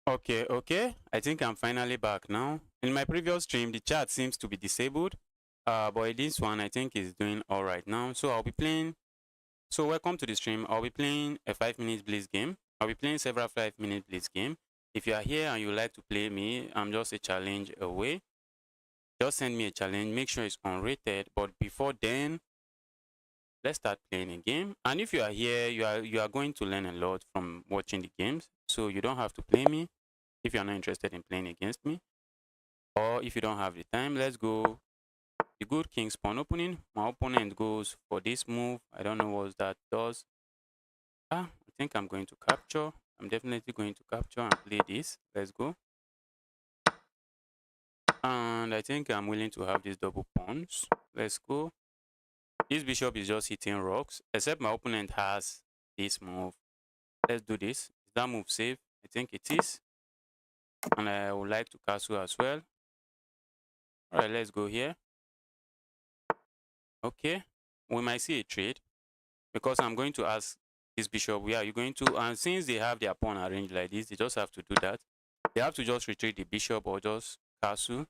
Okay. I think I'm finally back now. In my previous stream, the chat seems to be disabled. But this one I think is doing all right now. So I'll be playing. So welcome to the stream. I'll be playing a 5-minute blitz game. I'll be playing several 5-minute blitz game. If you are here and you like to play me, I'm just a challenge away. Just send me a challenge. Make sure it's unrated. But before then, let's start playing a game. And if you are here, you are going to learn a lot from watching the games. So you don't have to play me if you're not interested in playing against me. Or if you don't have the time, let's go. The good king's pawn opening. My opponent goes for this move. I don't know what that does. I think I'm going to capture. I'm definitely going to capture and play this. Let's go. And I think I'm willing to have these double pawns. Let's go. This bishop is just hitting rocks, except my opponent has this move. Let's do this. Is that move safe? I think it is. And I would like to castle as well. All right, let's go here. Okay. We might see a trade because I'm going to ask this bishop, where are you going to? And since they have their pawn arranged like this, they just have to do that. They have to just retreat the bishop or just castle.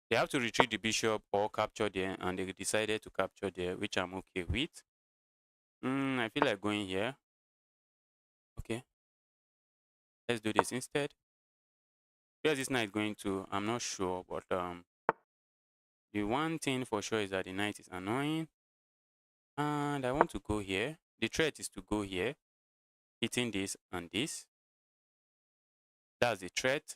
They have to retreat the bishop or capture there, and they decided to capture there, which I'm okay with. I feel like going here. Okay. Let's do this instead. Where this knight going to? I'm not sure, but the one thing for sure is that the knight is annoying. And I want to go here. The threat is to go here, hitting this and this. That's the threat.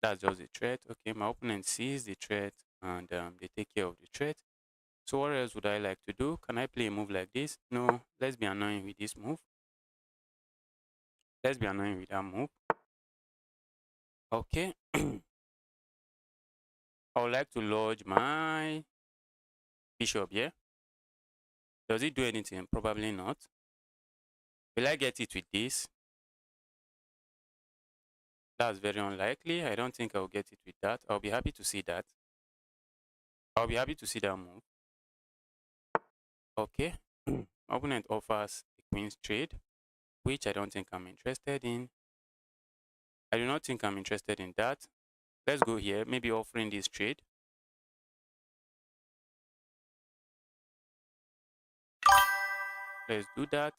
That's just the threat. Okay, my opponent sees the threat and they take care of the threat. So what else would I like to do? Can I play a move like this? No, let's be annoying with this move. Let's be annoying with that move. Okay. I would like to lodge my bishop here. Does it do anything? Probably not. Will I get it with this? That's very unlikely. I don't think I'll get it with that. I'll be happy to see that. I'll be happy to see that move. Okay. Opponent offers a queen's trade, which I don't think I'm interested in. I do not think I'm interested in that. Let's go here, maybe offering this trade. Let's do that.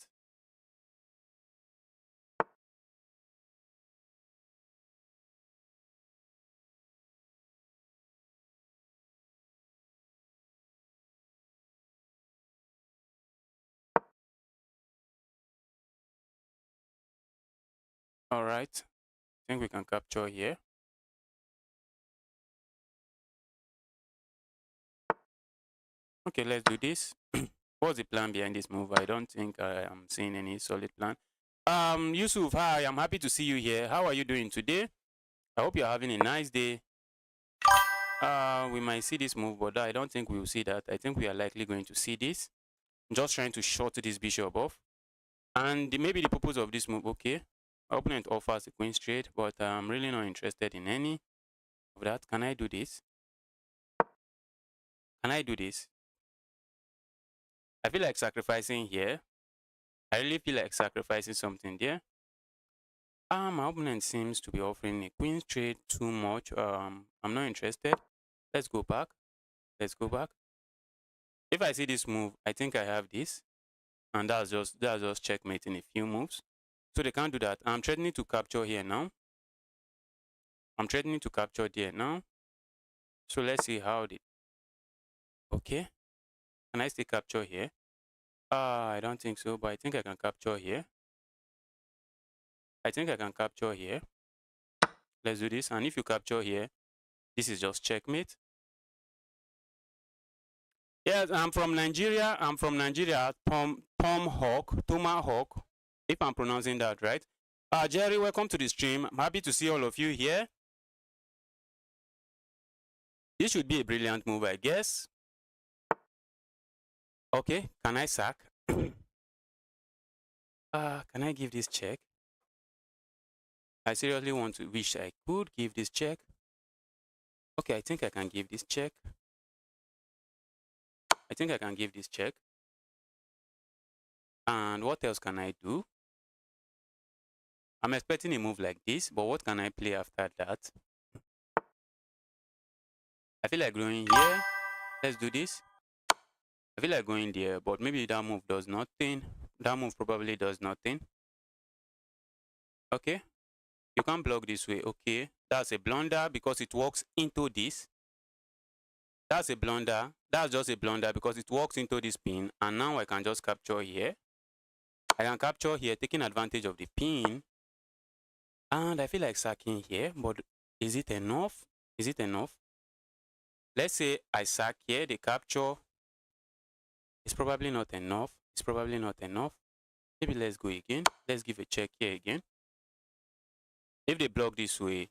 All right. I think we can capture here. Okay, let's do this. What's the plan behind this move? I don't think I am seeing any solid plan. Yusuf, hi, I'm happy to see you here. How are you doing today? I hope you're having a nice day. We might see this move, but I don't think we will see that. I think we are likely going to see this. I'm just trying to short this bishop off. And maybe the purpose of this move, okay. My opponent offers a queen straight, but I'm really not interested in any of that. Can I do this? Can I do this? I feel like sacrificing here. I really feel like sacrificing something there. My opponent seems to be offering a queen straight too much. I'm not interested. Let's go back. Let's go back. If I see this move, I think I have this. And that's just checkmate in a few moves. So they can't do that. I'm threatening to capture here now. I'm threatening to capture there now. So let's see how the... Okay. Can I still capture here? I don't think so, but I think I can capture here. I think I can capture here. Let's do this. And if you capture here, this is just checkmate. Yes, I'm from Nigeria. I'm from Nigeria. Tomahawk, if I'm pronouncing that right. Jerry, welcome to the stream. I'm happy to see all of you here. This should be a brilliant move, I guess. Okay, can I sack? Can I give this check? I seriously want to wish I could give this check. Okay, I think I can give this check. I think I can give this check. And what else can I do? I'm expecting a move like this, but what can I play after that? I feel like going here. Let's do this. I feel like going there, but maybe that move does nothing. That move probably does nothing. Okay. You can't block this way. Okay. That's a blunder because it walks into this. That's a blunder. That's just a blunder because it walks into this pin. And now I can just capture here. I can capture here, taking advantage of the pin. And I feel like sacking here, but is it enough? Is it enough? Let's say I sack here, the capture. It's probably not enough. It's probably not enough. Maybe let's go again. Let's give a check here again. If they block this way,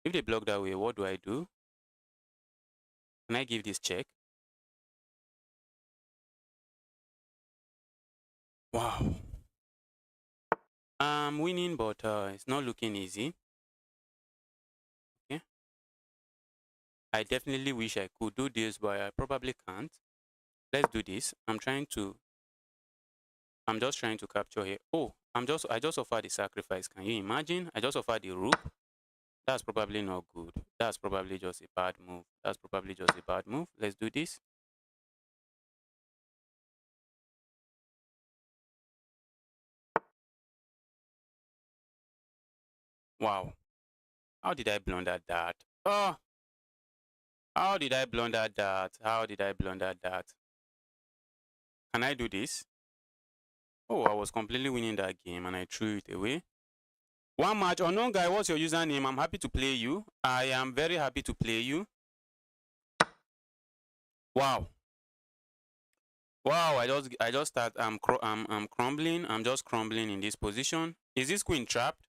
if they block that way, what do I do? Can I give this check? Wow. I'm winning, but it's not looking easy. Okay. I definitely wish I could do this, but I probably can't. Let's do this. I'm just trying to capture here. Oh, I just offered the sacrifice. Can you imagine? I just offered the rook. That's probably not good. That's probably just a bad move. That's probably just a bad move. Let's do this. Wow. How did I blunder that? Oh, how did I blunder that? How did I blunder that? Can I do this? Oh, I was completely winning that game and I threw it away. One match. Unknown guy, what's your username? I'm happy to play you. I am very happy to play you. Wow. Wow, I just start I'm crumbling. I'm just crumbling in this position. Is this queen trapped?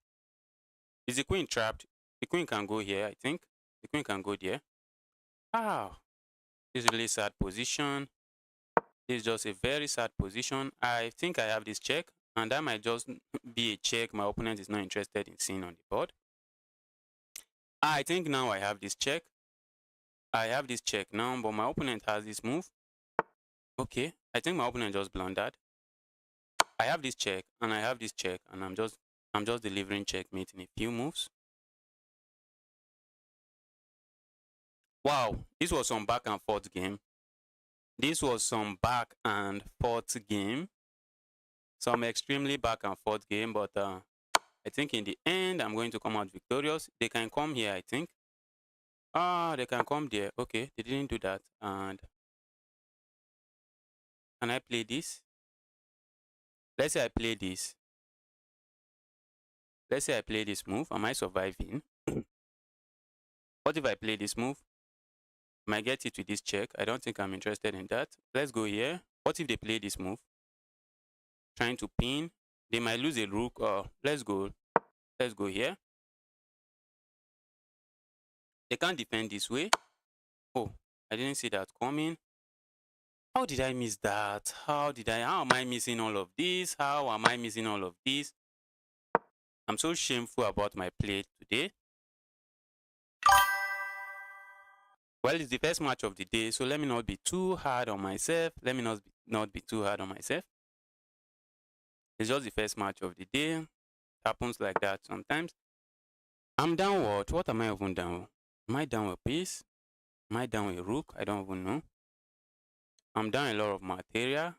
Is the queen trapped? The queen can go here, I think. The queen can go there. Ah, this is really sad position. This is just a very sad position. I think I have this check, and that might just be a check my opponent is not interested in seeing on the board. I think now I have this check. I have this check now, but my opponent has this move. Okay, I think my opponent just blundered. I have this check, and I have this check, and I'm just delivering checkmate in a few moves. Wow, this was some back and forth game. This was some back and forth game. Some extremely back and forth game, but I think in the end, I'm going to come out victorious. They can come here, I think. They can come there. Okay, they didn't do that. And can I play this? Let's say I play this. Let's say I play this move. Am I surviving? What if I play this move? Might get it with this check. I don't think I'm interested in that. Let's go here. What if they play this move? Trying to pin. They might lose a rook. Let's go. Let's go here. They can't defend this way. Oh, I didn't see that coming. How did I miss that? How am I missing all of this? How am I missing all of this? I'm so shameful about my play today. Well, it's the first match of the day, so let me not be too hard on myself. Let me not be too hard on myself. It's just the first match of the day. It happens like that sometimes. I'm down what? What am I even down? Am I down a piece? Am I down a rook? I don't even know. I'm down a lot of material.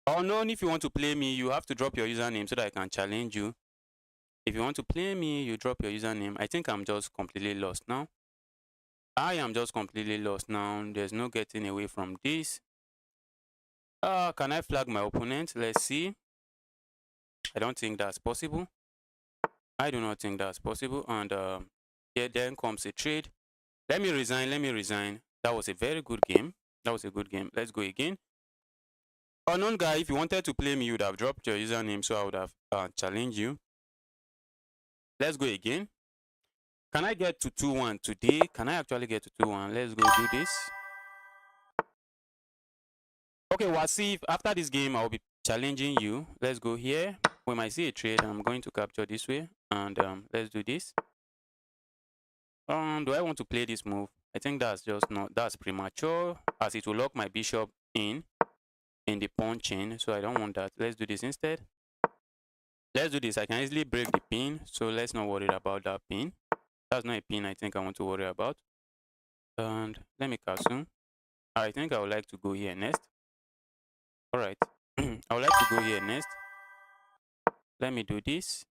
Oh no, if you want to play me, you have to drop your username so that I can challenge you. If you want to play me, you drop your username. I think I'm just completely lost now. I am just completely lost now. There's no getting away from this. Can I flag my opponent? Let's see. I don't think that's possible. I do not think that's possible. And yeah, then comes a trade. Let me resign. That was a very good game. That was a good game. Let's go again. Unknown guy, if you wanted to play me, you would have dropped your username, so I would have challenged you. Let's go again. Can I get to 2-1 today? Can I actually get to 2-1? Let's go do this. Okay, Wasif, after this game, I'll be challenging you. Let's go here. We might see a trade. I'm going to capture this way. And let's do this. Do I want to play this move? I think that's just not, that's premature, as it will lock my bishop in. in the pawn chain, so I don't want that. Let's do this instead. Let's do this. I can easily break the pin, so let's not worry about that pin. That's not a pin I think I want to worry about. And let me castle. I think I would like to go here next. All right. I would like to go here next. Let me do this.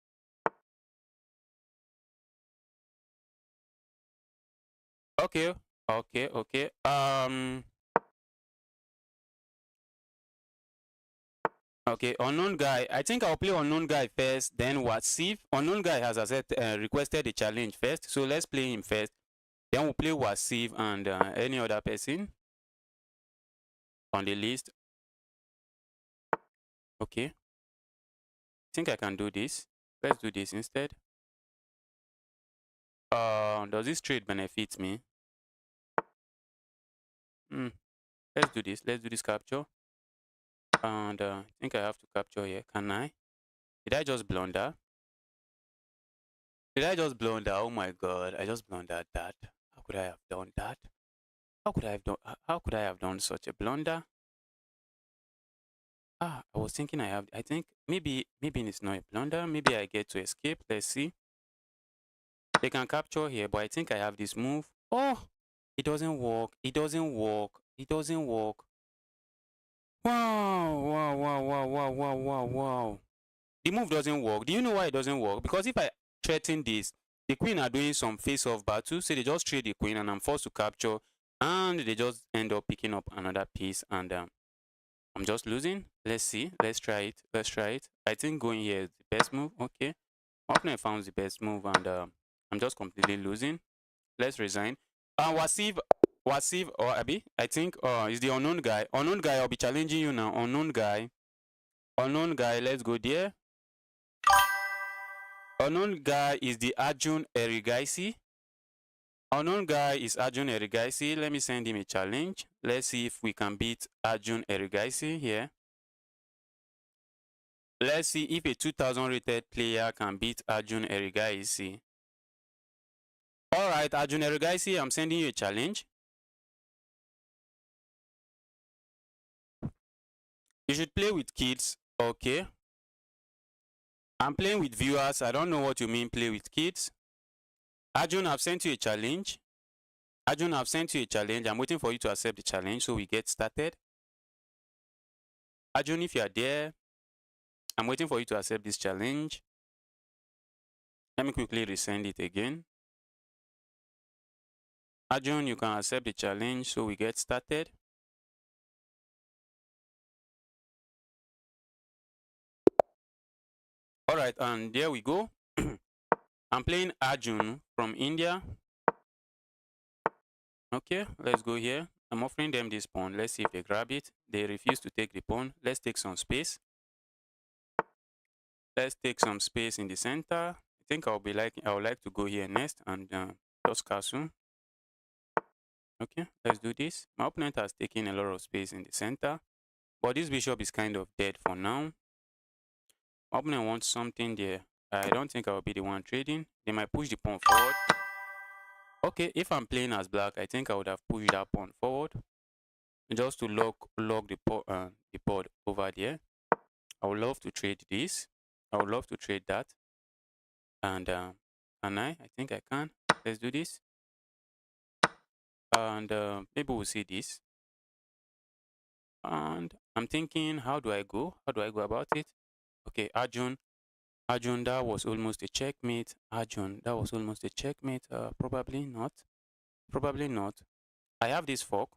Okay. Okay. Okay, unknown guy. I think I'll play unknown guy first, then Wasif. Unknown guy has requested a challenge first, so let's play him first. Then we'll play Wasif and any other person on the list. Okay. I think I can do this. Let's do this instead. Does this trade benefit me? Let's do this. Let's do this capture. And I think I have to capture here. Can I? Did I just blunder? Did I just blunder? Oh my god, I just blundered that. How could I have done that? How could I have done such a blunder? I was thinking I think maybe it's not a blunder. Maybe I get to escape. Let's see. They can capture here, but I think I have this move. Oh, it doesn't work. It doesn't work. It doesn't work. Wow. The move doesn't work. Do you know why it doesn't work? Because if I threaten this, the queen are doing some face-off battle, so they just trade the queen and I'm forced to capture, and they just end up picking up another piece, and I'm just losing. Let's see. Let's try it. I think going here is the best move. Okay. My opponent found the best move, and I'm just completely losing. Let's resign. Wasif or Abi, I think is the unknown guy. Unknown guy, I'll be challenging you now. Unknown guy, let's go there. Unknown guy is the Arjun Erigaisi. Unknown guy is Arjun Erigaisi. Let me send him a challenge. Let's see if we can beat Arjun Erigaisi here. Let's see if a 2000 rated player can beat Arjun Erigaisi. Alright, Arjun Erigaisi, I'm sending you a challenge. You should play with kids. Okay. I'm playing with viewers. I don't know what you mean play with kids. Arjun, I've sent you a challenge. I'm waiting for you to accept the challenge so we get started. Arjun, if you are there, I'm waiting for you to accept this challenge. Let me quickly resend it again. Arjun, you can accept the challenge so we get started. Alright, and there we go. I'm playing Arjun from India. Okay, let's go here. I'm offering them this pawn. Let's see if they grab it. They refuse to take the pawn. Let's take some space. Let's take some space in the center. I think I would like to go here next and just castle. Okay, let's do this. My opponent has taken a lot of space in the center, but this bishop is kind of dead for now. My opponent wants something there. I don't think I will be the one trading. They might push the pawn forward. Okay, if I'm playing as black, I think I would have pushed that pawn forward just to lock the board over there. I would love to trade this. I would love to trade that. And can I? I think I can. Let's do this. And maybe we'll see this. And I'm thinking, how do I go? How do I go about it? Okay, Arjun, that was almost a checkmate. Arjun, that was almost a checkmate. Probably not. Probably not. I have this fork,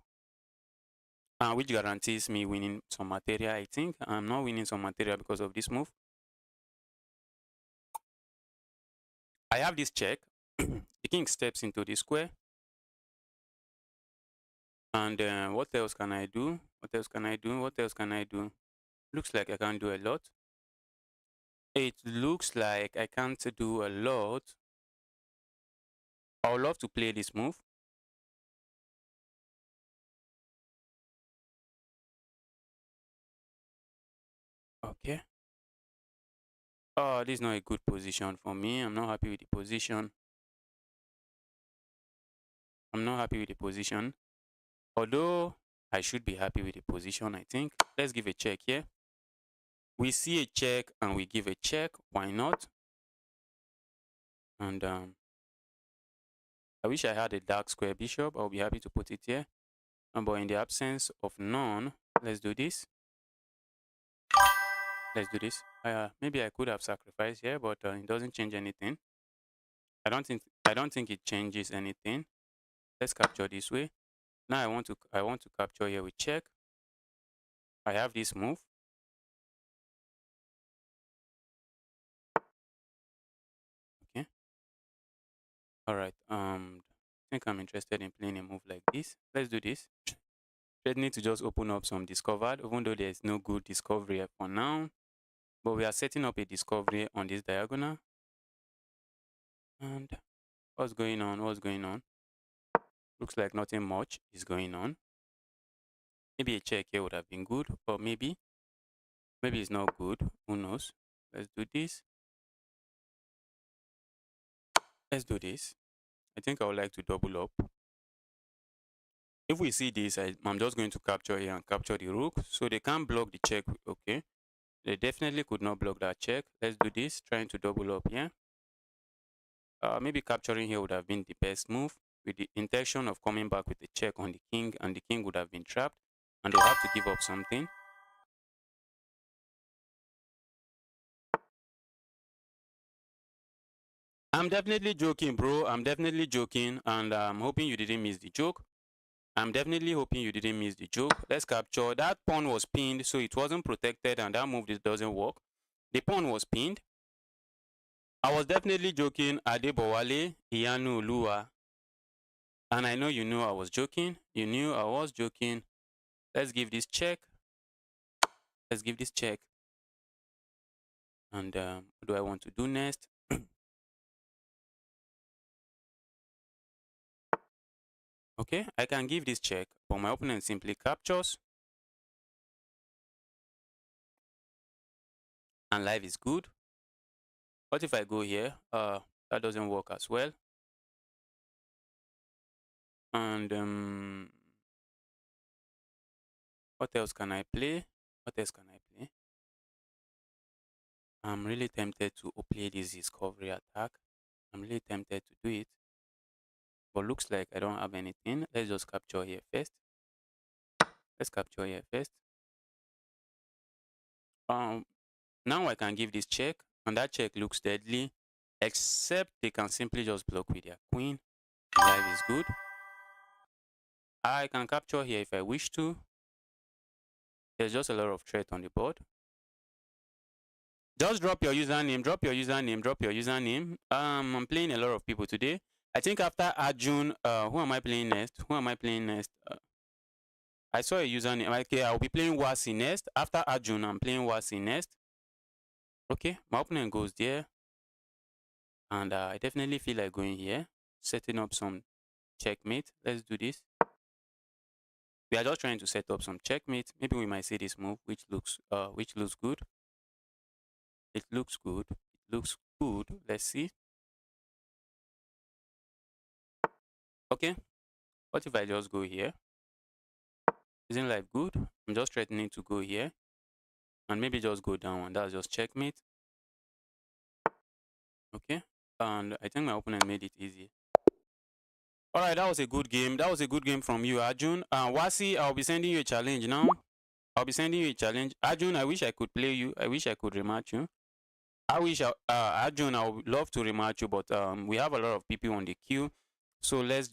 which guarantees me winning some material. I think I'm not winning some material because of this move. I have this check. The king steps into the square. And what else can I do? What else can I do? Looks like I can't do a lot. It looks like I can't do a lot. I would love to play this move. Okay. Oh, this is not a good position for me. I'm not happy with the position. Although I should be happy with the position, I think. Let's give a check here. We see a check and we give a check. Why not? And I wish I had a dark square bishop. I'll be happy to put it here. But in the absence of none, let's do this. Let's do this. Maybe I could have sacrificed here, but it doesn't change anything. I don't think it changes anything. Let's capture this way. Now I want to capture here with check. I have this move. Okay. All right. I think I'm interested in playing a move like this. Let's do this. Threatening to just open up some discovered, even though there's no good discovery for now. But we are setting up a discovery on this diagonal. And what's going on? What's going on? Looks like nothing much is going on. Maybe a check here would have been good, or maybe it's not good. Who knows? Let's do this. Let's do this. I think I would like to double up. If we see this, I'm just going to capture here and capture the rook. So they can't block the check. Okay. They definitely could not block that check. Let's do this. Trying to double up here. Maybe capturing here would have been the best move, with the intention of coming back with a check on the king, and the king would have been trapped, and they'll have to give up something. I'm definitely joking, bro. I'm definitely joking, and I'm hoping you didn't miss the joke. I'm definitely hoping you didn't miss the joke. Let's capture. That pawn was pinned, so it wasn't protected, and that move doesn't work. The pawn was pinned. I was definitely joking. Adebowale, Iyanu Lua. And I know you knew I was joking. You knew I was joking. Let's give this check. Let's give this check. And what do I want to do next? Okay, I can give this check, but my opponent simply captures. And life is good. What if I go here? That doesn't work as well. And what else can I play? What else can I play? I'm really tempted to play this discovery attack. I'm really tempted to do it. But looks like I don't have anything. Let's just capture here first. Let's capture here first. Now I can give this check, and that check looks deadly, except they can simply just block with their queen. Life is good. I can capture here if I wish to. There's just a lot of threat on the board. Just drop your username, drop your username, drop your username. I'm playing a lot of people today. I think after Arjun, who am I playing next? Who am I playing next? I saw a username. Okay, I'll be playing Wasi next. After Arjun, I'm playing Wasi next. Okay, my opponent goes there. And I definitely feel like going here, setting up some checkmate. Let's do this. We are just trying to set up some checkmate. Maybe we might see this move, which looks good. It looks good. It looks good. Let's see. Okay. What if I just go here? Isn't life good? I'm just threatening to go here. And maybe just go down, and that's just checkmate. Okay. And I think my opponent made it easy. Alright, that was a good game. That was a good game from you, Arjun. Wasi, I'll be sending you a challenge now. I'll be sending you a challenge. Arjun, I wish I could play you. I wish I could rematch you. Arjun, I would love to rematch you, but we have a lot of people on the queue. So let's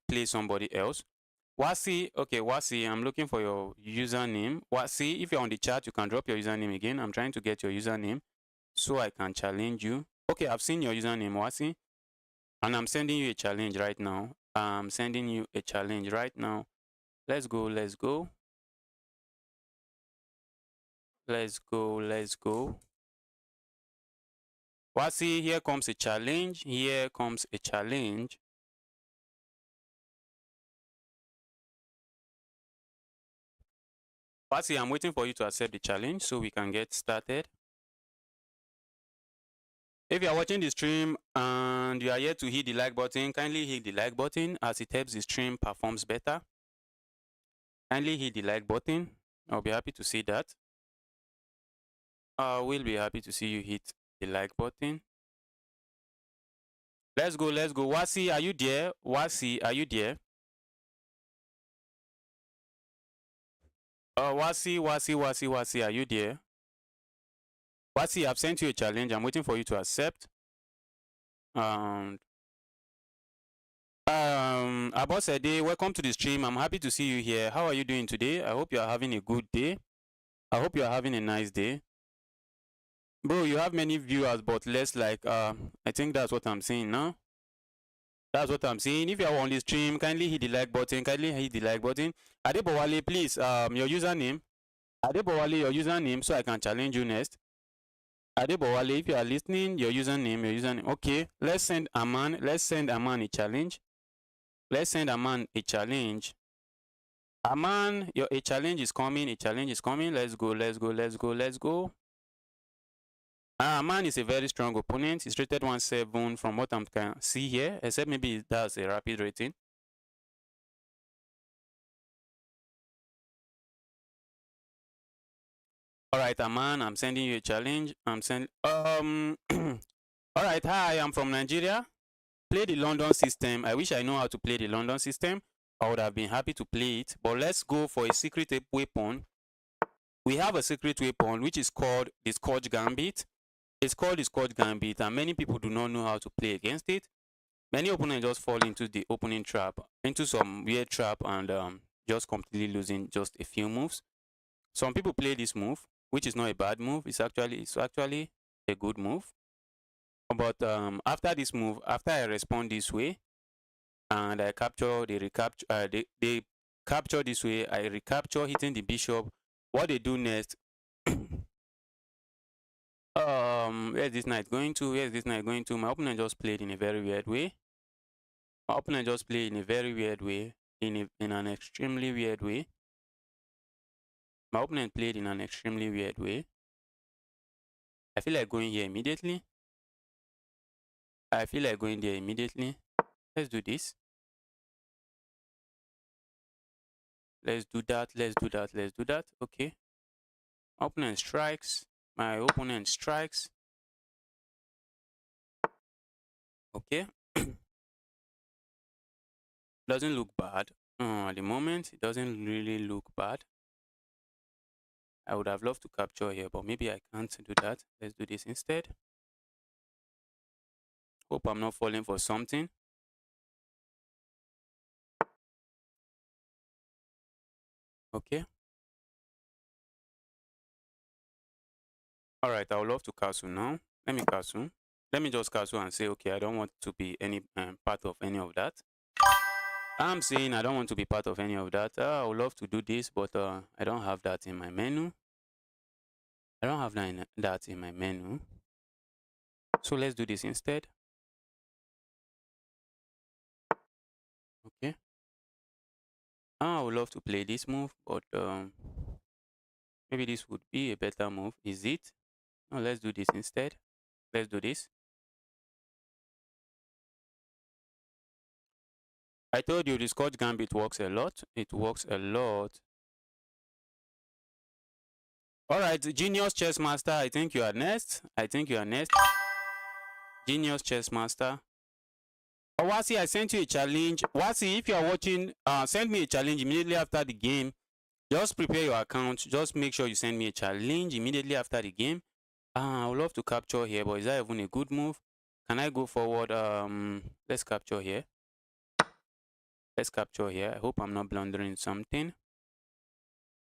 play somebody else. Wasi, okay, Wasi, I'm looking for your username. Wasi, if you're on the chat, you can drop your username again. I'm trying to get your username so I can challenge you. Okay, I've seen your username, Wasi. And I'm sending you a challenge right now. I'm sending you a challenge right now. Let's go, let's go. Let's go, let's go. Wasi, here comes a challenge. Here comes a challenge. Wasi, I'm waiting for you to accept the challenge so we can get started. If you are watching the stream and you are yet to hit the like button, kindly hit the like button as it helps the stream performs better. Kindly hit the like button. I'll be happy to see that. I will be happy to see you hit the like button. Let's go, let's go. Wasi, are you there? Wasi, are you there? Wasi, are you there? Wasi, I've sent you a challenge. I'm waiting for you to accept. Abosede, welcome to the stream. I'm happy to see you here. How are you doing today? I hope you are having a good day. I hope you are having a nice day. Bro, you have many viewers, but less like, I think that's what I'm saying now. That's what I'm saying. If you are on the stream, kindly hit the like button. Kindly hit the like button. Adebowale, please, your username. Adebowale, your username, so I can challenge you next. Adebowale, if you are listening, your username. Okay, let's send Aman a challenge. Let's send Aman a challenge. Aman, a challenge is coming. A challenge is coming. Let's go, let's go, let's go, let's go. Aman is a very strong opponent. He's rated 1-7 from what I can see here, except maybe that's a rapid rating. All right, Aman, I'm sending you a challenge. All right, hi, I'm from Nigeria. Play the London system. I wish I know how to play the London system. I would have been happy to play it, but let's go for a secret weapon. We have a secret weapon which is called the Scorch Gambit. It's called the Scorch Gambit, and many people do not know how to play against it. Many opponents just fall into the opening trap, into some weird trap, and just completely losing just a few moves. Some people play this move, which is not a bad move. It's actually a good move. But after this move, after I respond this way, and I capture the recapture, they capture this way, I recapture hitting the bishop. What they do next? Where's this knight going to? Where's this knight going to? My opponent just played in a very weird way. My opponent just played in a very weird way, in an extremely weird way. My opponent played in an extremely weird way. I feel like going here immediately. I feel like going there immediately. Let's do this. Let's do that. Let's do that. Let's do that. Okay. My opponent strikes. My opponent strikes. Okay. Doesn't look bad. At the moment, it doesn't really look bad. I would have loved to capture here, but maybe I can't do that. Let's do this instead. Hope I'm not falling for something. Okay. All right, I would love to castle now. Let me castle. Let me just castle and say, okay, I don't want to be any part of any of that. I'm saying I don't want to be part of any of that. I would love to do this, but I don't have that in my menu. I don't have that in my menu. So let's do this instead. Okay. I would love to play this move, but maybe this would be a better move. Is it? No, let's do this instead. Let's do this. I told you the Scorch Gambit works a lot. It works a lot. All right, Genius Chess Master, I think you are next. Genius Chess Master. Oh, Wasi, I sent you a challenge. Wasi, if you are watching, send me a challenge immediately after the game. Just prepare your account. Just make sure you send me a challenge immediately after the game. I would love to capture here, but is that even a good move? Can I go forward? Let's capture here. Let's capture here. I hope I'm not blundering something.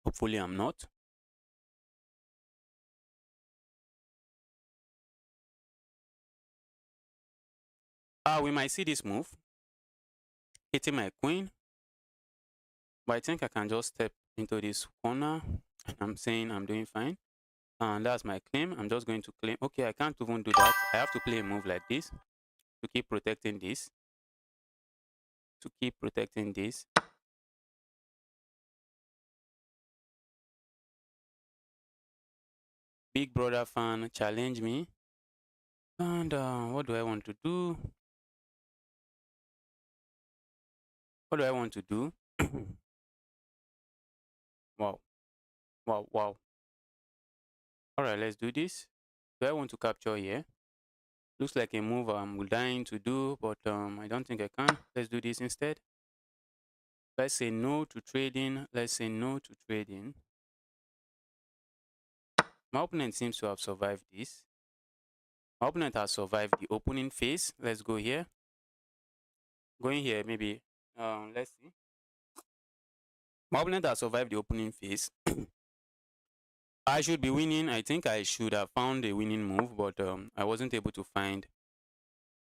Hopefully I'm not. We might see this move. Hitting my queen. But I think I can just step into this corner. And I'm saying I'm doing fine. And that's my claim. I'm just going to claim. Okay, I can't even do that. I have to play a move like this to keep protecting this. Big brother fan challenge me. And what do I want to do? What do I want to do? Wow. Wow. Wow. All right, let's do this. Do I want to capture here? Looks like a move I'm dying to do, but I don't think I can. Let's do this instead. Let's say no to trading. Let's say no to trading. My opponent seems to have survived this. My opponent has survived the opening phase. Let's go here. Going here, maybe. Let's see. My opponent has survived the opening phase. I should be winning. I think I should have found a winning move, but I wasn't able to find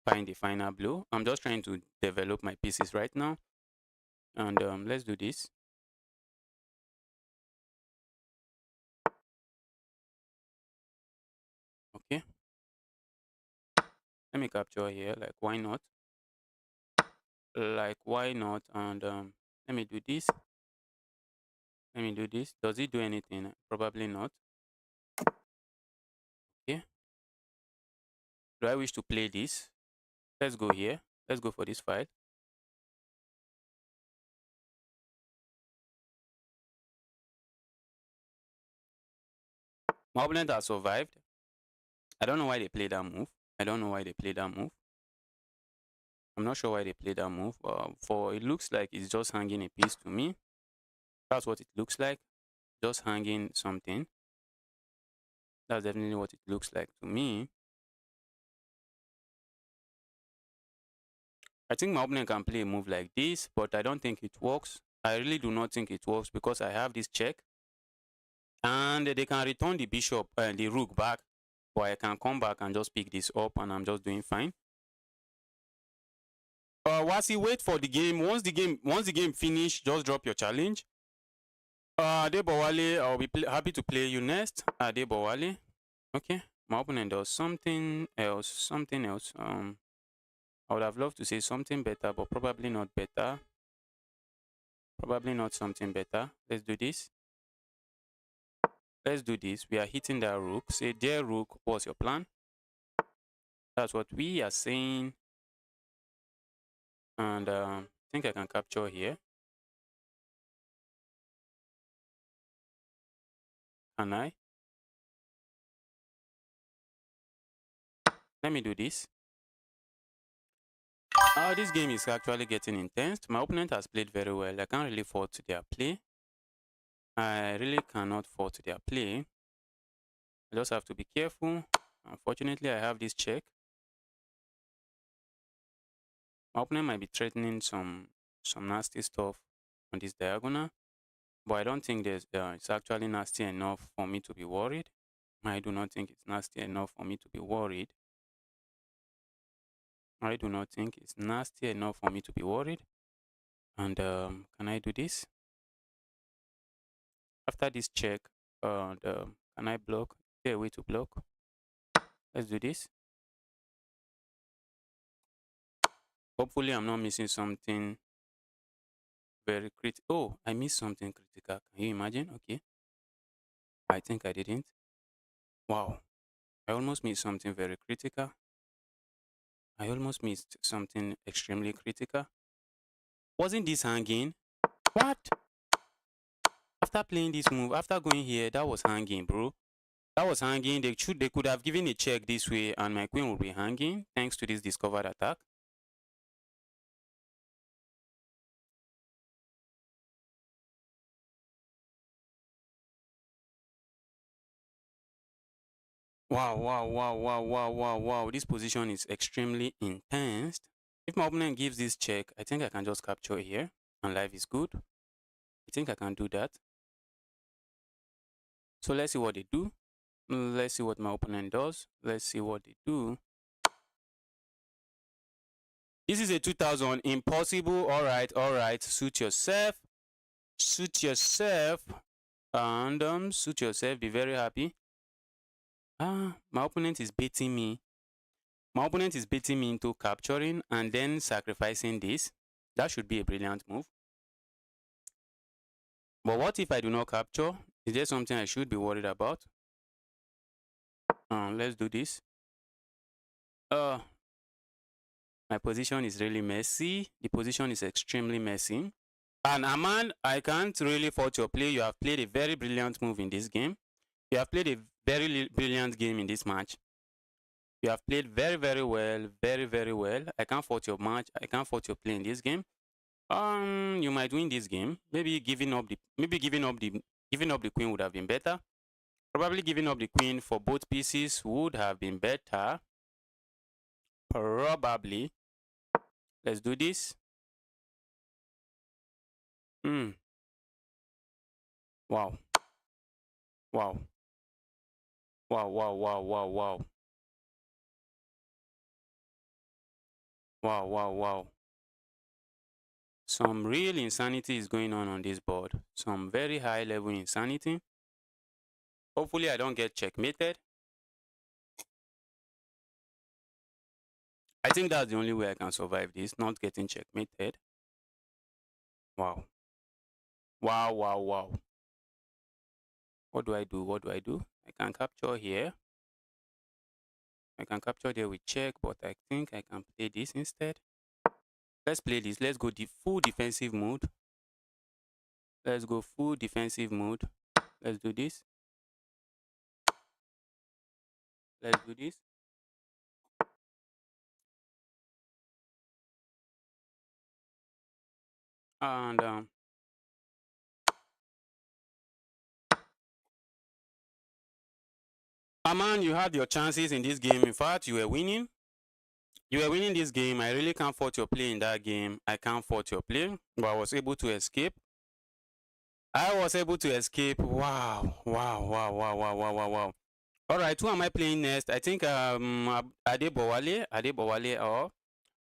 the final blow. I'm just trying to develop my pieces right now. And let's do this. Okay. Let me capture here. Like, why not? Like, why not? And let me do this. Let me do this. Does it do anything? Probably not. Okay. Do I wish to play this? Let's go here. Let's go for this file. My opponent has survived. I don't know why they played that move. I don't know why they played that move. I'm not sure why they played that move. For it looks like it's just hanging a piece to me. That's what it looks like. Just hanging something. That's definitely what it looks like to me. I think my opponent can play a move like this, but I don't think it works. I really do not think it works because I have this check. And they can return the bishop and the rook back, or I can come back and just pick this up and I'm just doing fine. Wasi, wait for the game. Once the game finish, just drop your challenge. Adebowale, I'll be happy to play you next. Adebowale. Okay. My opponent does something else. I would have loved to say something better, but probably not better. Probably not something better. Let's do this. Let's do this. We are hitting that rook. Say, dear rook, what's your plan? That's what we are saying. And I think I can capture here. Can I? Let me do this. This game is actually getting intense. My opponent has played very well. I can't really fault their play. I really cannot fault their play. I just have to be careful. Unfortunately, I have this check. My opponent might be threatening some nasty stuff on this diagonal, but I don't think it's actually nasty enough for me to be worried. I do not think it's nasty enough for me to be worried. I do not think it's nasty enough for me to be worried. And can I do this? After this check, can I block? Is there a way to block? Let's do this. Hopefully, I'm not missing something very critical. Oh, I missed something critical. Can you imagine? Okay. I think I didn't. Wow. I almost missed something very critical. I almost missed something extremely critical. Wasn't this hanging? What? After playing this move, after going here, that was hanging, bro. That was hanging. They could have given a check this way and my queen would be hanging thanks to this discovered attack. Wow, wow, wow, wow, wow, wow, wow. This position is extremely intense. If my opponent gives this check, I think I can just capture here and life is good. I think I can do that. So let's see what they do. Let's see what my opponent does. Let's see what they do. This is a 2000. Impossible. All right. Suit yourself. Suit yourself. And suit yourself. Be very happy. My opponent is baiting me. My opponent is baiting me into capturing and then sacrificing this. That should be a brilliant move. But what if I do not capture? Is there something I should be worried about? Let's do this. My position is really messy. The position is extremely messy. And Aman, I can't really fault your play. You have played a very brilliant move in this game. You have played a very brilliant game in this match. You have played very well, very well. I can't fault your match. I can't fault your play in this game. You might win this game. Maybe giving up the queen would have been better. Probably giving up the queen for both pieces would have been better. Probably. Let's do this. Wow. Wow. Wow, wow, wow, wow, wow. Wow, wow, wow. Some real insanity is going on this board. Some very high level insanity. Hopefully I don't get checkmated. I think that's the only way I can survive this, not getting checkmated. Wow. Wow, wow, wow. What do I do? What do I do? I can capture here. I can capture there with check, but I think I can play this instead. Let's play this. Let's go full defensive mode. Let's go full defensive mode. Let's do this. Let's do this. And Aman, you had your chances in this game. In fact, you were winning. You were winning this game. I really can't fault your play in that game. I can't fault your play, but I was able to escape. I was able to escape. Wow, wow, wow, wow, wow, wow, wow, wow. All right, who am I playing next? I think Adebowale or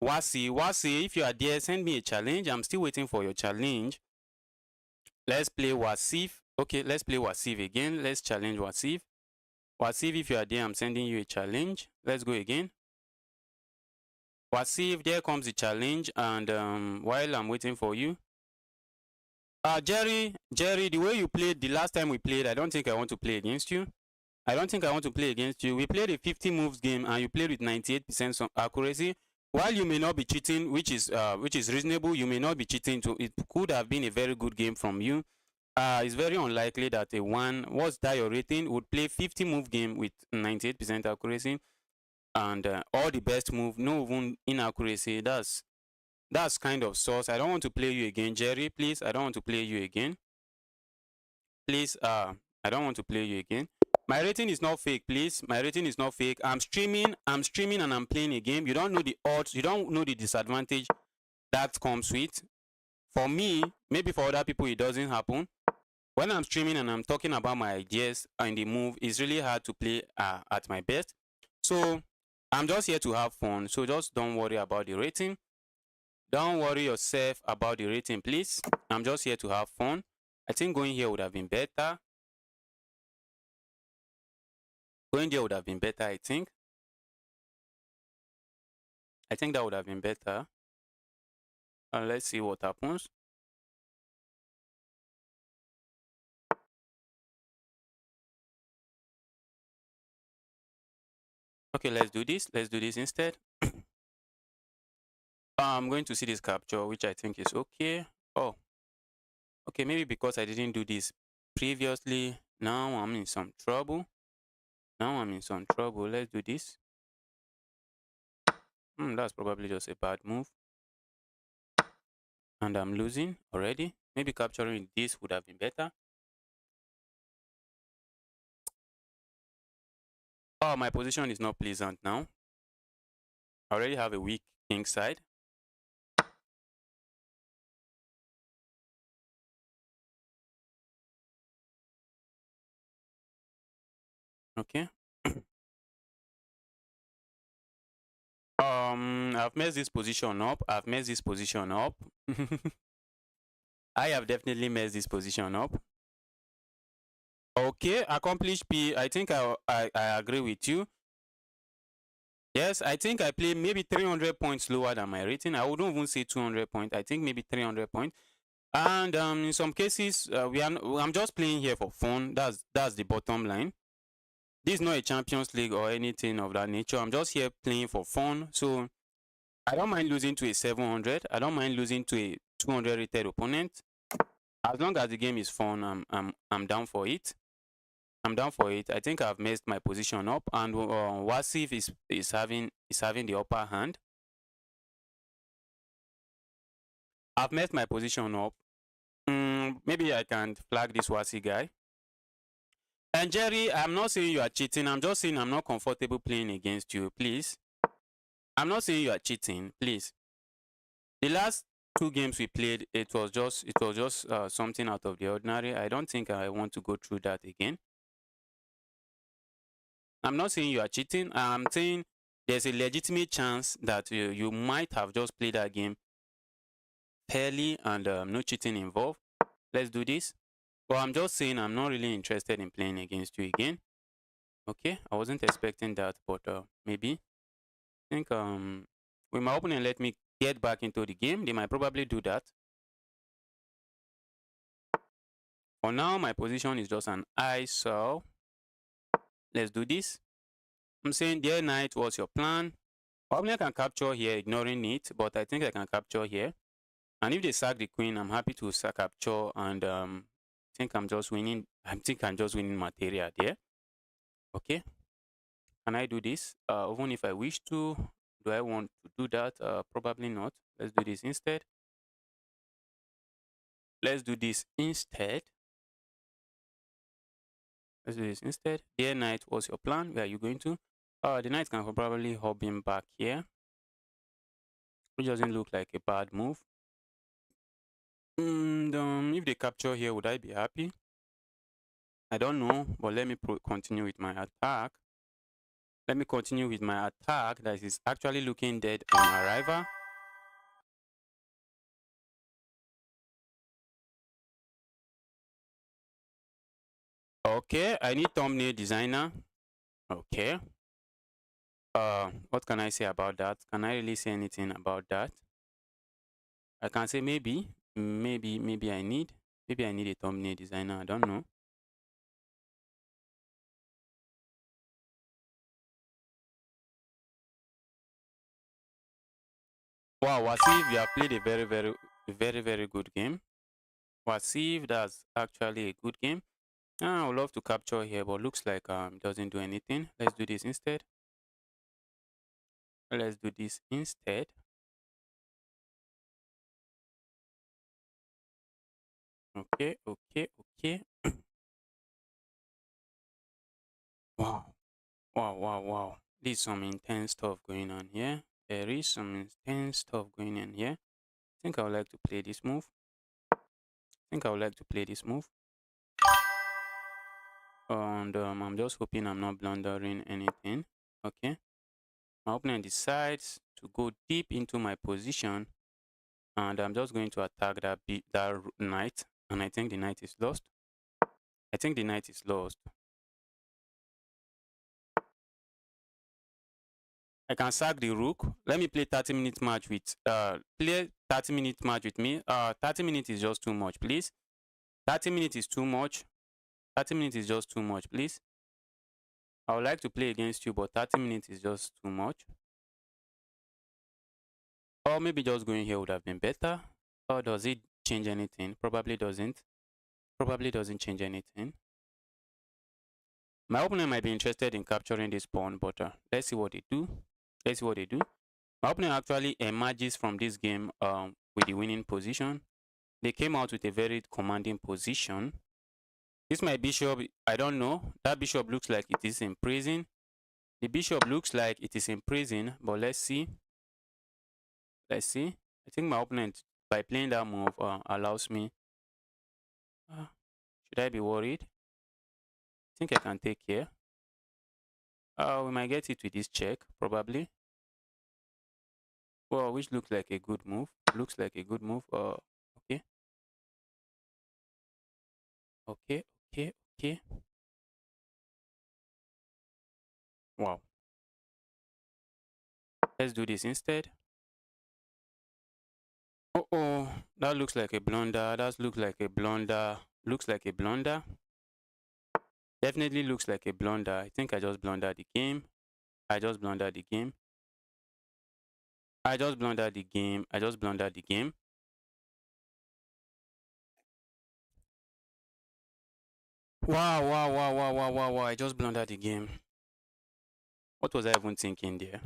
Wasi. If you are there, send me a challenge. I'm still waiting for your challenge. Let's play Wasif. Okay, let's play Wasif again. Let's challenge Wasif. Wasif, if you are there, I'm sending you a challenge. Let's go again. Wasif, there comes the challenge, and while I'm waiting for you, Jerry, the way you played the last time we played, I don't think I want to play against you. I don't think I want to play against you. We played a 50 moves game, and you played with 98% accuracy. While you may not be cheating, which is reasonable, you may not be cheating. It could have been a very good game from you. It's very unlikely that what's that your rating, would play 50 move game with 98% accuracy, and all the best move, no even inaccuracy. That's kind of sauce. I don't want to play you again, Jerry. Please, I don't want to play you again. Please, I don't want to play you again. My rating is not fake, please. My rating is not fake. I'm streaming and I'm playing a game. You don't know the odds. You don't know the disadvantage that comes with. For me, maybe for other people, it doesn't happen. When I'm streaming and I'm talking about my ideas and the move, it's really hard to play at my best. So I'm just here to have fun. So just don't worry about the rating. Don't worry yourself about the rating, please. I'm just here to have fun. I think going here would have been better. Going there would have been better, I think. I think that would have been better. Let's see what happens. Okay, let's do this. Let's do this instead. I'm going to see this capture, which I think is okay. Oh, okay, maybe because I didn't do this previously. Now I'm in some trouble. Let's do this. That's probably just a bad move. And I'm losing already. Maybe capturing this would have been better. Oh, my position is not pleasant now. I already have a weak king side. Okay. I've messed this position up. I have definitely messed this position up. Okay, accomplished P. I think I agree with you. Yes, I think I play maybe 300 points lower than my rating. I wouldn't even say 200 points. I think maybe 300 points. And in some cases, I'm just playing here for fun. That's the bottom line. This is not a Champions League or anything of that nature. I'm just here playing for fun. So I don't mind losing to a 700. I don't mind losing to a 200 rated opponent. As long as the game is fun, I'm down for it. I'm down for it. I think I've messed my position up, and Wasif is having the upper hand. I've messed my position up. Maybe I can flag this Wasi guy. And Jerry, I'm not saying you are cheating. I'm just saying I'm not comfortable playing against you. Please, I'm not saying you are cheating. Please. The last two games we played, it was just something out of the ordinary. I don't think I want to go through that again. I'm not saying you are cheating. I'm saying there's a legitimate chance that you might have just played that game fairly and no cheating involved. Let's do this. But I'm just saying I'm not really interested in playing against you again. Okay, I wasn't expecting that, but maybe. I think with my opponent let me get back into the game, they might probably do that. For now, my position is just an I, so let's do this. I'm saying, dear knight, what's your plan? Probably I can capture here, ignoring it, but I think I can capture here. And if they sack the queen, I'm happy to capture, and I think I'm just winning. I think I'm just winning material there. Okay. Can I do this? Even if I wish to, do I want to do that? Probably not. Let's do this instead. Let's do this instead. Let's do this instead. Dear knight, what's your plan? Where are you going to? The knight can probably hop him back here, which doesn't look like a bad move. And if they capture here, would I be happy? I don't know, but let me continue with my attack. Let me continue with my attack that is actually looking dead on arrival. Okay, I need thumbnail designer. Okay. What can I say about that? Can I really say anything about that? I can say maybe I need a thumbnail designer. I don't know. Wow, Wasif, you have played a very good game. Wasif, that's actually a good game. I would love to capture here, but looks like it doesn't do anything. Let's do this instead. Let's do this instead. Okay. Wow. Wow. There's some intense stuff going on here. There is some intense stuff going on here. I think I would like to play this move. And I'm just hoping I'm not blundering anything. Okay. My opponent decides to go deep into my position, and I'm just going to attack that knight, and I think the knight is lost. I can sack the rook. Let me play 30-minute match with play 30-minute match with me. 30 minutes is just too much, please. 30 minutes is too much. 30 minutes is just too much, please. I would like to play against you, but 30 minutes is just too much. Or maybe just going here would have been better. Or does it change anything? Probably doesn't. Probably doesn't change anything. My opponent might be interested in capturing this pawn, but let's see what they do. My opponent actually emerges from this game with the winning position. They came out with a very commanding position. This my bishop, I don't know. That bishop looks like it is in prison. The bishop looks like it is in prison, but let's see. I think my opponent, by playing that move, allows me. Should I be worried? I think I can take care. We might get it with this check, probably. Well, which looks like a good move. Okay. Okay. Wow. Let's do this instead. Oh, that looks like a blunder. Looks like a blunder. Definitely looks like a blunder. I think I just blundered the game. I just blundered the game. Wow, wow, wow, wow, wow, wow, wow. I just blundered the game. What was I even thinking there?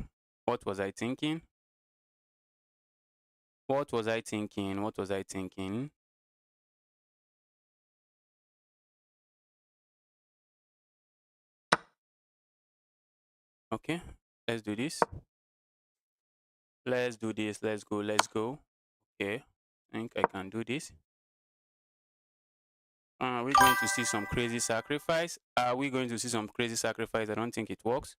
What was I thinking? What was I thinking? What was I thinking? Okay, let's do this. Let's do this. Let's go. Let's go. Okay, I think I can do this. Are we going to see some crazy sacrifice? Are we going to see some crazy sacrifice? I don't think it works.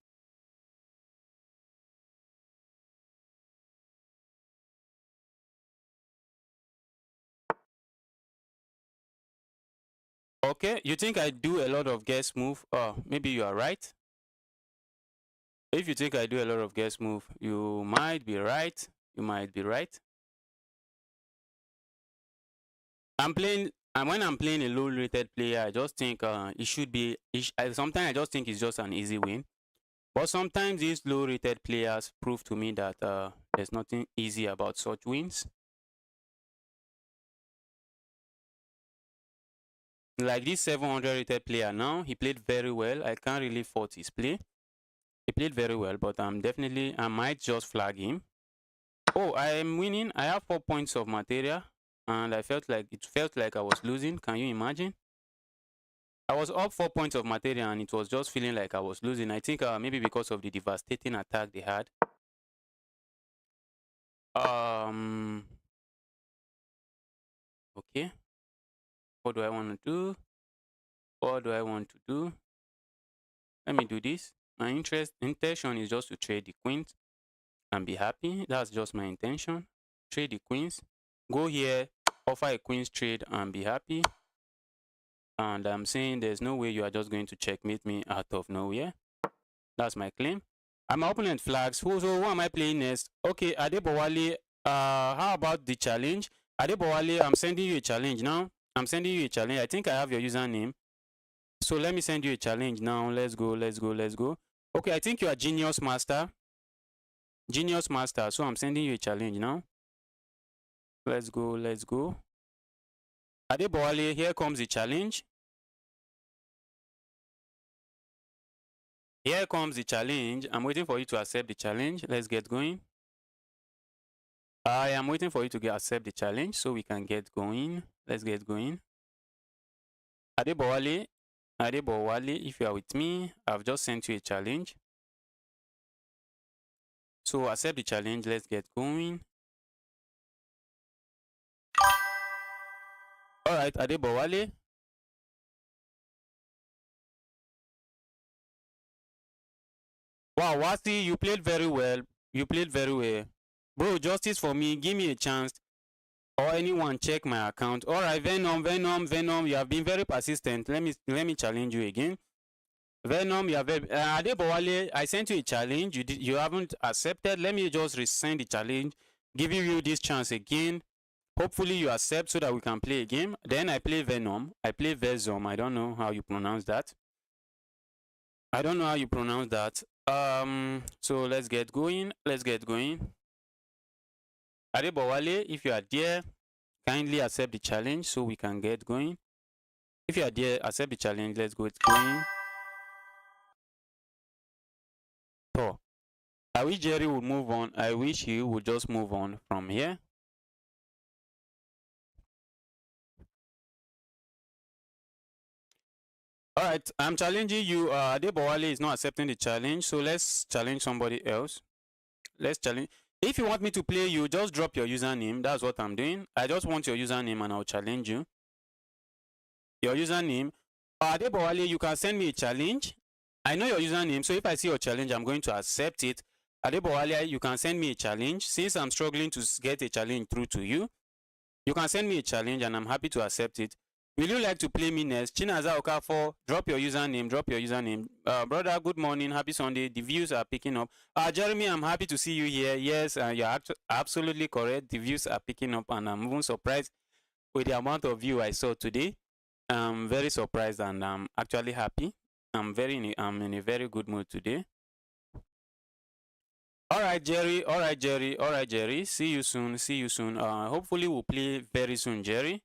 Okay, you think I do a lot of guess move? Oh, maybe you are right. If you think I do a lot of guess move, you might be right. You might be right. I'm playing, and when I'm playing a low-rated player, I just think it should be. Sometimes I just think it's just an easy win. But sometimes these low-rated players prove to me that there's nothing easy about such wins. Like this 700 rated player now, he played very well. I can't really fault his play. He played very well, but I might just flag him. Oh, I am winning. I have 4 points of materia, and it felt like I was losing. Can you imagine? I was up 4 points of materia, and it was just feeling like I was losing. I think maybe because of the devastating attack they had. Okay. What do I want to do? What do I want to do? Let me do this. My intention is just to trade the queens and be happy. That's just my intention. Trade the queens. Go here, offer a queen's trade and be happy. And I'm saying there's no way you are just going to checkmate me out of nowhere. That's my claim. And my opponent flags. So who am I playing next? Okay, Adebowale. How about the challenge? Adebowale, I'm sending you a challenge now. I'm sending you a challenge. I think I have your username. So let me send you a challenge now. Let's go, let's go, let's go. Okay, I think you are Genius Master. Genius Master. So I'm sending you a challenge now. Let's go, let's go. Adebowale, here comes the challenge. Here comes the challenge. I'm waiting for you to accept the challenge. Let's get going. I am waiting for you to accept the challenge so we can get going. Let's get going. Adebowale, if you are with me, I've just sent you a challenge. So accept the challenge. Let's get going. All right, Adebowale. Wow, Wasi, you played very well. You played very well. Bro, justice for me. Give me a chance. Or anyone check my account. All right, Venom. You have been very persistent. Let me challenge you again. Venom, you have Adebowale, I sent you a challenge. You haven't accepted. Let me just resend the challenge, giving you this chance again. Hopefully you accept so that we can play a game. Then I play Venom. I play Vezom. I don't know how you pronounce that. I don't know how you pronounce that. So let's get going. Let's get going. Adebowale, if you are there, kindly accept the challenge so we can get going. If you are there, accept the challenge. Let's get going. So, I wish Jerry would move on. I wish he would just move on from here. All right, I'm challenging you. Adebowale is not accepting the challenge, so let's challenge somebody else. Let's challenge. If you want me to play you, just drop your username. That's what I'm doing. I just want your username and I'll challenge you. Your username. Adebowale, you can send me a challenge. I know your username, so if I see your challenge, I'm going to accept it. Adebowale, you can send me a challenge. Since I'm struggling to get a challenge through to you, you can send me a challenge and I'm happy to accept it. Will you like to play me next? Chinaza Okafor, drop your username, brother, good morning, happy Sunday. The views are picking up. Jeremy, I'm happy to see you here. Yes, you're absolutely correct. The views are picking up and I'm even surprised with the amount of view I saw today. I'm very surprised and I'm actually happy. I'm in a very good mood today. All right, Jerry. All right, Jerry. All right, Jerry. See you soon. See you soon. Hopefully we'll play very soon, Jerry.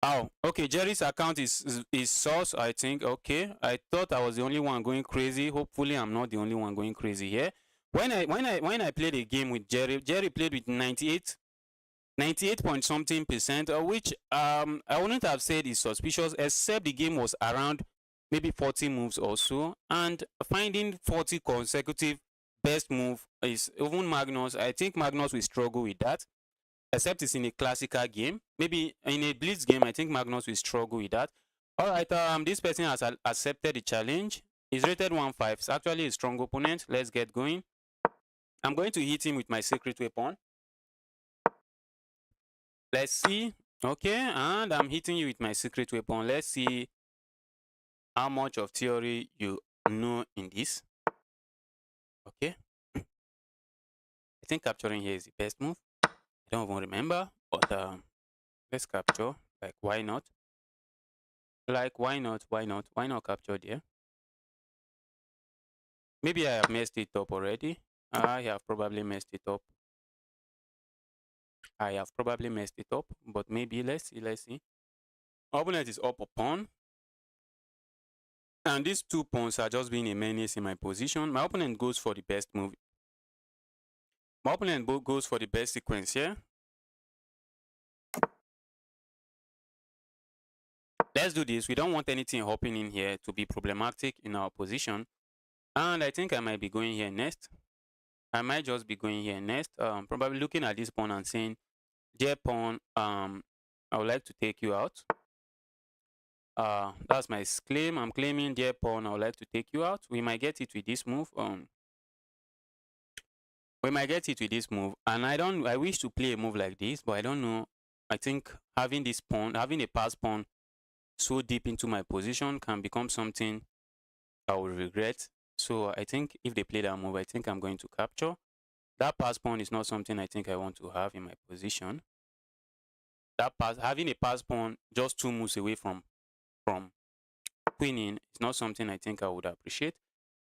Oh, okay. Jerry's account is source, I think. Okay. I thought I was the only one going crazy. Hopefully, I'm not the only one going crazy here. When I played a game with Jerry, Jerry played with 98 point something percent, which I wouldn't have said is suspicious, except the game was around maybe 40 moves or so, and finding 40 consecutive best move is even Magnus. I think Magnus will struggle with that, except it's in a classical game. Maybe in a blitz game, I think Magnus will struggle with that. All right, this person has accepted the challenge. He's rated 1-5. It's actually a strong opponent. Let's get going. I'm going to hit him with my secret weapon. Let's see. Okay, and I'm hitting you with my secret weapon. Let's see how much of theory you know in this. Okay. I think capturing here is the best move. I don't even remember, but let's capture. Like, why not? Like, why not? Why not? Why not capture there? Maybe I have messed it up already. I have probably messed it up. I have probably messed it up, but maybe let's see. Let's see. Opponent is up a pawn. And these 2 pawns are just being a menace in my position. My opponent goes for the best move. My opponent goes for the best sequence here. Let's do this. We don't want anything hopping in here to be problematic in our position. And I think I might be going here next. I might just be going here next. Probably looking at this pawn and saying, dear pawn, I would like to take you out. That's my claim. I'm claiming, dear pawn, I would like to take you out. We might get it with this move. We might get it with this move. And I wish to play a move like this, but I don't know. I think having this pawn, having a pass pawn so deep into my position can become something I will regret. So I think if they play that move, I think I'm going to capture. That pass pawn is not something I think I want to have in my position. Having a pass pawn just 2 moves away from queening is not something I think I would appreciate.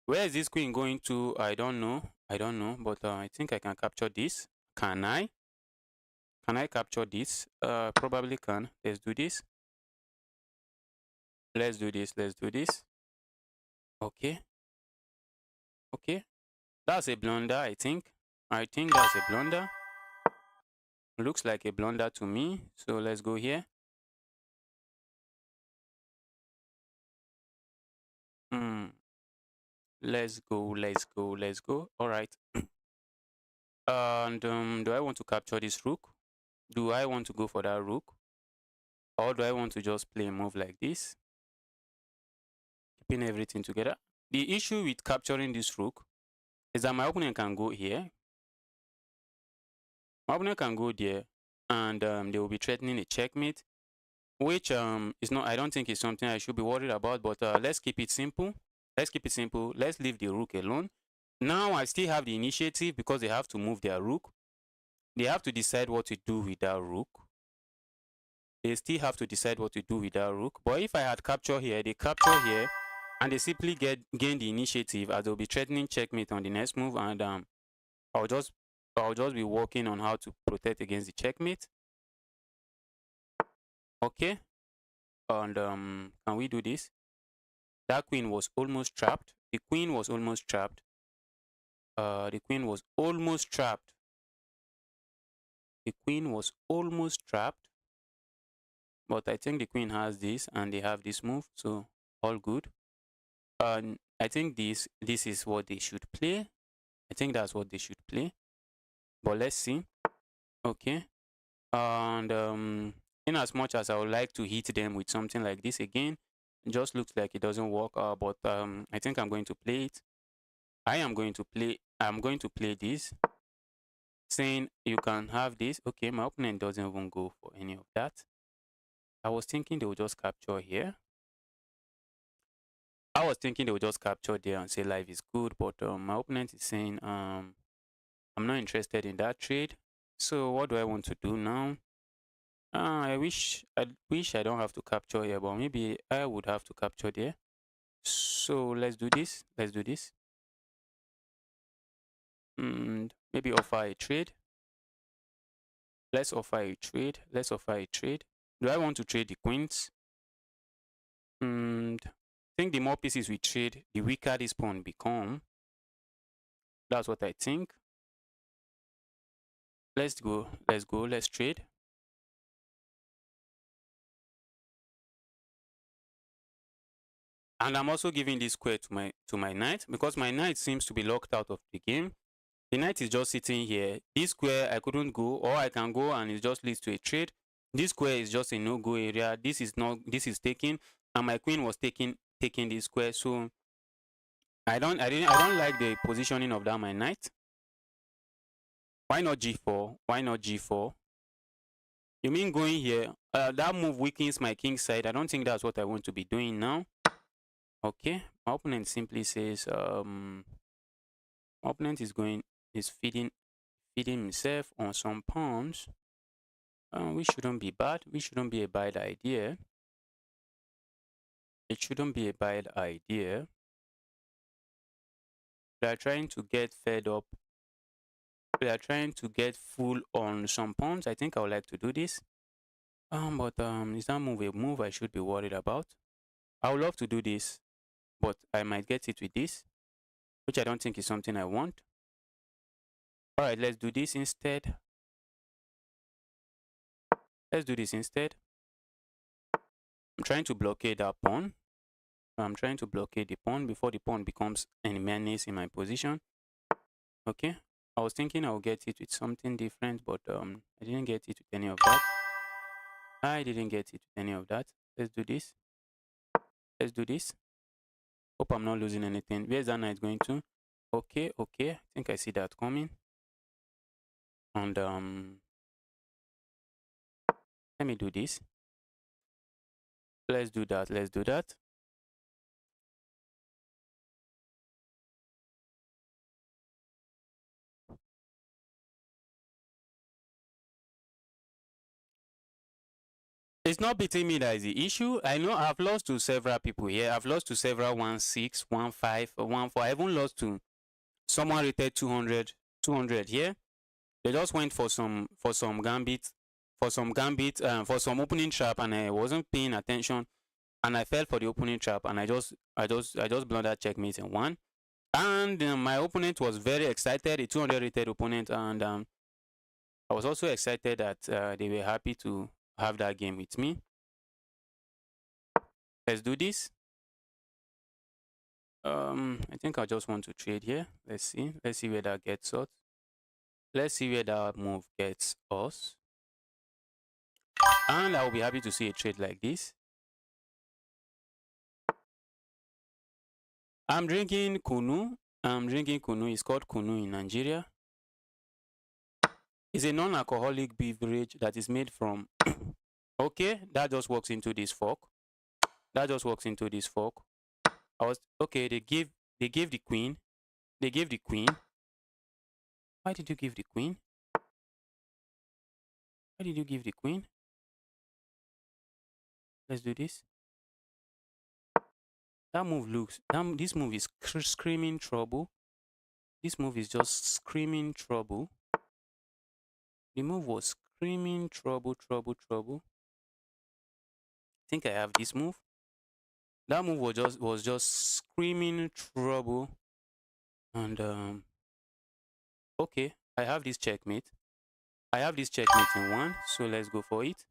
Where is this queen going to? I don't know. I don't know, but I think I can capture this. Can I? Can I capture this? Probably can. Let's do this. Let's do this. Let's do this. Okay. Okay. That's a blunder, I think. I think that's a blunder. Looks like a blunder to me. So let's go here. Let's go. Let's go. Let's go. All right. And do I want to capture this rook? Do I want to go for that rook? Or do I want to just play a move like this? Keeping everything together. The issue with capturing this rook is that my opponent can go here. My opponent can go there, and they will be threatening a checkmate, which is not. I don't think is something I should be worried about. But let's keep it simple. Let's keep it simple. Let's leave the rook alone. Now I still have the initiative because they have to move their rook. They have to decide what to do with that rook. They still have to decide what to do with that rook. But if I had capture here, they capture here, and they simply gain the initiative, as they'll be threatening checkmate on the next move, and I'll just be working on how to protect against the checkmate. Okay, and can we do this? That queen was almost trapped. The queen was almost trapped. The queen was almost trapped. The queen was almost trapped. But I think the queen has this, and they have this move, so all good. I think this is what they should play. I think that's what they should play. But let's see. Okay. And in as much as I would like to hit them with something like this again, it just looks like it doesn't work. But I think I'm going to play it. I'm going to play this, saying you can have this. Okay, my opponent doesn't even go for any of that. I was thinking they would just capture here. I was thinking they would just capture there and say life is good, but my opponent is saying I'm not interested in that trade. So what do I want to do now? I wish I don't have to capture here, but maybe I would have to capture there. So let's do this. Let's do this. And maybe offer a trade. Let's offer a trade. Let's offer a trade. Do I want to trade the queens? I think the more pieces we trade, the weaker this pawn become. That's what I think. Let's go. Let's trade. And I'm also giving this square to my knight because my knight seems to be locked out of the game. The knight is just sitting here. This square I couldn't go, or I can go and it just leads to a trade. This square is just a no-go area. This is taken, and my queen was taking this square. So I don't like the positioning of that my knight. Why not g4? Why not g4? You mean going here? That move weakens my king side. I don't think that's what I want to be doing now. Okay, my opponent simply says, my opponent is feeding himself on some pawns. Which shouldn't be bad. Which shouldn't be a bad idea. It shouldn't be a bad idea. They are trying to get fed up. They are trying to get full on some pawns. I think I would like to do this. But is that move a move I should be worried about? I would love to do this, but I might get it with this, which I don't think is something I want. Alright, let's do this instead. Let's do this instead. I'm trying to blockade that pawn. I'm trying to blockade the pawn before the pawn becomes a menace in my position. Okay. I was thinking I would get it with something different, but I didn't get it with any of that. I didn't get it with any of that. Let's do this. Let's do this. Hope I'm not losing anything. Where's that knight going to? Okay, okay. I think I see that coming. And let me do this. Let's do that. Let's do that. It's not beating me that is the issue. I know I've lost to several people here. I've lost to several 1-6, 1-5, 1-4. I even lost to someone rated 200 here. They just went for some gambit, for some opening trap, and I wasn't paying attention, and I fell for the opening trap, and I just blundered checkmate and won. And my opponent was very excited, a 200 rated opponent, and I was also excited that they were happy to have that game with me. Let's do this. I think I just want to trade here. Let's see where that gets us. Let's see where that move gets us. And I will be happy to see a trade like this. I'm drinking Kunu. It's called Kunu in Nigeria. It's a non-alcoholic beverage that is made from... Okay, that just walks into this fork. That just walks into this fork. Okay, they gave the queen. They gave the queen. Why did you give the queen? Why did you give the queen? Let's do this. That move looks... This move is screaming trouble. This move is just screaming trouble. The move was screaming trouble. I think I have this move. That move was just screaming trouble. And okay, I have this checkmate. I have this checkmate in one, so let's go for it.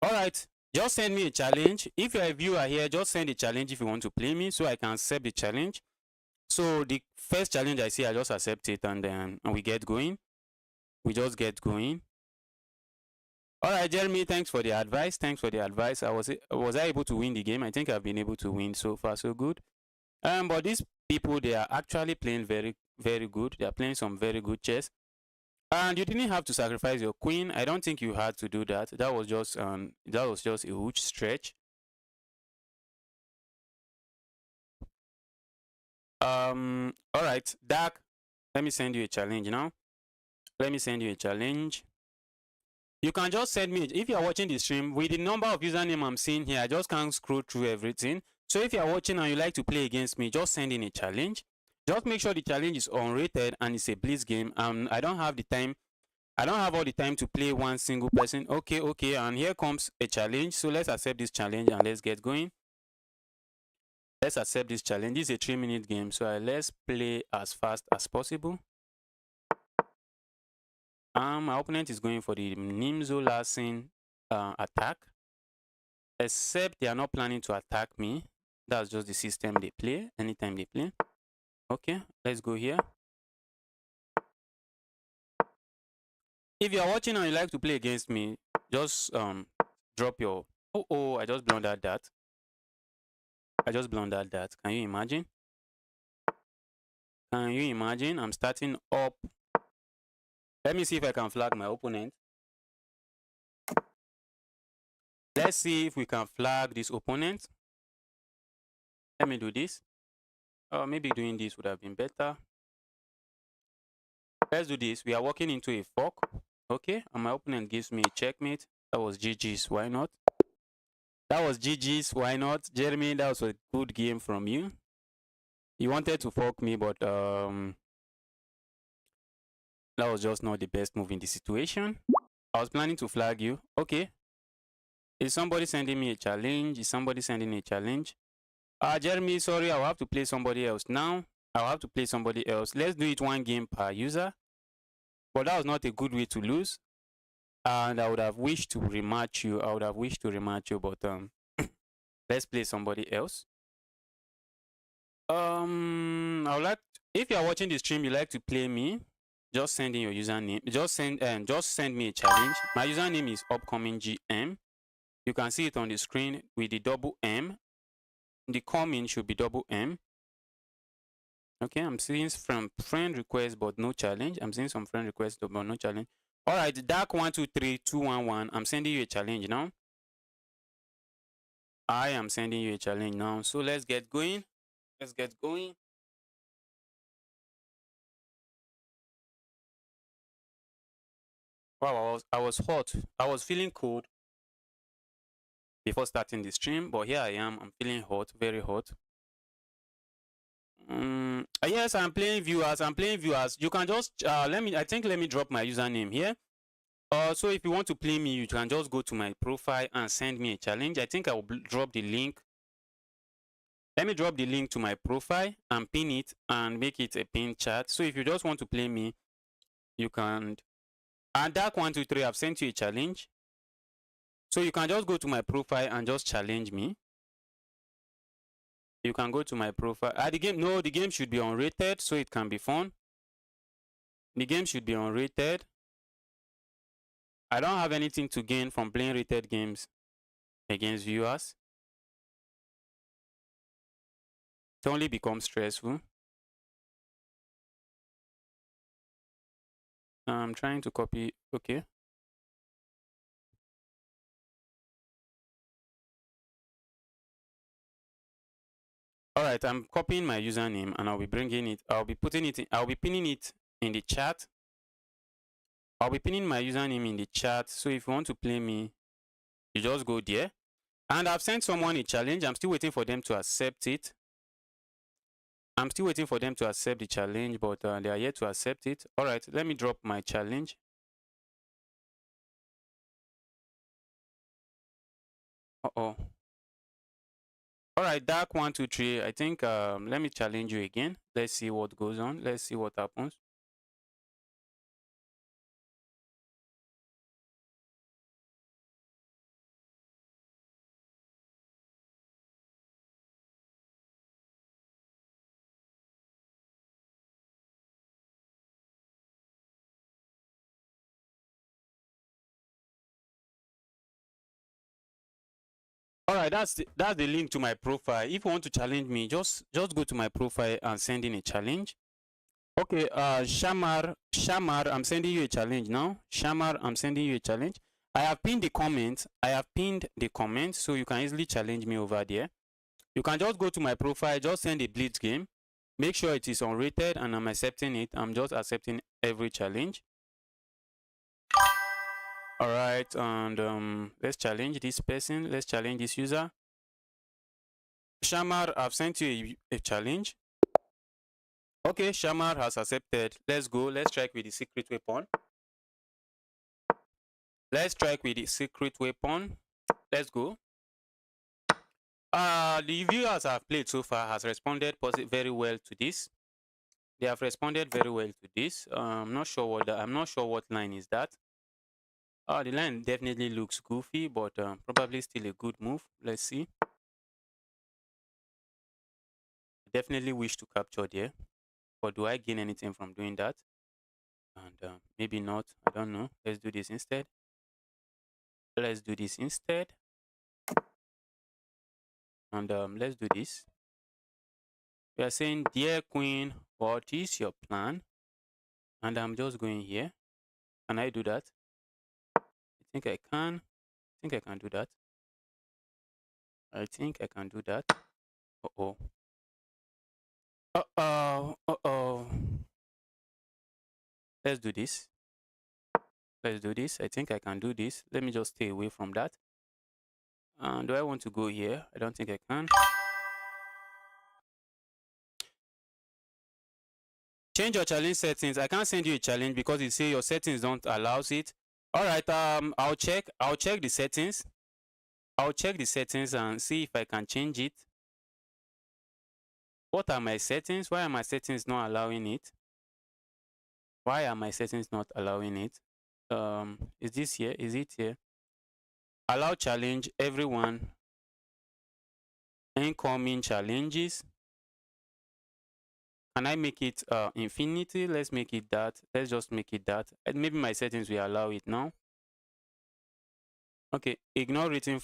Alright, just send me a challenge. If you're a viewer here, just send a challenge if you want to play me so I can accept the challenge. So the first challenge I see, I just accept it, and then we get going. We just get going. Alright, Jeremy, thanks for the advice. Was I able to win the game? I think I've been able to win. So far, so good. But these people, they are actually playing very, very good. They are playing some very good chess. And you didn't have to sacrifice your queen. I don't think you had to do that. That was just a huge stretch. Alright, Dark. Let me send you a challenge now. Let me send you a challenge. You can just send me, if you are watching the stream, with the number of username I'm seeing here, I just can't scroll through everything. So if you are watching and you like to play against me, just send in a challenge. Just make sure the challenge is unrated and it's a blitz game. I don't have the time I don't have all the time to play one single person. Okay, and here comes a challenge. So let's accept this challenge and let's get going. Let's accept this challenge. This is a 3-minute game, so let's play as fast as possible. My opponent is going for the Nimzo Larsen attack. Except they are not planning to attack me. That's just the system they play anytime they play. Okay, let's go here. If you are watching and you like to play against me, just drop your... Oh, I just blundered that. Can you imagine? I'm starting up. Let me see if I can flag my opponent. Let's see if we can flag this opponent. Let me do this. Maybe doing this would have been better. Let's do this. We are walking into a fork. Okay, and my opponent gives me a checkmate. That was GG's. Why not? Jeremy, that was a good game from you. You wanted to fork me, but that was just not the best move in the situation. I was planning to flag you. Okay. Is somebody sending me a challenge? Jeremy, sorry, I'll have to play somebody else now. Let's do it one game per user. But that was not a good way to lose. And I would have wished to rematch you. But let's play somebody else. I would like, if you are watching the stream, you like to play me, just send in your username. Just send me a challenge. My username is upcominggm. You can see it on the screen with the double M. The coming should be double M. Okay, I'm seeing from friend request but no challenge. I'm seeing some friend requests but no challenge. All right, Dark123211. I'm sending you a challenge now. I am sending you a challenge now. So let's get going. Wow, I was hot. I was feeling cold before starting the stream, but here I am. I'm feeling hot, very hot. Yes, I'm playing viewers. You can just let me drop my username here. So if you want to play me, you can just go to my profile and send me a challenge. I think I will drop the link. Let me drop the link to my profile and pin it and make it a pin chat. So if you just want to play me, you can. And Dark123, I've sent you a challenge. So you can just go to my profile and just challenge me. You can go to my profile. The game should be unrated so it can be fun. The game should be unrated. I don't have anything to gain from playing rated games against viewers. It only becomes stressful. I'm trying to copy. Okay. All right, I'm copying my username and I'll be bringing it. I'll be pinning it in the chat. I'll be pinning my username in the chat. So if you want to play me, you just go there. And I've sent someone a challenge. I'm still waiting for them to accept it. I'm still waiting for them to accept the challenge, but they are yet to accept it. All right, let me drop my challenge. All right, Dark123. I think let me challenge you again. Let's see what goes on. Let's see what happens. All right, that's the link to my profile. If you want to challenge me, just go to my profile and send in a challenge. Okay, Shamar, I'm sending you a challenge now. Shamar, I'm sending you a challenge. I have pinned the comment. So you can easily challenge me over there. You can just go to my profile, just send a blitz game. Make sure it is unrated and I'm accepting it. I'm just accepting every challenge. All right, and let's challenge this person. Let's challenge this user. Shamar, I've sent you a challenge. Okay, Shamar has accepted. Let's go. Let's strike with the secret weapon. Let's strike with the secret weapon. Let's go. The viewers I've played so far has responded very well to this. They have responded very well to this. I'm not sure what line is that. The line definitely looks goofy, but probably still a good move. Let's see. Definitely wish to capture there, but do I gain anything from doing that? And maybe not. I don't know. Let's do this instead. Let's do this instead. And let's do this. We are saying, dear queen, what is your plan? And I'm just going here. Can I do that? I think I can. I think I can do that. I think I can do that. Uh-oh. Uh-oh. Uh-oh. Let's do this. Let's do this. I think I can do this. Let me just stay away from that. Do I want to go here? I don't think I can. Change your challenge settings. I can't send you a challenge because it say your settings don't allow it. All right. I'll check the settings. I'll check the settings and see if I can change it. What are my settings? Why are my settings not allowing it? Why are my settings not allowing it? Is this here? Is it here? Allow challenge everyone. Incoming challenges. Can I make it infinity? Let's make it that. Let's just make it that. Maybe my settings will allow it now. Okay, ignore rating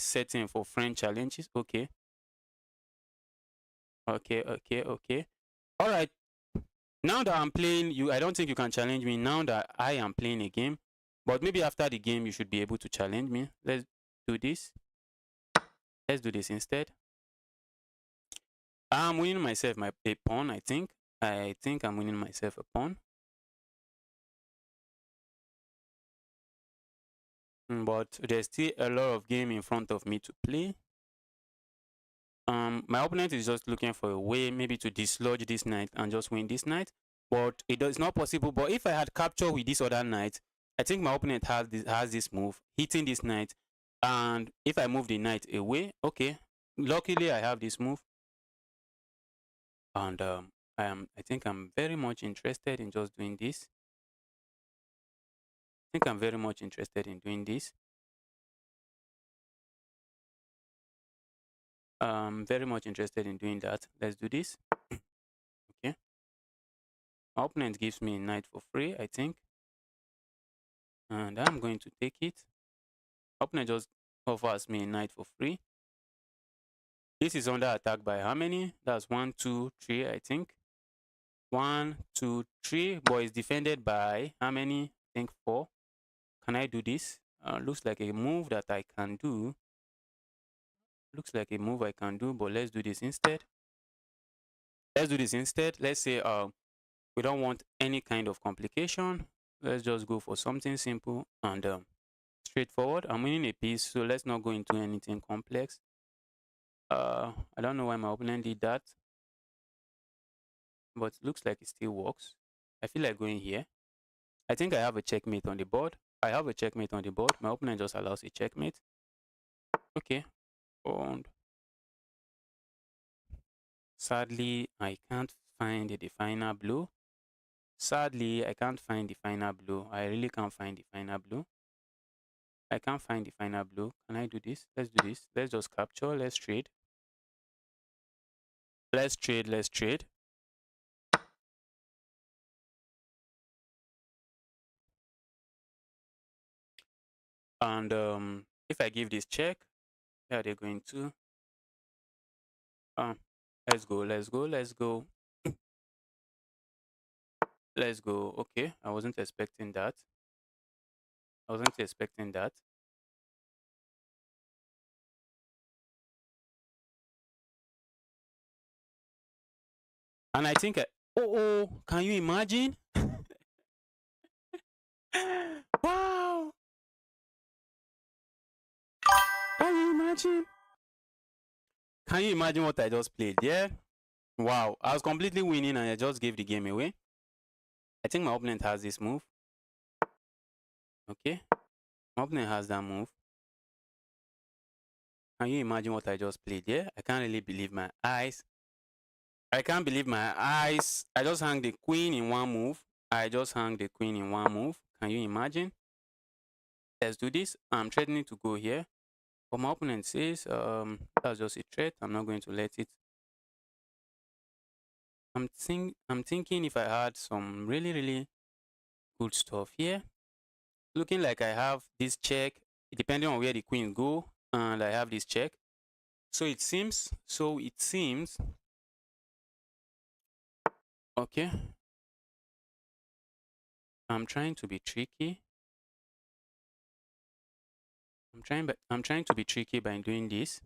setting for friend challenges. Okay. Okay. All right. Now that I'm playing you, I don't think you can challenge me now that I am playing a game. But maybe after the game, you should be able to challenge me. Let's do this. Let's do this instead. I'm winning myself a pawn, I think. I think I'm winning myself a pawn. But there's still a lot of game in front of me to play. My opponent is just looking for a way maybe to dislodge this knight and just win this knight. But it's not possible. But if I had captured with this other knight, I think my opponent has this move, hitting this knight. And if I move the knight away, okay. Luckily, I have this move. And I think I'm very much interested in just doing this. I think I'm very much interested in doing this. Very much interested in doing that. Let's do this. Okay. My opponent gives me a knight for free, I think. And I'm going to take it. My opponent just offers me a knight for free. This is under attack by how many? That's 1, 2, 3, I think. 1, 2, 3. But it's defended by how many? I think 4. Can I do this? Looks like a move that I can do. Looks like a move I can do, but let's do this instead. Let's say we don't want any kind of complication. Let's just go for something simple and straightforward. I'm winning a piece, so let's not go into anything complex. I don't know why my opponent did that, but it looks like it still works. I feel like going here. I think I have a checkmate on the board. My opponent just allows a checkmate. Okay. And sadly, I can't find the final blow. I really can't find the final blow. I can't find the final blow. Can I do this? Let's do this. Let's just capture. Let's trade. Let's trade. And if I give this check, yeah, they're going to. Let's go. Let's go. Okay, I wasn't expecting that. And I think, can you imagine? Wow! Can you imagine? Can you imagine what I just played? Yeah? Wow. I was completely winning and I just gave the game away. I think my opponent has this move. Okay, my opponent has that move. Can you imagine what I just played here? I can't really believe my eyes. I can't believe my eyes. I just hung the queen in one move. I just hung the queen in one move. Can you imagine? Let's do this. I'm threatening to go here. But my opponent says, that's just a threat. I'm not going to let it. I'm thinking if I had some really good stuff here. Looking like I have this check, depending on where the queen go, and I have this check. So it seems, okay. I'm trying to be tricky. I'm trying to be tricky by doing this.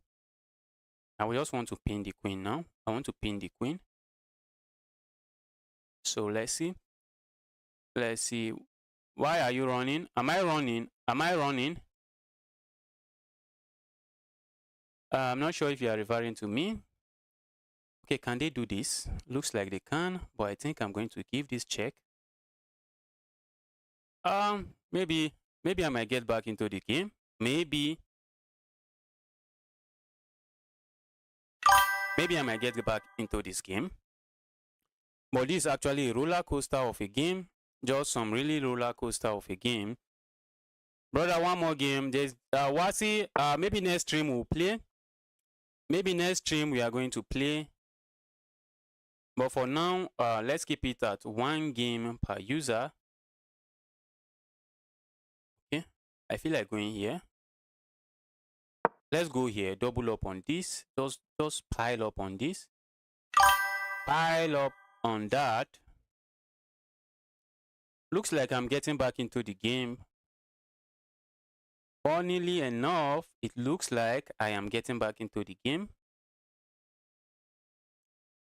I will just want to pin the queen now. I want to pin the queen. So let's see. Let's see. Why are you running? Am I running? Am I running? I'm not sure if you are referring to me. Okay, can they do this? Looks like they can, but I think I'm going to give this check. Maybe I might get back into the game. Maybe I might get back into this game. But this is actually a roller coaster of a game. Just some really roller coaster of a game. Brother, one more game. There's Wasi. Maybe next stream we'll play. Maybe next stream we are going to play. But for now, let's keep it at 1 game per user. Okay. I feel like going here. Let's go here. Double up on this. Just pile up on this. Pile up on that. Looks like I'm getting back into the game. Funnily enough, it looks like I am getting back into the game.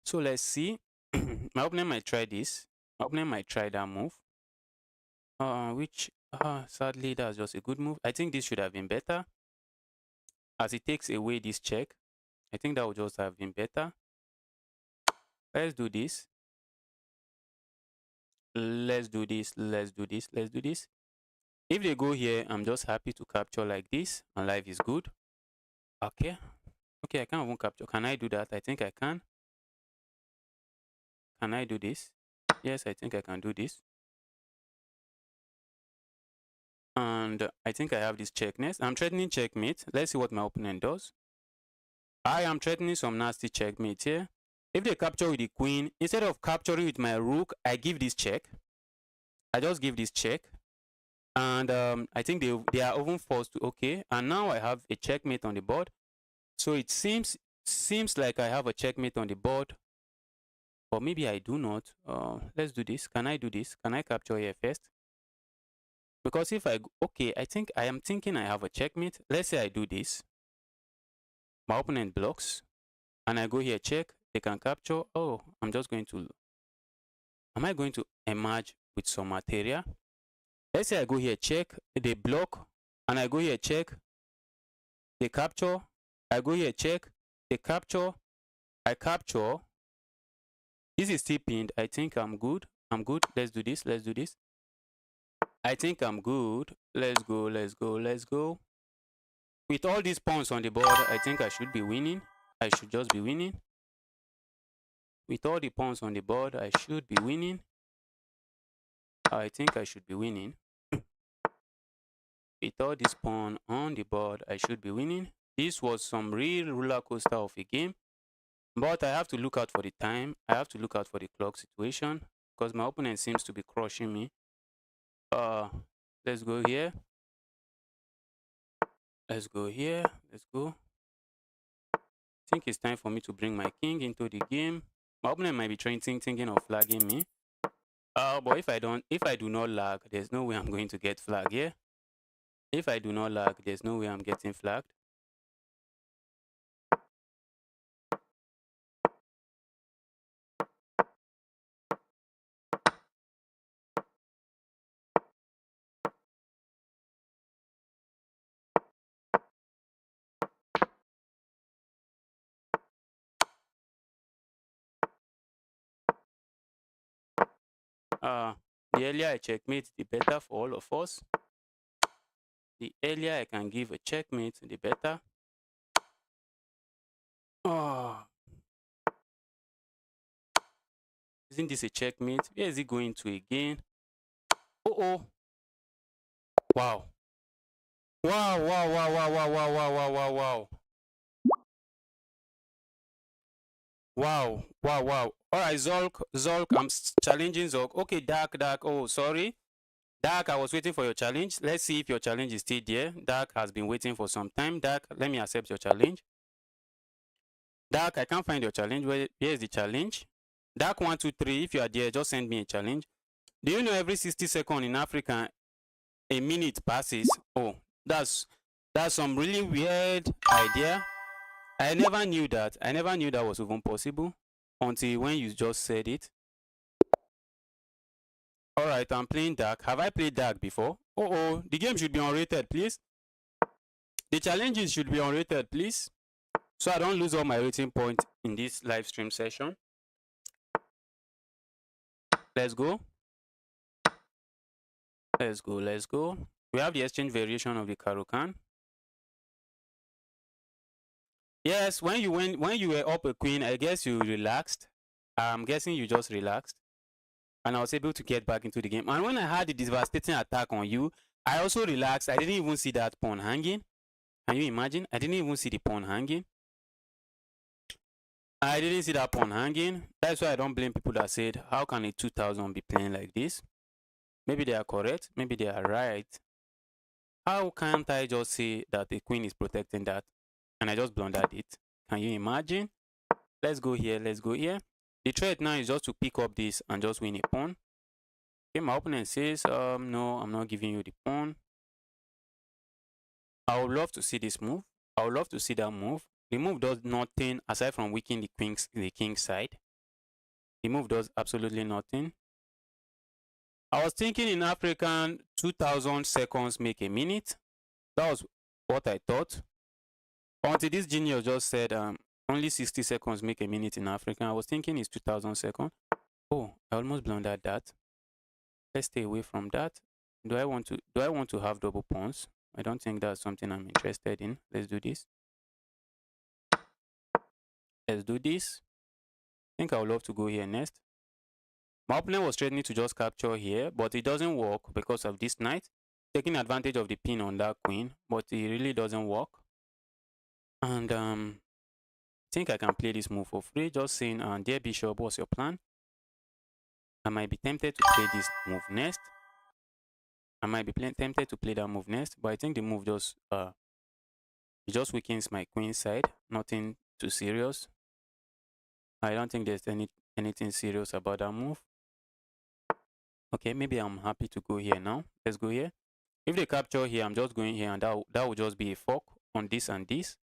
So let's see. My opponent might try this. My opponent might try that move. Which sadly that's just a good move. I think this should have been better. As it takes away this check. I think that would just have been better. Let's do this. Let's do this. Let's do this. Let's do this. If they go here, I'm just happy to capture like this, and life is good. Okay. Okay, I can't even capture. Can I do that? I think I can. Can I do this? Yes, I think I can do this. And I think I have this check next. I'm threatening checkmate. Let's see what my opponent does. I am threatening some nasty checkmate here. If they capture with the queen, instead of capturing with my rook, I give this check. I just give this check. And I think they are even forced to, okay. And now I have a checkmate on the board. So it seems like I have a checkmate on the board. Or maybe I do not. Let's do this. Can I do this? Can I capture here first? Because if I, okay, I am thinking I have a checkmate. Let's say I do this. My opponent blocks. And I go here, check. They can capture. Oh, I'm just going to, am I going to emerge with some material? Let's say I go here, check. They block. And I go here, check. They capture. I go here, check. They capture. I capture. This is still pinned. I think I'm good. I'm good. Let's do this. Let's do this. I think I'm good. Let's go. Let's go. Let's go. With all these pawns on the board, I think I should be winning. I should just be winning. With all the pawns on the board, I should be winning. I think I should be winning. With all this pawn on the board, I should be winning. This was some real roller coaster of a game. But I have to look out for the time. I have to look out for the clock situation. Because my opponent seems to be crushing me. Let's go here. Let's go here. Let's go. I think it's time for me to bring my king into the game. My opponent might be thinking of flagging me. But if I do not lag, there's no way I'm going to get flagged here. If I do not lag, there's no way I'm getting flagged. The earlier I checkmate, the better for all of us. The earlier I can give a checkmate, the better. Oh, isn't this a checkmate? Where is he going to again? Oh. Wow. Wow. Wow. All right, Zolk, I'm challenging Zolk. Okay, Dark. Oh, sorry. Dark, I was waiting for your challenge. Let's see if your challenge is still there. Dark has been waiting for some time. Dark, let me accept your challenge. Dark, I can't find your challenge. Where is the challenge? Dark 123, if you are there, just send me a challenge. Do you know every 60 seconds in Africa, a minute passes? Oh, that's some really weird idea. I never knew that. I never knew that was even possible until when you just said it. All right, I'm playing Dark. Have I played Dark before? Oh, the game should be unrated, please. The challenges should be unrated, please. So I don't lose all my rating points in this live stream session. Let's go. Let's go. We have the exchange variation of the Karukan. Yes, when you were up a queen, I guess you relaxed. I'm guessing you just relaxed. And I was able to get back into the game. And when I had the devastating attack on you, I also relaxed. I didn't even see that pawn hanging. Can you imagine? I didn't even see the pawn hanging. I didn't see that pawn hanging. That's why I don't blame people that said, how can a 2000 be playing like this? Maybe they are correct. Maybe they are right. How can't I just say that the queen is protecting that? And I just blundered it. Can you imagine? Let's go here. The threat now is just to pick up this and just win a pawn. Okay, my opponent says, no, I'm not giving you the pawn. I would love to see this move. I would love to see that move. The move does nothing aside from weakening the king's side. The move does absolutely nothing. I was thinking in African, 2000 seconds make a minute. That was what I thought. Until this genius just said, only 60 seconds make a minute in African. I was thinking it's 2000 seconds. Oh, I almost blundered that. Let's stay away from that. Do I want to have double pawns? I don't think that's something I'm interested in. Let's do this. I think I would love to go here next. My opponent was threatening to just capture here, but it doesn't work because of this knight. Taking advantage of the pin on that queen, but it really doesn't work. And I think I can play this move for free. Just saying, dear Bishop, what's your plan? I might be tempted to play this move next. Tempted to play that move next, but I think the move just it just weakens my queen side. Nothing too serious. I don't think there's anything serious about that move. Okay, maybe I'm happy to go here now. Let's go here. If they capture here, I'm just going here, and that will just be a fork on this and this.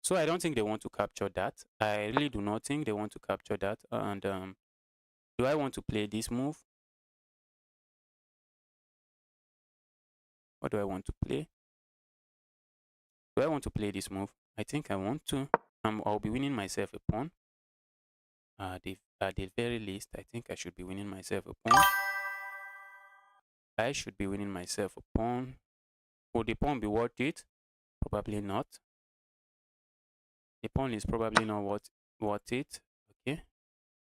So I don't think they want to capture that. I really do not think they want to capture that. And do I want to play this move? What do I want to play? Do I want to play this move? I think I want to. I'll be winning myself a pawn. At the very least, I think I should be winning myself a pawn. I should be winning myself a pawn. Would the pawn be worth it? Probably not. The pawn is probably not worth it. Okay.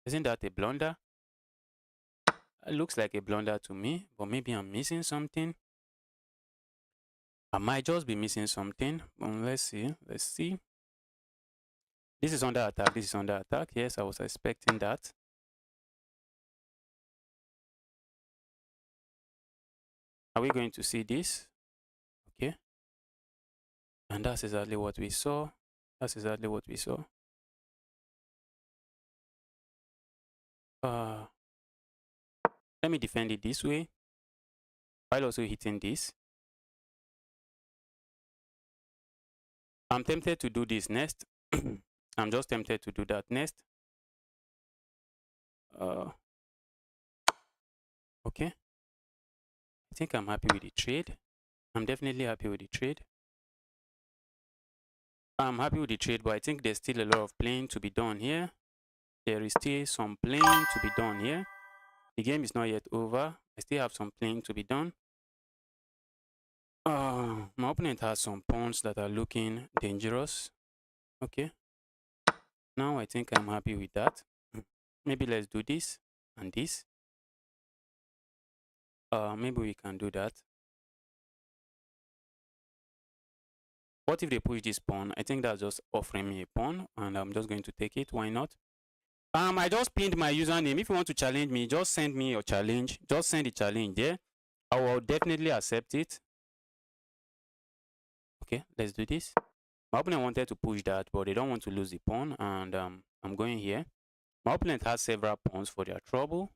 Isn't that a blunder? It looks like a blunder to me, but maybe I'm missing something. I might just be missing something. Let's see. This is under attack. Yes, I was expecting that. Are we going to see this? Okay. And that's exactly what we saw. Let me defend it this way while also hitting this. I'm tempted to do this next. I'm just tempted to do that next. Okay. I think I'm happy with the trade. I'm definitely happy with the trade. I'm happy with the trade, but I think there's still a lot of playing to be done here. There is still some playing to be done here. The game is not yet over. I still have some playing to be done. My opponent has some pawns that are looking dangerous. Okay. Now I think I'm happy with that. Maybe let's do this and this. Maybe we can do that. What if they push this pawn? I think that's just offering me a pawn, and I'm just going to take it. Why not? I just pinned my username. If you want to challenge me, just send me your challenge. Just send the challenge there. I will definitely accept it. Okay, let's do this. My opponent wanted to push that, but they don't want to lose the pawn, and I'm going here. My opponent has several pawns for their trouble.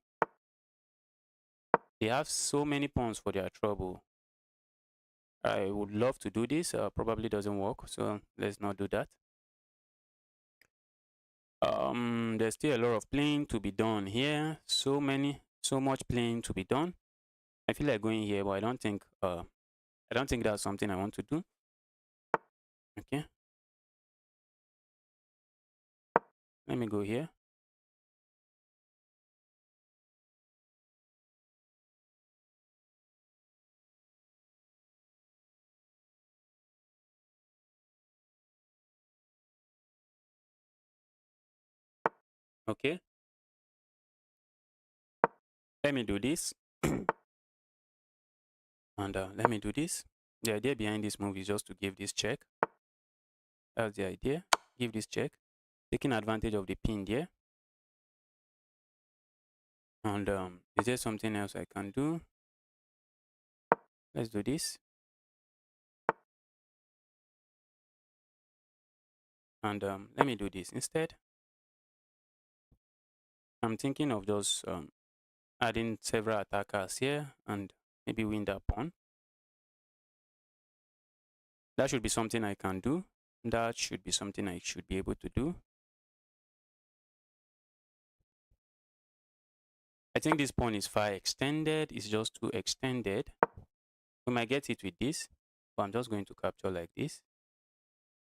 They have so many pawns for their trouble. I would love to do this. Probably doesn't work, so let's not do that. There's still a lot of playing to be done here. So much playing to be done. I feel like going here, but I don't think that's something I want to do. Okay. Let me go here. Okay. Let me do this. And let me do this. The idea behind this move is just to give this check. That's the idea. Give this check. Taking advantage of the pin there. And is there something else I can do? Let's do this. And let me do this instead. I'm thinking of just adding several attackers here and maybe win that pawn. That should be something I can do. That should be something I should be able to do. I think this pawn is far extended. It's just too extended. We might get it with this, but I'm just going to capture like this.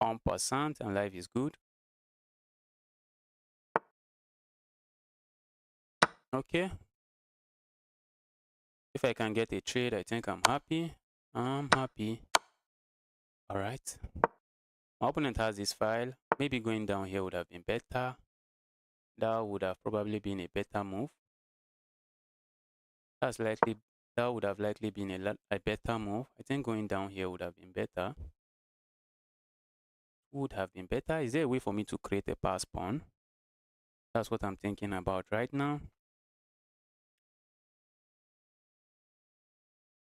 1% and life is good. Okay. If I can get a trade, I think I'm happy. I'm happy. All right. My opponent has this file. Maybe going down here would have been better. That would have probably been a better move. That would have likely been a better move. I think going down here would have been better. Would have been better. Is there a way for me to create a pass pawn? That's what I'm thinking about right now.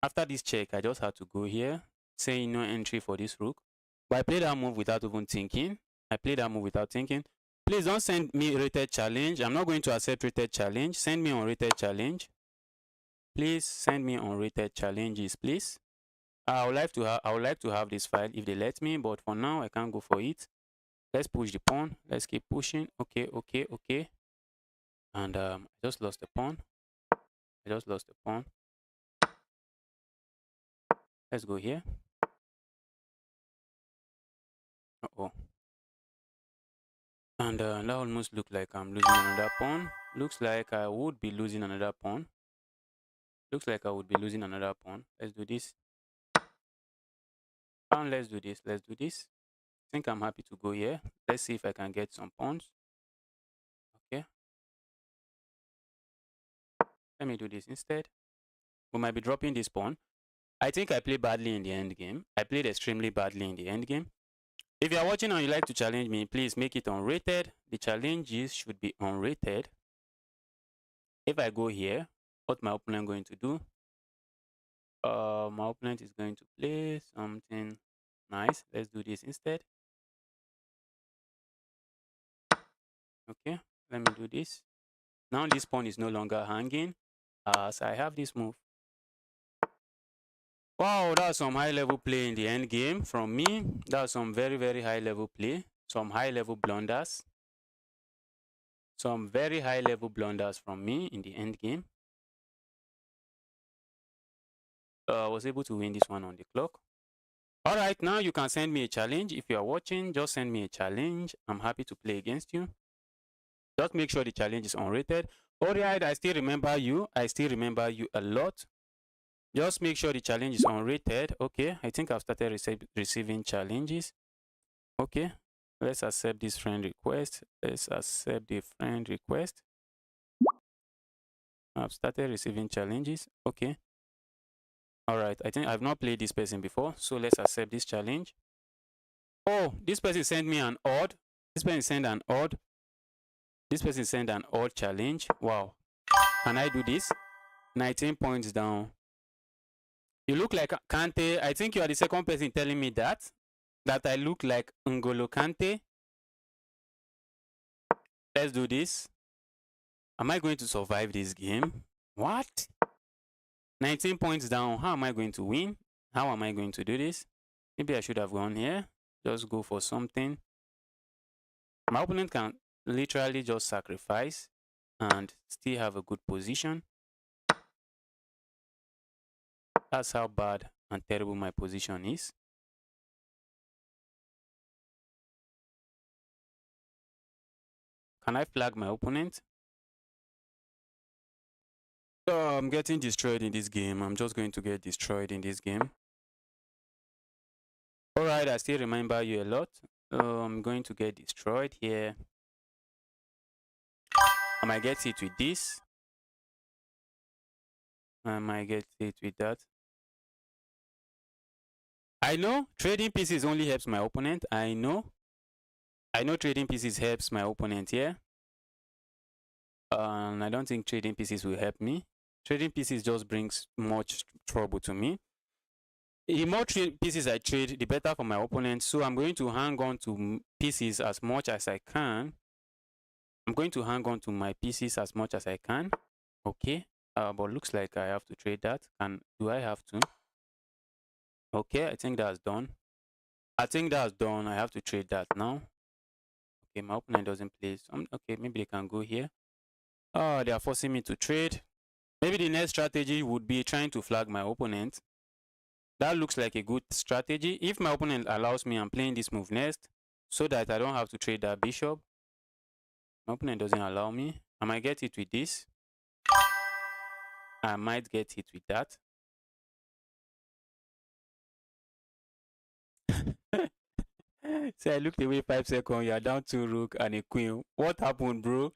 After this check, I just had to go here, saying no entry for this rook. But I played that move without even thinking. I played that move without thinking. Please don't send me rated challenge. I'm not going to accept rated challenge. Send me unrated challenge. Please send me unrated challenges, please. I would like to have this file if they let me, but for now I can't go for it. Let's push the pawn. Let's keep pushing. Okay. And I just lost the pawn. Let's go here. Uh-oh. And that almost looks like I'm losing another pawn. Looks like I would be losing another pawn. Let's do this. And let's do this. I think I'm happy to go here. Let's see if I can get some pawns. Okay. Let me do this instead. We might be dropping this pawn. I think I played badly in the end game. I played extremely badly in the end game. If you are watching and you like to challenge me, please make it unrated. The challenges should be unrated. If I go here, what my opponent going to do? My opponent is going to play something nice. Let's do this instead. Okay, let me do this. Now this pawn is no longer hanging as I have this move. Wow, that's some high level play in the end game from me. That's some very, very high level play. Some high level blunders. Some very high level blunders from me in the end game. I was able to win this one on the clock. All right, now you can send me a challenge. If you are watching, just send me a challenge. I'm happy to play against you. Just make sure the challenge is unrated. All right, I still remember you. I still remember you a lot. Just make sure the challenge is unrated. Okay, I think I've started receiving challenges. Okay, let's accept this friend request. Let's accept the friend request. I've started receiving challenges. Okay. All right, I think I've not played this person before, so let's accept this challenge. Oh, this person sent me an odd. This person sent an odd. This person sent an odd challenge. Wow. Can I do this? 19 points down. You look like Kante. I think you are the second person telling me that I look like N'Golo Kante. Let's do this. Am I going to survive this game? What? 19 points down. How am I going to win? How am I going to do this? Maybe I should have gone here. Just go for something. My opponent can literally just sacrifice and still have a good position. That's how bad and terrible my position is. Can I flag my opponent? Oh, I'm getting destroyed in this game. I'm just going to get destroyed in this game. Alright, I still remember you a lot. I'm going to get destroyed here. I might get hit with this. I might get hit with that. I know trading pieces only helps my opponent. I know trading pieces helps my opponent here. I don't think trading pieces will help me. Trading pieces just brings much trouble to me. The more pieces I trade, the better for my opponent. So I'm going to hang on to pieces as much as I can. I'm going to hang on to my pieces as much as I can. Okay. But looks like I have to trade that. Do I have to? Okay, I think that's done. I think that's done. I have to trade that now. Okay, my opponent doesn't play. Okay, maybe they can go here. Oh, they are forcing me to trade. Maybe the next strategy would be trying to flag my opponent. That looks like a good strategy. If my opponent allows me, I'm playing this move next so that I don't have to trade that bishop. My opponent doesn't allow me. I might get it with this. I might get it with that. So I looked away 5 seconds. You are down 2 rook and a queen. What happened, bro?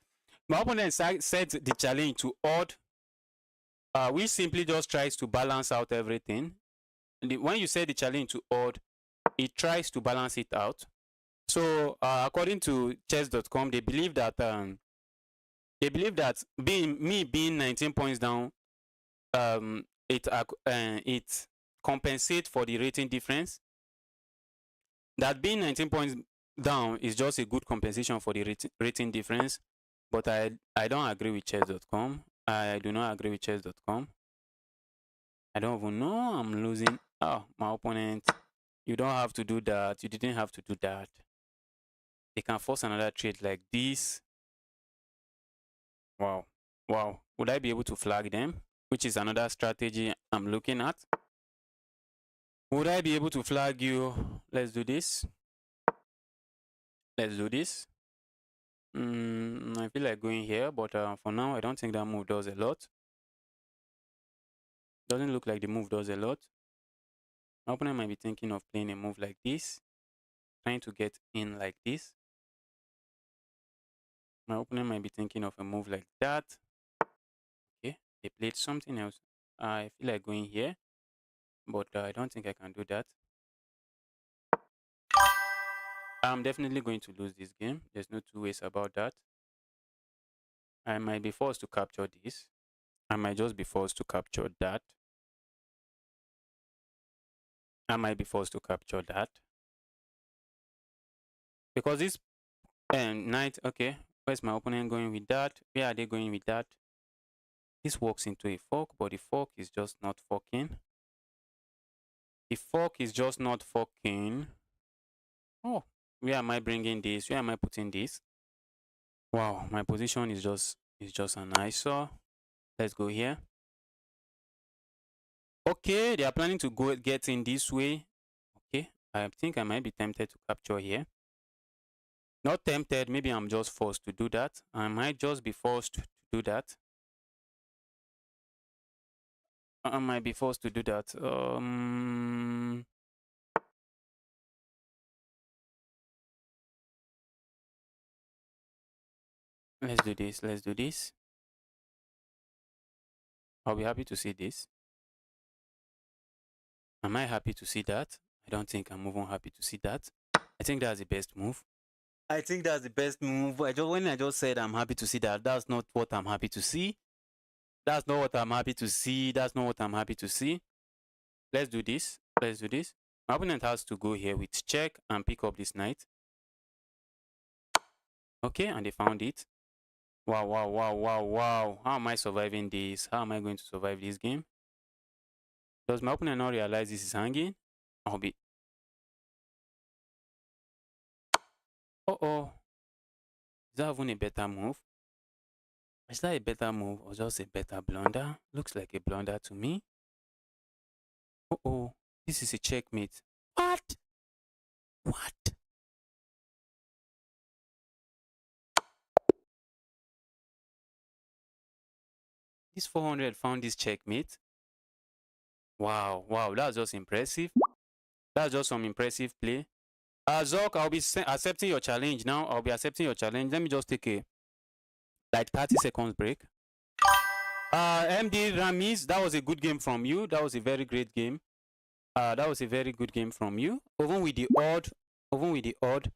My opponent set the challenge to odd, which simply just tries to balance out everything. When you set the challenge to odd, it tries to balance it out. So according to chess.com, they believe that being 19 points down, it compensates for the rating difference. That being 19 points down is just a good compensation for the rating difference. But I don't agree with chess.com. I do not agree with chess.com. I don't even know. I'm losing. Oh, my opponent. You don't have to do that. You didn't have to do that. They can force another trade like this. Wow. Wow. Would I be able to flag them? Which is another strategy I'm looking at. Would I be able to flag you? Let's do this. Let's do this. I feel like going here, but for now, I don't think that move does a lot. Doesn't look like the move does a lot. My opponent might be thinking of playing a move like this, trying to get in like this. My opponent might be thinking of a move like that. Okay, they played something else. I feel like going here, but I don't think I can do that. I'm definitely going to lose this game. There's no two ways about that. I might be forced to capture this. I might just be forced to capture that. I might be forced to capture that. Because this knight, okay, where's my opponent going with that? Where are they going with that? This walks into a fork, but the fork is just not forking. The fork is just not forking. Oh, where am I bringing this? Where am I putting this? Wow, my position is just an eyesore. Let's go here. Okay, they are planning to get in this way. Okay, I think I might be tempted to capture here. Not tempted, maybe I'm just forced to do that. I might just be forced to do that. I might be forced to do that. Let's do this. Let's do this. I'll be happy to see this. Am I happy to see that? I don't think I'm even happy to see that. I think that's the best move. I think that's the best move. When I just said I'm happy to see that, that's not what I'm happy to see. That's not what I'm happy to see. That's not what I'm happy to see. Let's do this. Let's do this. My opponent has to go here with check and pick up this knight. Okay, and they found it. Wow, wow, wow, wow, wow. How am I surviving this? How am I going to survive this game? Does my opponent not realize this is hanging? I'll be... Uh-oh. Is that even a better move? Is that a better move or just a better blunder? Looks like a blunder to me. Uh-oh. This is a checkmate. What? What? This 400 found this checkmate. Wow, wow, that's just impressive. That's just some impressive play. Zok, I'll be accepting your challenge now. I'll be accepting your challenge. Let me just take a 30 seconds break. MD Ramis, that was a good game from you. That was a very great game. That was a very good game from you. Even with the odd. Even with the odd.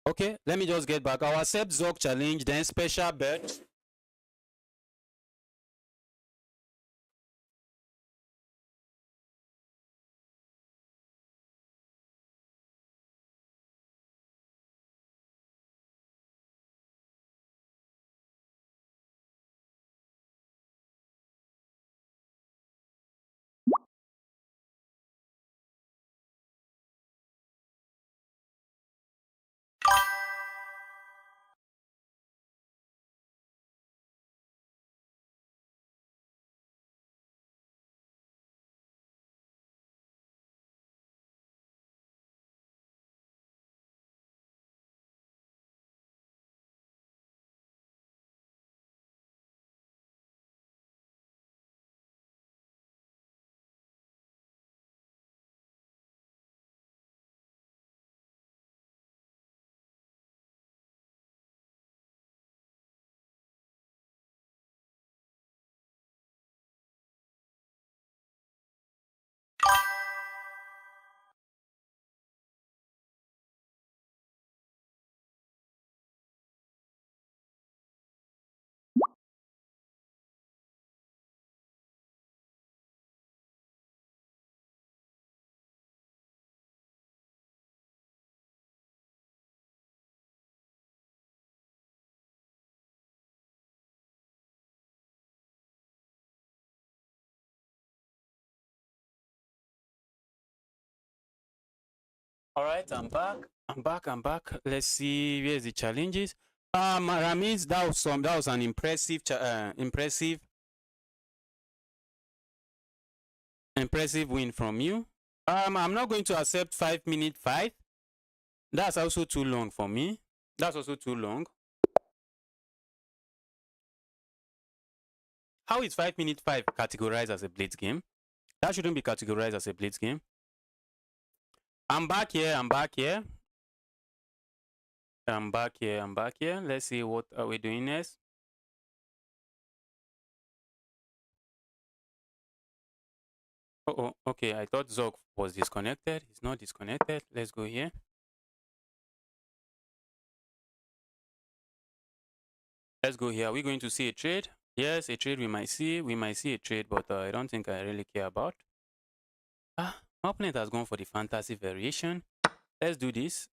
Okay, let me just get back. I'll accept Zok challenge, then special bet. All right, I'm back. I'm back. Let's see where's the challenges. Ramis, that was an impressive impressive win from you. I'm not going to accept 5 minute 5. That's also too long for me. That's also too long. How is 5 minute 5 categorized as a blitz game? That shouldn't be categorized as a blitz game. I'm back here. I'm back here. I'm back here. I'm back here. Let's see what are we doing next. Oh, okay. I thought Zog was disconnected. He's not disconnected. Let's go here. Let's go here. Are we going to see a trade? Yes, a trade we might see. We might see a trade, but I don't think I really care about. My opponent has gone for the fantasy variation. Let's do this.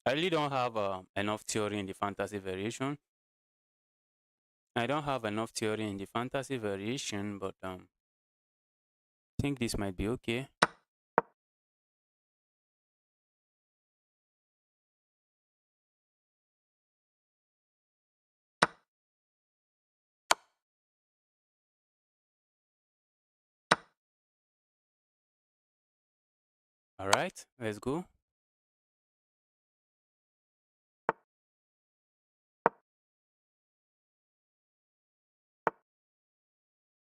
I really don't have enough theory in the fantasy variation. I don't have enough theory in the fantasy variation, but I think this might be okay. All right, let's go.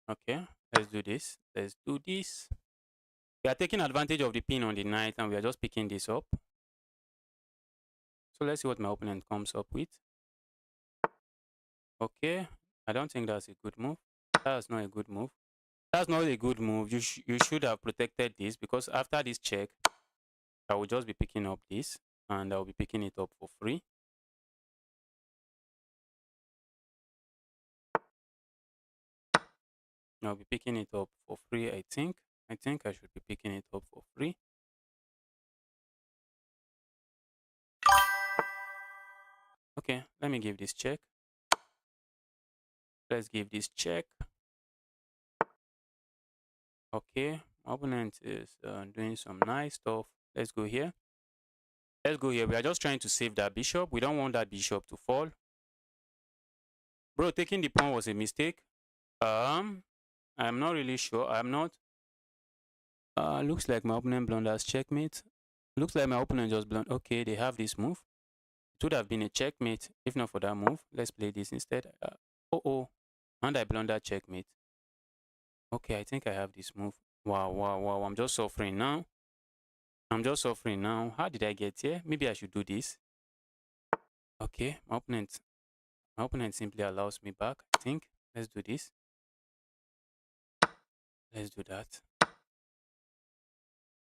Okay, Let's do this. Let's do this. We are taking advantage of the pin on the knight and we are just picking this up. So let's see what my opponent comes up with. Okay, I don't think that's a good move. That's not a good move. That's not a good move. You should have protected this, because after this check, I will just be picking up this and I'll be picking it up for free. I'll be picking it up for free, I think. I think I should be picking it up for free. Okay, let me give this check. Let's give this check. Okay, my opponent is doing some nice stuff. Let's go here. Let's go here. We are just trying to save that bishop. We don't want that bishop to fall. Bro, taking the pawn was a mistake. I'm not really sure. I'm not. Looks like my opponent blunders checkmate. Looks like my opponent just blundered. Okay, they have this move. It would have been a checkmate if not for that move. Let's play this instead. And I blunder checkmate. Okay, I think I have this move. Wow. I'm just suffering now. How did I get here? Maybe I should do this. Okay, my opponent simply allows me back, I think. Let's do this. Let's do that.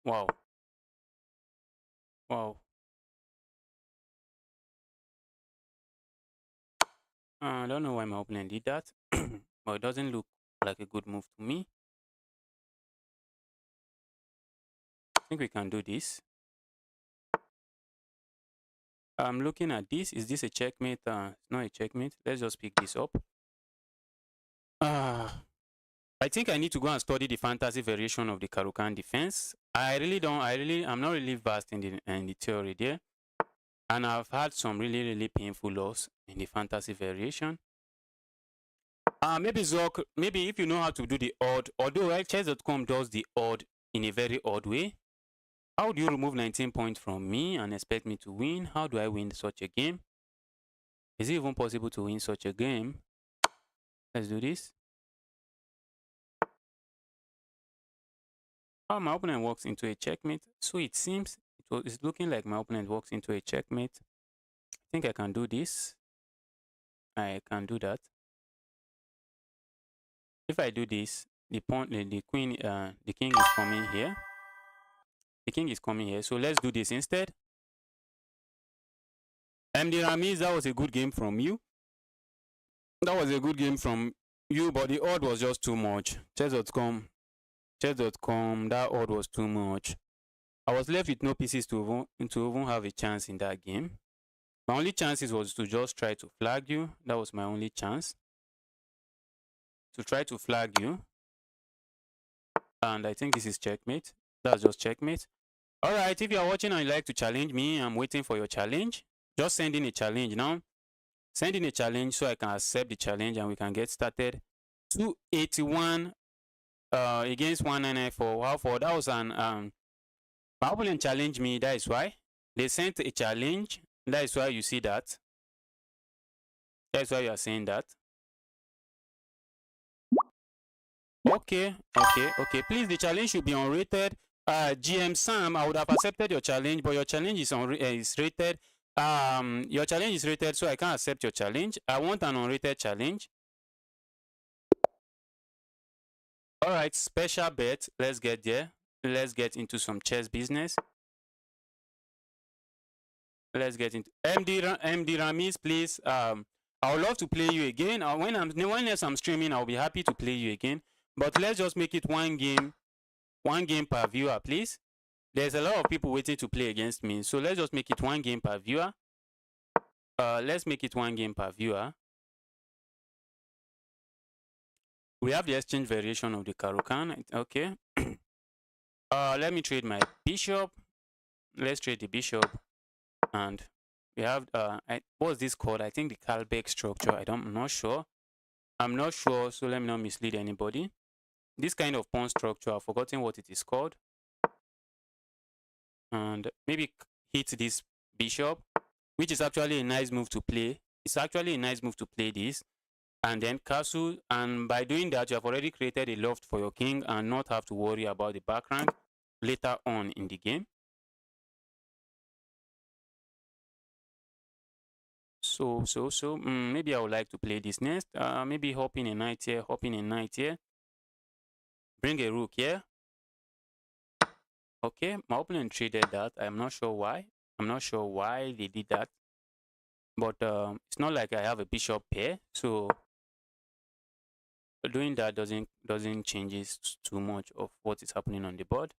Wow. I don't know why my opponent did that, but it doesn't look like a good move to me. I think we can do this. I'm looking at this. Is this a checkmate? It's not a checkmate. Let's just pick this up. I think I need to go and study the fantasy variation of the Caro-Kann defense. I'm not really vast in the theory there. And I've had some really painful loss in the fantasy variation. Maybe Zoc, maybe if you know how to do the odd, although chess.com does the odd in a very odd way. How do you remove 19 points from me and expect me to win? How do I win such a game? Is it even possible to win such a game? Let's do this. My opponent walks into a checkmate. So it seems it's looking like my opponent walks into a checkmate. I think I can do this. I can do that. If I do this, the king is coming here. The king is coming here. So let's do this instead. MD Ramiz, that was a good game from you. That was a good game from you, but the odd was just too much. Chess.com, that odd was too much. I was left with no pieces to even have a chance in that game. My only chances was to just try to flag you. That was my only chance. To try to flag you. And I think this is checkmate. That's just checkmate. Alright, if you are watching and you like to challenge me, I'm waiting for your challenge. Just send in a challenge now. Send in a challenge so I can accept the challenge and we can get started. 281 against 1994. Wow, for that was an my opponent challenged me. That is why they sent a challenge. That is why you see that. That's why you are saying that. Okay. Please, the challenge should be unrated. GM Sam, I would have accepted your challenge, but your challenge is rated. Your challenge is rated, so I can't accept your challenge. I want an unrated challenge. All right, special bet. Let's get there. Let's get into some chess business. Let's get into MD Ramiz, please. I would love to play you again. When I'm streaming, I'll be happy to play you again. But let's just make it one game per viewer, please. There's a lot of people waiting to play against me, so let's just make it one game per viewer. Let's make it one game per viewer. We have the exchange variation of the Caro-Kann. Okay. Let me trade my bishop. Let's trade the bishop. And we have, what's this called? I think the Kalbeck structure. I'm not sure. So let me not mislead anybody. This kind of pawn structure, I've forgotten what it is called. And maybe hit this bishop, which is actually a nice move to play. It's actually a nice move to play this. and then castle. And by doing that, you have already created a loft for your king and not have to worry about the back rank later on in the game. Maybe I would like to play this next. Maybe hop in a knight here, hop in a knight here. Bring a rook here. Okay, my opponent traded that. I'm not sure why. I'm not sure why they did that. But it's not like I have a bishop pair, so doing that doesn't changes too much of what is happening on the board.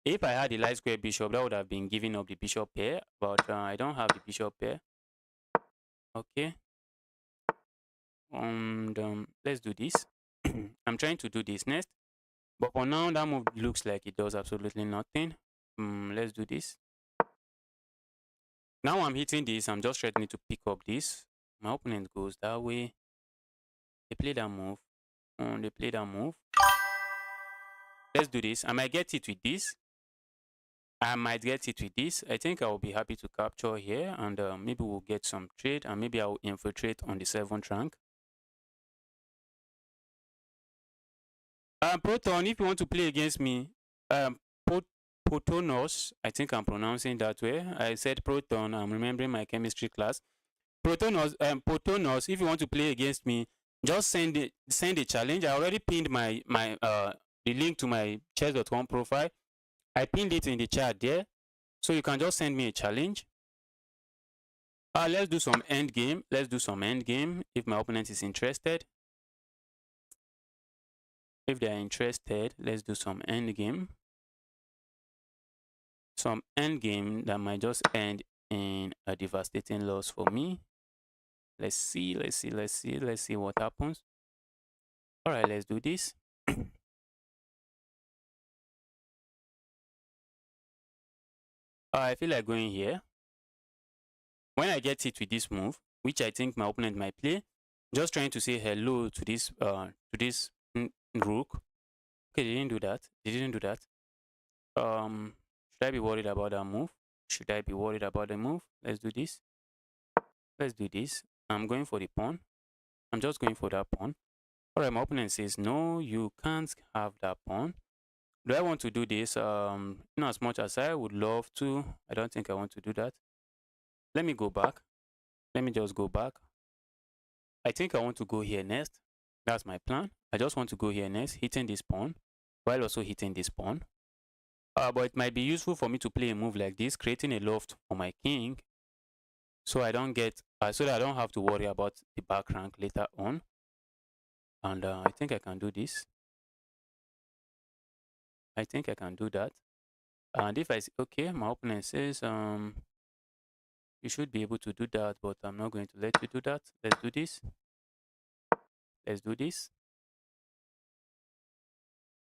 If I had a light square bishop, that would have been giving up the bishop pair, but I don't have the bishop pair. Okay. And let's do this. I'm trying to do this next, but for now that move looks like it does absolutely nothing. Let's do this. Now I'm hitting this. I'm just threatening to pick up this. My opponent goes that way. They play that move. They play that move. Let's do this. I might get it with this. I might get it with this. I think I will be happy to capture here, and maybe we'll get some trade, and maybe I will infiltrate on the 7th rank. Proton, if you want to play against me, Protonos, I think I'm pronouncing that way. I said Proton. I'm remembering my chemistry class. Protonos, if you want to play against me, just send a challenge. I already pinned the link to my chess.com profile. I pinned it in the chat there, so you can just send me a challenge. Let's do some endgame. Let's do some endgame if my opponent is interested. If they are interested, let's do some endgame. Some endgame that might just end in a devastating loss for me. Let's see what happens. All right, let's do this. I feel like going here. When I get hit with this move, which I think my opponent might play, just trying to say hello to this rook. Okay, they didn't do that. They didn't do that. Should I be worried about that move? Should I be worried about the move? Let's do this. Let's do this. I'm going for the pawn. I'm just going for that pawn. All right, my opponent says, no, you can't have that pawn. Do I want to do this? As much as I would love to, I don't think I want to do that. Let me go back. Let me just go back. I think I want to go here next. That's my plan. I just want to go here next, hitting this pawn, while also hitting this pawn. But it might be useful for me to play a move like this, creating a loft for my king, so I don't get, so that I don't have to worry about the back rank later on. And I think I can do this. I think I can do that. And if I say, okay, my opponent says, you should be able to do that, but I'm not going to let you do that. Let's do this. Let's do this.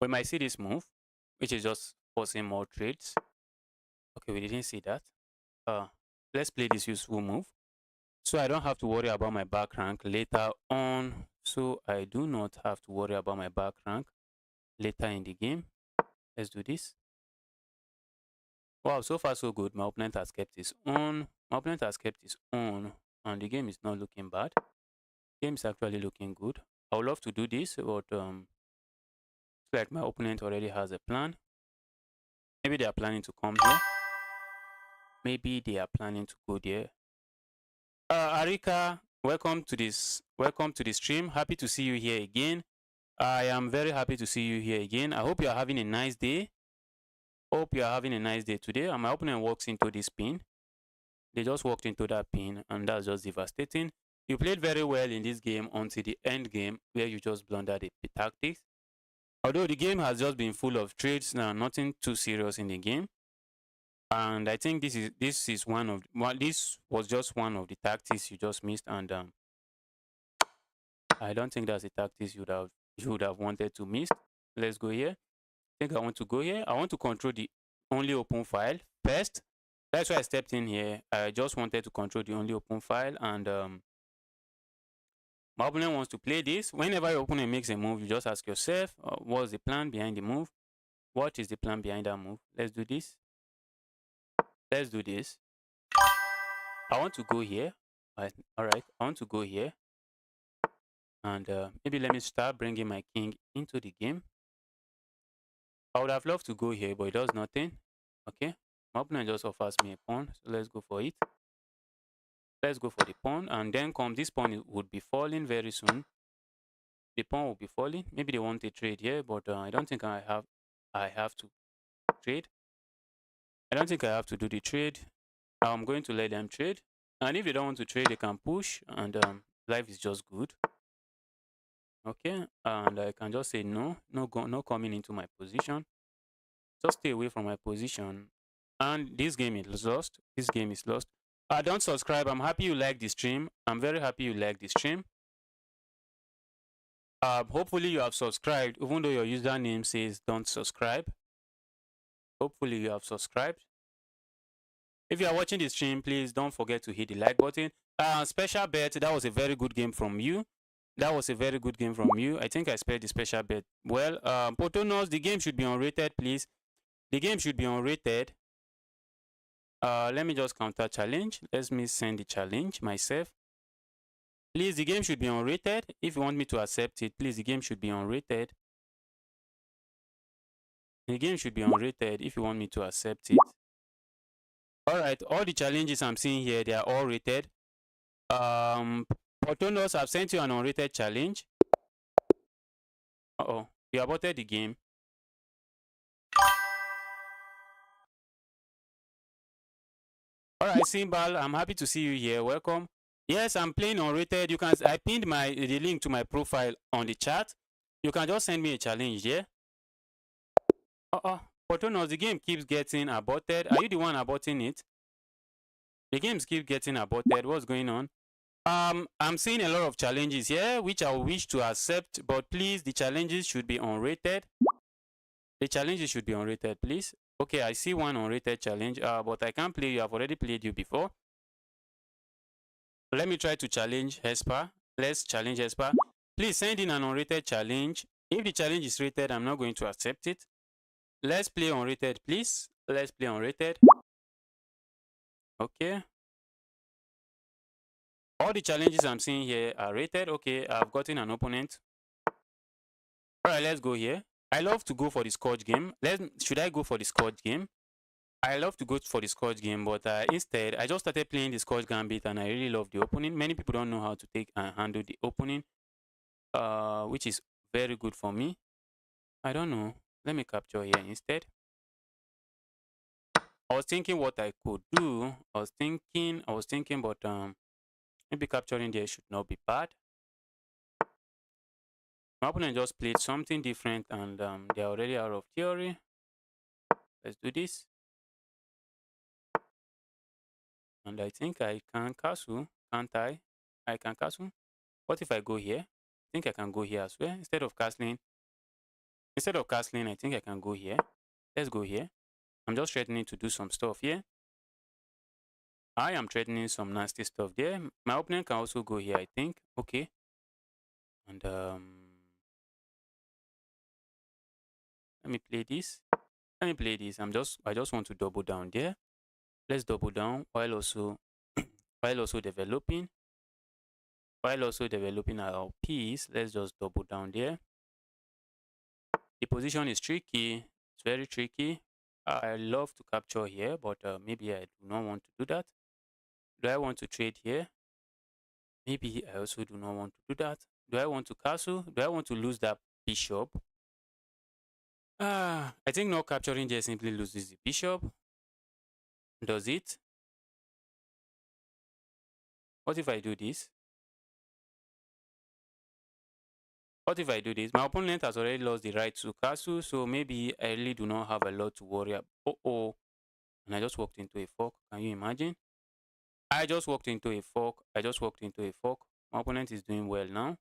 We might see this move, which is just forcing more trades. Okay, we didn't see that. Let's play this useful move, so I don't have to worry about my back rank later on. So I do not have to worry about my back rank later in the game. Let's do this. Wow, so far so good. My opponent has kept his own. My opponent has kept his own, and the game is not looking bad. The game is actually looking good. I would love to do this, but it's like my opponent already has a plan. Maybe they are planning to come here. Maybe they are planning to go there. Arika, welcome to the stream. Happy to see you here again. I am very happy to see you here again. I hope you are having a nice day. Hope you are having a nice day today. And my opponent walks into this pin. They just walked into that pin, and that's just devastating. You played very well in this game until the end game, where you just blundered the tactics. Although the game has just been full of trades now, nothing too serious in the game. And I think this was just one of the tactics you just missed, and I don't think that's the tactics you would have wanted to miss. Let's go here. I think I want to go here. I want to control the only open file first. That's why I stepped in here. I just wanted to control the only open file, and my opponent wants to play this. Whenever your opponent makes a move, you just ask yourself, what's the plan behind the move? What is the plan behind that move? Let's do this. Let's do this. I want to go here. All right, I want to go here. And maybe let me start bringing my king into the game. I would have loved to go here, but it does nothing. Okay, my opponent just offers me a pawn, so let's go for it. Let's go for the pawn, and then come this pawn would be falling very soon. The pawn will be falling. Maybe they want a trade here, but I don't think I have to trade. I don't think I have to do the trade. I'm going to let them trade, and if they don't want to trade, they can push, and life is just good. Okay, and I can just say no, no coming into my position. Just stay away from my position. And this game is lost. This game is lost. Don't subscribe. I'm happy you like the stream. I'm very happy you like the stream. Hopefully you have subscribed, even though your username says don't subscribe. Hopefully you have subscribed. If you are watching the stream, please don't forget to hit the like button. Special bet, that was a very good game from you. That was a very good game from you. I think I spelled the special bet well. Potonos, the game should be unrated, please. The game should be unrated. Let me just counter challenge. Let me send the challenge myself. Please, the game should be unrated. If you want me to accept it, please, the game should be unrated. The game should be unrated if you want me to accept it. All right, all the challenges I'm seeing here, they are all rated. Potonos, I've sent you an unrated challenge. Uh-oh, you aborted the game. All right, Simbal, I'm happy to see you here. Welcome. Yes, I'm playing unrated. I pinned the link to my profile on the chat. You can just send me a challenge, yeah? Potonos, the game keeps getting aborted. Are you the one aborting it? The games keep getting aborted. What's going on? I'm seeing a lot of challenges here, which I wish to accept, but please, the challenges should be unrated. The challenges should be unrated, please. Okay, I see one unrated challenge, but I can't play you. I've already played you before. Let me try to challenge Hesper. Let's challenge Hesper. Please send in an unrated challenge. If the challenge is rated, I'm not going to accept it. Let's play unrated, please. Let's play unrated. Okay. All the challenges I'm seeing here are rated. Okay, I've gotten an opponent. All right, let's go here. I love to go for the Scorch game. Should I go for the Scorch game? I love to go for the Scorch game, but instead, I just started playing the Scorch Gambit, and I really love the opening. Many people don't know how to take and handle the opening, which is very good for me. I don't know. Let me capture here instead. I was thinking what I could do. I was thinking, but maybe capturing there should not be bad. My opponent just played something different, and they're already out of theory. Let's do this. And I think I can castle, can't I? I can castle. What if I go here? I think I can go here as well. Instead of castling, I think I can go here. Let's go here. I'm just threatening to do some stuff here. I am threatening some nasty stuff there. My opponent can also go here, I think. Okay. And let me play this. I just want to double down there. Let's double down while also developing. While also developing our piece, let's just double down there. The position is tricky. It's very tricky. I love to capture here, but maybe I do not want to do that. Do I want to trade here? Maybe I also do not want to do that. Do I want to castle? Do I want to lose that bishop? I think not capturing just simply loses the bishop. Does it? What if I do this? What if I do this? My opponent has already lost the right to castle, so maybe I really do not have a lot to worry about. And I just walked into a fork. Can you imagine? I just walked into a fork. My opponent is doing well now.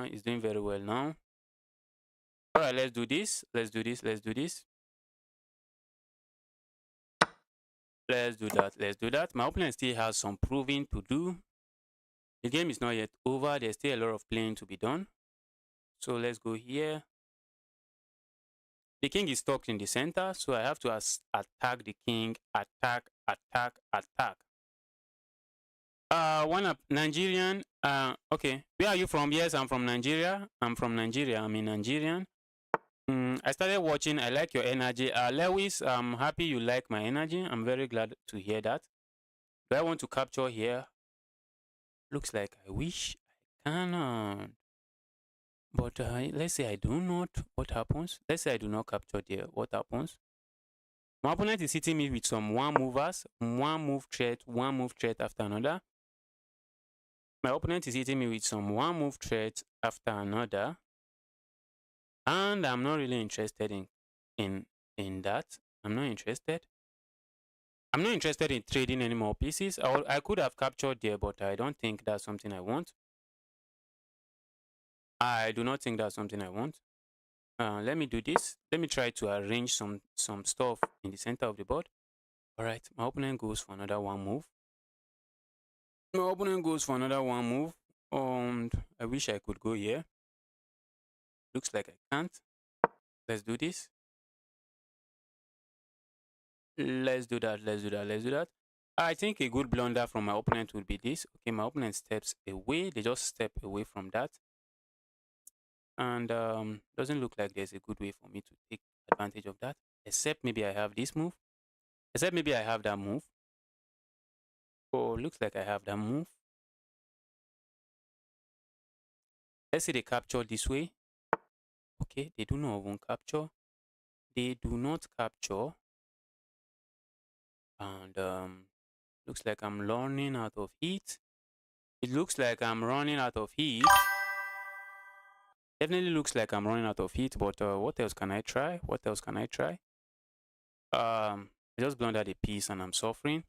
He's doing very well now. All right, let's do this. Let's do that. My opponent still has some proving to do. The game is not yet over. There's still a lot of playing to be done. So let's go here. The king is stuck in the center, so I have to attack the king. Attack. One up Nigerian. Okay. Where are you from? Yes, I'm from Nigeria. I'm from Nigeria. I'm a Nigerian. I started watching. I like your energy. Lewis, I'm happy you like my energy. I'm very glad to hear that. Do I want to capture here? Looks like I wish I cannot. But let's say I do not. What happens? Let's say I do not capture there. What happens? My opponent is hitting me with some one movers, one move threat after another. My opponent is hitting me with some one move threat after another. And I'm not really interested in that. I'm not interested. I'm not interested in trading any more pieces. I could have captured there, but I don't think that's something I want. I do not think that's something I want. Let me do this. Let me try to arrange some stuff in the center of the board. All right, my opponent goes for another one move. My opponent goes for another one move. And I wish I could go here. Looks like I can't. Let's do this. Let's do that. I think a good blunder from my opponent would be this. Okay, my opponent steps away. They just step away from that. And doesn't look like there's a good way for me to take advantage of that. Except maybe I have this move. Except maybe I have that move. Oh, looks like I have that move. Let's say they capture this way. Okay, they do not even capture. They do not capture. And looks like I'm running out of heat. It looks like I'm running out of heat. Definitely looks like I'm running out of heat, but what else can I try? What else can I try? I just blundered a piece and I'm suffering.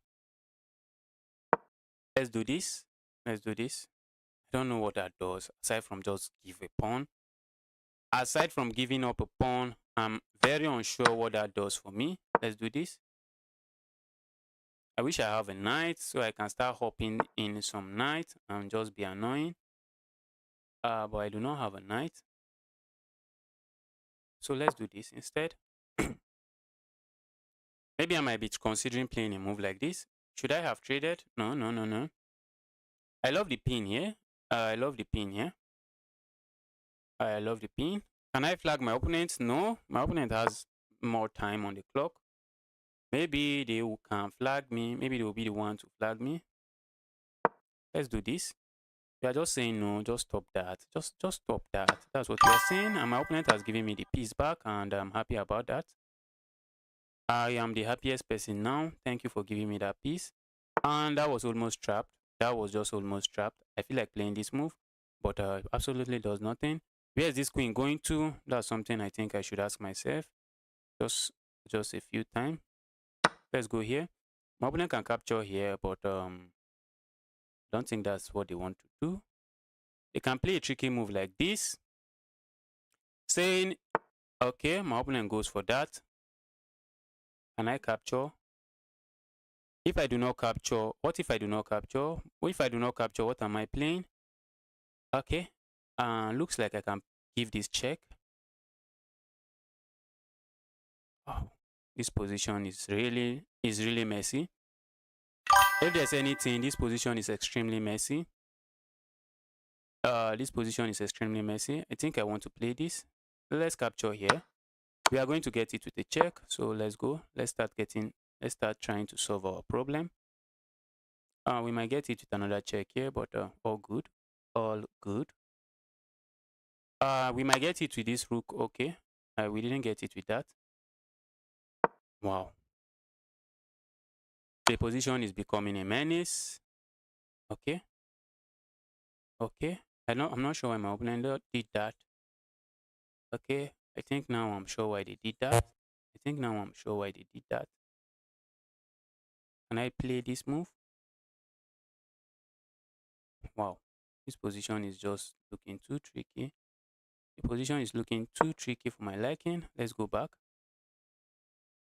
Let's do this. Let's do this. I don't know what that does, aside from just give a pawn. Aside from giving up a pawn, I'm very unsure what that does for me. Let's do this. I wish I have a knight so I can start hopping in some knight and just be annoying. But I do not have a knight. So let's do this instead. Maybe I might be considering playing a move like this. Should I have traded? No. I love the pin here. I love the pin here. I love the pin. Can I flag my opponent? No. My opponent has more time on the clock. Maybe they can flag me. Maybe they will be the one to flag me. Let's do this. We are just saying no, just stop that. Just stop that. That's what we are saying. And my opponent has given me the piece back, and I'm happy about that. I am the happiest person now. Thank you for giving me that piece. And that was almost trapped. That was just almost trapped. I feel like playing this move, but absolutely does nothing. Where is this queen going to? That's something I think I should ask myself. Just a few times. Let's go here. My opponent can capture here, but don't think that's what they want to do. They can play a tricky move like this, saying, okay, my opponent goes for that. Can I capture? If I do not capture, what if I do not capture? What if I do not capture, what am I playing? Okay, looks like I can give this check. Oh, this position is really messy. If there's anything, this position is extremely messy. This position is extremely messy. I think I want to play this. Let's capture here. We are going to get it with a check. So let's go. Let's start trying to solve our problem. We might get it with another check here, but all good. All good. We might get it with this rook. Okay. We didn't get it with that. Wow. The position is becoming a menace. Okay. Okay. I'm not sure why my opponent did that. Okay. I think now I'm sure why they did that. Can I play this move? Wow. This position is just looking too tricky. The position is looking too tricky for my liking. Let's go back.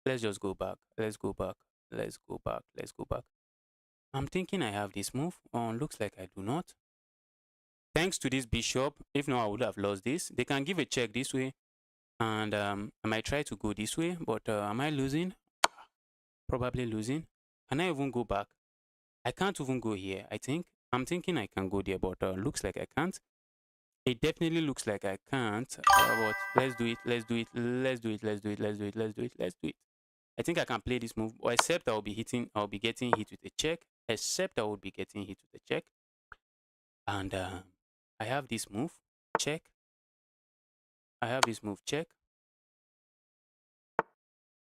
Let's just go back. Let's go back. Let's go back. Let's go back. I'm thinking I have this move. Oh, looks like I do not. Thanks to this bishop, if not, I would have lost this. They can give a check this way. And I might try to go this way. But am I losing? Probably losing. Can I even go back? I can't even go here. I'm thinking I can go there, but looks like I can't. It definitely looks like I can't. But let's do it. Let's do it. Let's do it. Let's do it. Let's do it. Let's do it. Let's do it. I think I can play this move, except I will be hitting. I'll be getting hit with a check. Except I will be getting hit with a check. And I have this move. Check. I have this move. Check.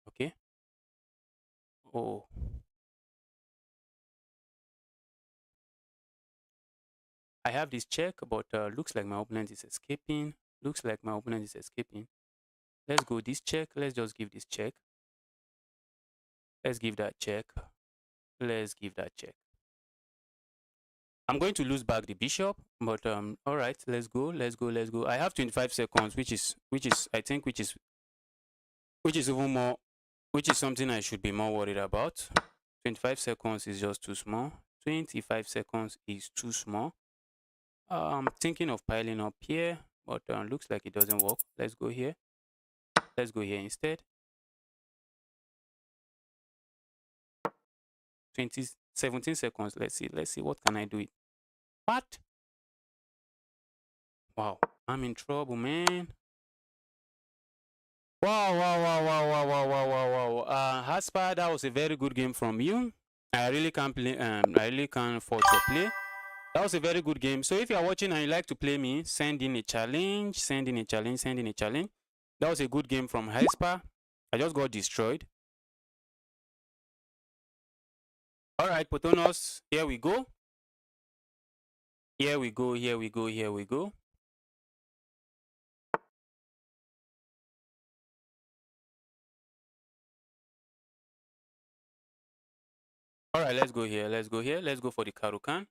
Okay. Oh. I have this check, but looks like my opponent is escaping. Looks like my opponent is escaping. Let's go this check. Let's just give this check. Let's give that check. Let's give that check. I'm going to lose back the bishop, but all right, let's go. Let's go. Let's go. I have 25 seconds, which is I think which is even more, which is something I should be more worried about. 25 seconds is just too small. 25 seconds is too small. I'm thinking of piling up here, but looks like it doesn't work. Let's go here. Let's go here instead. 17 seconds. Let's see. Let's see. What can I do? What? Wow. I'm in trouble, man. Wow, wow, wow, wow, wow, wow, wow, wow, wow. Haspa, that was a very good game from you. I really can't play. I really can't fault your play. That was a very good game. So if you are watching and you like to play me, send in a challenge. Send in a challenge. Send in a challenge. That was a good game from Haspa. I just got destroyed. All right, Potonos. Here we go. Here we go. Here we go. Here we go. All right, let's go here. Let's go here. Let's go for the Karukan.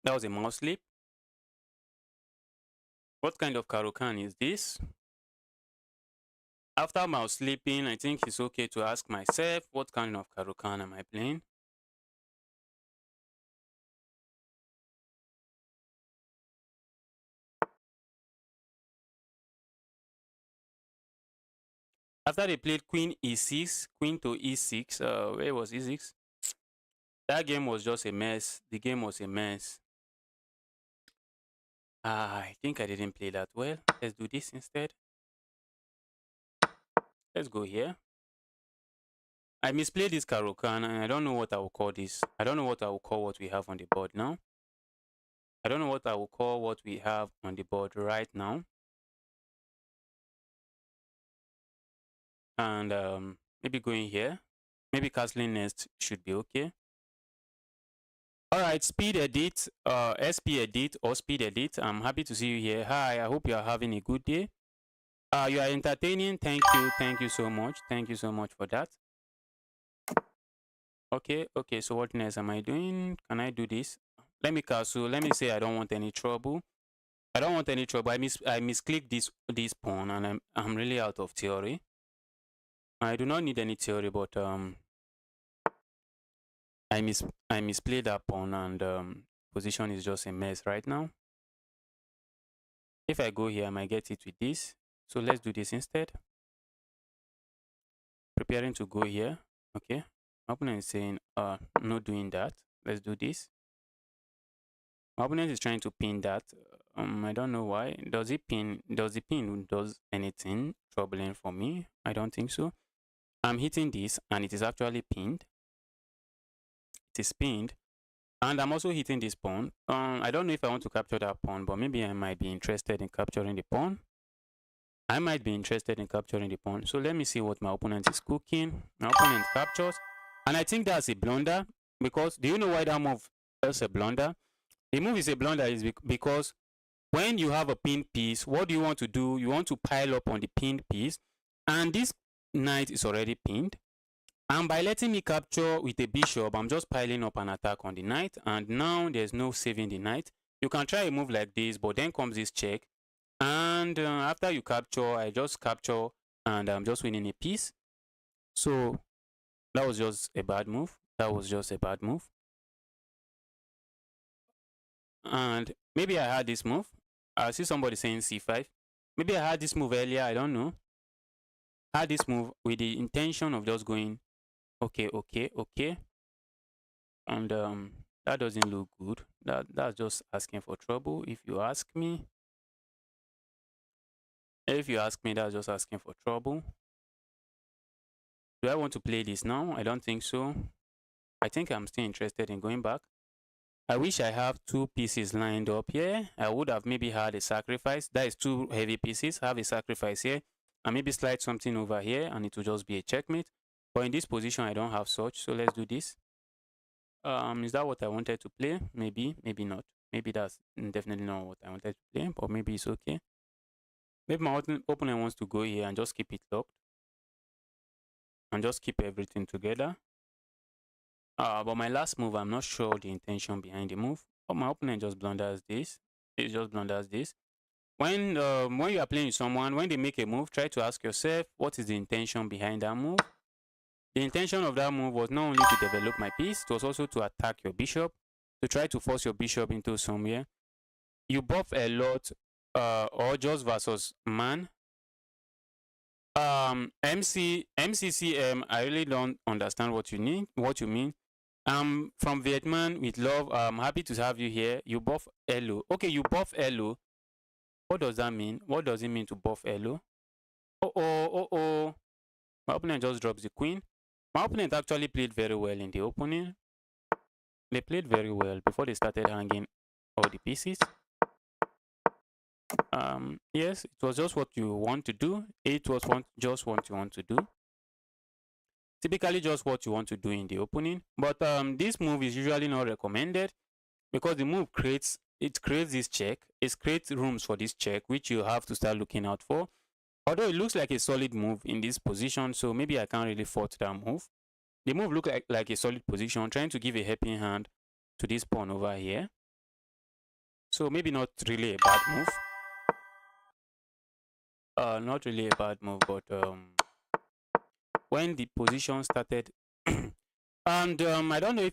That was a mouse slip. What kind of Karukan is this? After mouse slipping, I think it's okay to ask myself, what kind of Karukan am I playing? After they played queen e6, queen to e6, where was e6? That game was just a mess. The game was a mess. I think I didn't play that well. Let's do this instead. Let's go here. I misplayed this Karukan and I don't know what I will call this. I don't know what I will call what we have on the board now. I don't know what I will call what we have on the board right now. And maybe going here. Maybe castling nest should be okay. All right, speed edit, SP edit or speed edit. I'm happy to see you here. Hi, I hope you are having a good day. You are entertaining. Thank you so much. Thank you so much for that. Okay, so what next am I doing? Can I do this? Let me castle. Let me say I don't want any trouble. I don't want any trouble. I misclicked this pawn and I'm really out of theory. I do not need any theory, but I misplayed that pawn and position is just a mess right now. If I go here, I might get it with this. So let's do this instead. Preparing to go here. Okay. My opponent is saying, not doing that. Let's do this. My opponent is trying to pin that. I don't know why. Does the pin does anything troubling for me? I don't think so. I'm hitting this and it is actually pinned. It is pinned. And I'm also hitting this pawn. I don't know if I want to capture that pawn, but maybe I might be interested in capturing the pawn. I might be interested in capturing the pawn. So let me see what my opponent is cooking. My opponent captures. And I think that's a blunder. Because, do you know why that move is a blunder? The move is a blunder is because when you have a pinned piece, what do you want to do? You want to pile up on the pinned piece. And this knight is already pinned. And by letting me capture with a bishop, I'm just piling up an attack on the knight. And now there's no saving the knight. You can try a move like this, but then comes this check. And after you capture, I just capture and I'm just winning a piece. So that was just a bad move. That was just a bad move. And maybe I had this move. I see somebody saying c5. Maybe I had this move earlier. I don't know. had this move with the intention of just going okay, okay, okay, and that doesn't look good. That's just asking for trouble. If you ask me, that's just asking for trouble. Do I want to play this now? I don't think so. I think I'm still interested in going back. I wish I have two pieces lined up here. I would have maybe had a sacrifice. That is two heavy pieces. Have a sacrifice here. And maybe slide something over here and it will just be a checkmate. But in this position, I don't have such. So let's do this. Is that what I wanted to play? Maybe, maybe not. Maybe that's definitely not what I wanted to play. But maybe it's okay. Maybe my opponent wants to go here and just keep it locked. And just keep everything together. But my last move, I'm not sure the intention behind the move. But my opponent just blunders this. It just blunders this. When you are playing with someone, when they make a move, try to ask yourself, what is the intention behind that move? The intention of that move was not only to develop my piece, it was also to attack your bishop, to try to force your bishop into somewhere. You buff a lot, or just versus man. MCCM, I really don't understand what you mean. From Vietnam with love. I'm happy to have you here. You buff Elo. Okay, you buff Elo. What does that mean? What does it mean to buff Elo? Oh. My opponent just drops the queen. My opponent actually played very well in the opening. They played very well before they started hanging all the pieces. Yes, it was just what you want to do. It was just what you want to do. Typically just what you want to do in the opening. But this move is usually not recommended because the move creates this check. It creates rooms for this check, which you have to start looking out for. Although it looks like a solid move in this position, so maybe I can't really fault that move. The move looks like a solid position, trying to give a helping hand to this pawn over here. So maybe not really a bad move. Not really a bad move, but when the position started, and I don't know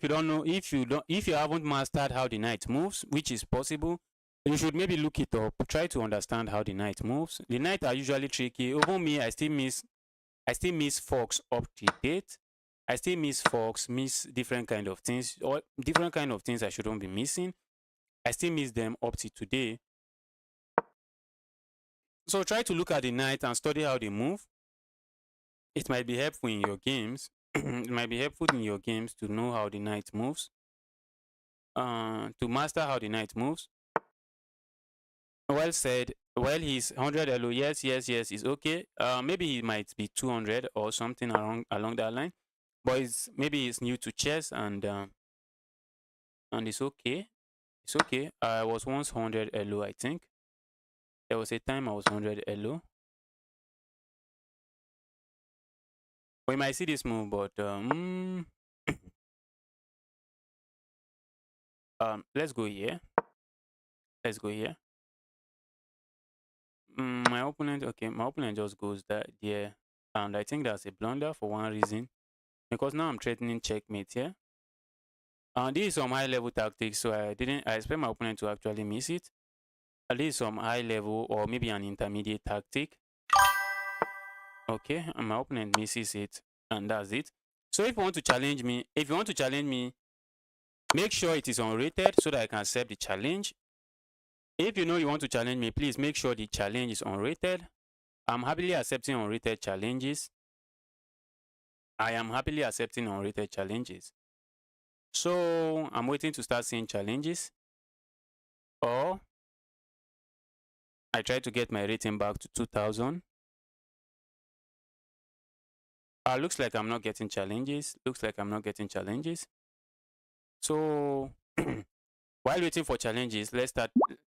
if you haven't mastered how the knight moves, which is possible. You should maybe look it up. Try to understand how the knight moves. The knight are usually tricky. Over me, I still miss forks up to date. I still miss forks, miss different kind of things, or different kind of things I shouldn't be missing. I still miss them up to today. So try to look at the knight and study how they move. It might be helpful in your games. It might be helpful in your games to know how the knight moves. To master how the knight moves. Well said. Well, he's 100 elo. Yes, is okay. Maybe he might be 200 or something along that line. But maybe he's new to chess and it's okay. It's okay. I was once 100 elo, I think. There was a time I was 100 elo. We might see this move, but let's go here. Let's go here. My opponent just goes there, and I think that's a blunder for one reason, because now I'm threatening checkmate here. This is some high level tactics, so I expect my opponent to actually miss it. This is some high level or maybe an intermediate tactic. Okay, and my opponent misses it, and that's it. So if you want to challenge me, make sure it is unrated so that I can accept the challenge. If you know you want to challenge me, please make sure the challenge is unrated. I'm happily accepting unrated challenges. I am happily accepting unrated challenges. So I'm waiting to start seeing challenges. Or I try to get my rating back to 2000. Looks like I'm not getting challenges. So while waiting for challenges, let's start.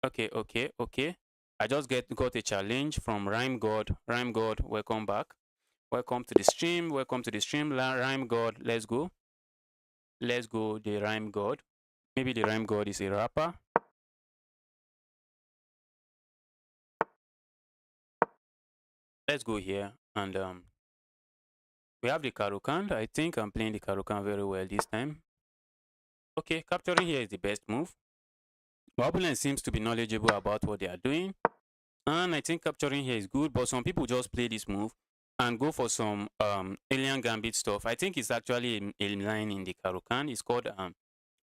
Okay. I just got a challenge from Rhyme God. Rhyme God, welcome back. Welcome to the stream. Rhyme God, let's go. The Rhyme God. Maybe the Rhyme God is a rapper. Let's go here, and we have the Karukan. I think I'm playing the Karukan very well this time. Okay, capturing here is the best move. My opponent seems to be knowledgeable about what they are doing, and I think capturing here is good, but some people just play this move and go for some alien gambit stuff. I think it's actually a line in the Karukan. It's called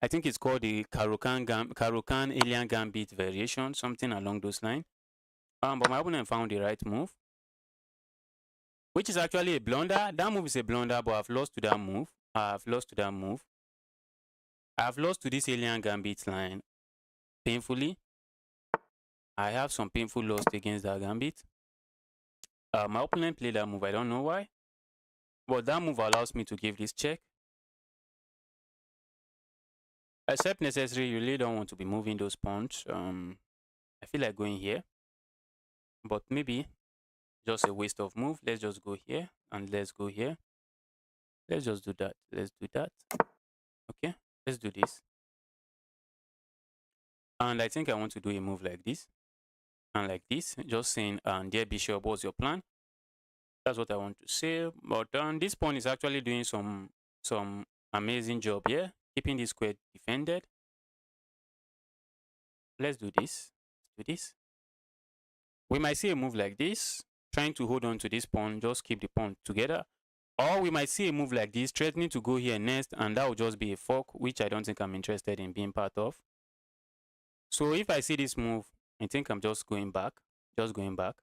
I think it's called the Karukan alien gambit variation, something along those lines. But my opponent found the right move, which is actually a blunder. That move is a blunder, but I've lost to that move. I've lost to that move. I've lost to this alien gambit line painfully. I have some painful loss against that gambit. My opponent played that move. I don't know why, but that move allows me to give this check. Except necessary, you really don't want to be moving those pawns. I feel like going here, but maybe just a waste of move. Let's just go here and let's go here. Let's just do that. Let's do that. Okay, let's do this. And I think I want to do a move like this and like this. Just saying, dear Bishop, what's your plan? That's what I want to say. But this pawn is actually doing some amazing job here, keeping this square defended. Let's do this. Let's do this. We might see a move like this, trying to hold on to this pawn, just keep the pawn together. Or we might see a move like this, threatening to go here next, and that will just be a fork, which I don't think I'm interested in being part of. So if I see this move, I think I'm just going back. Just going back.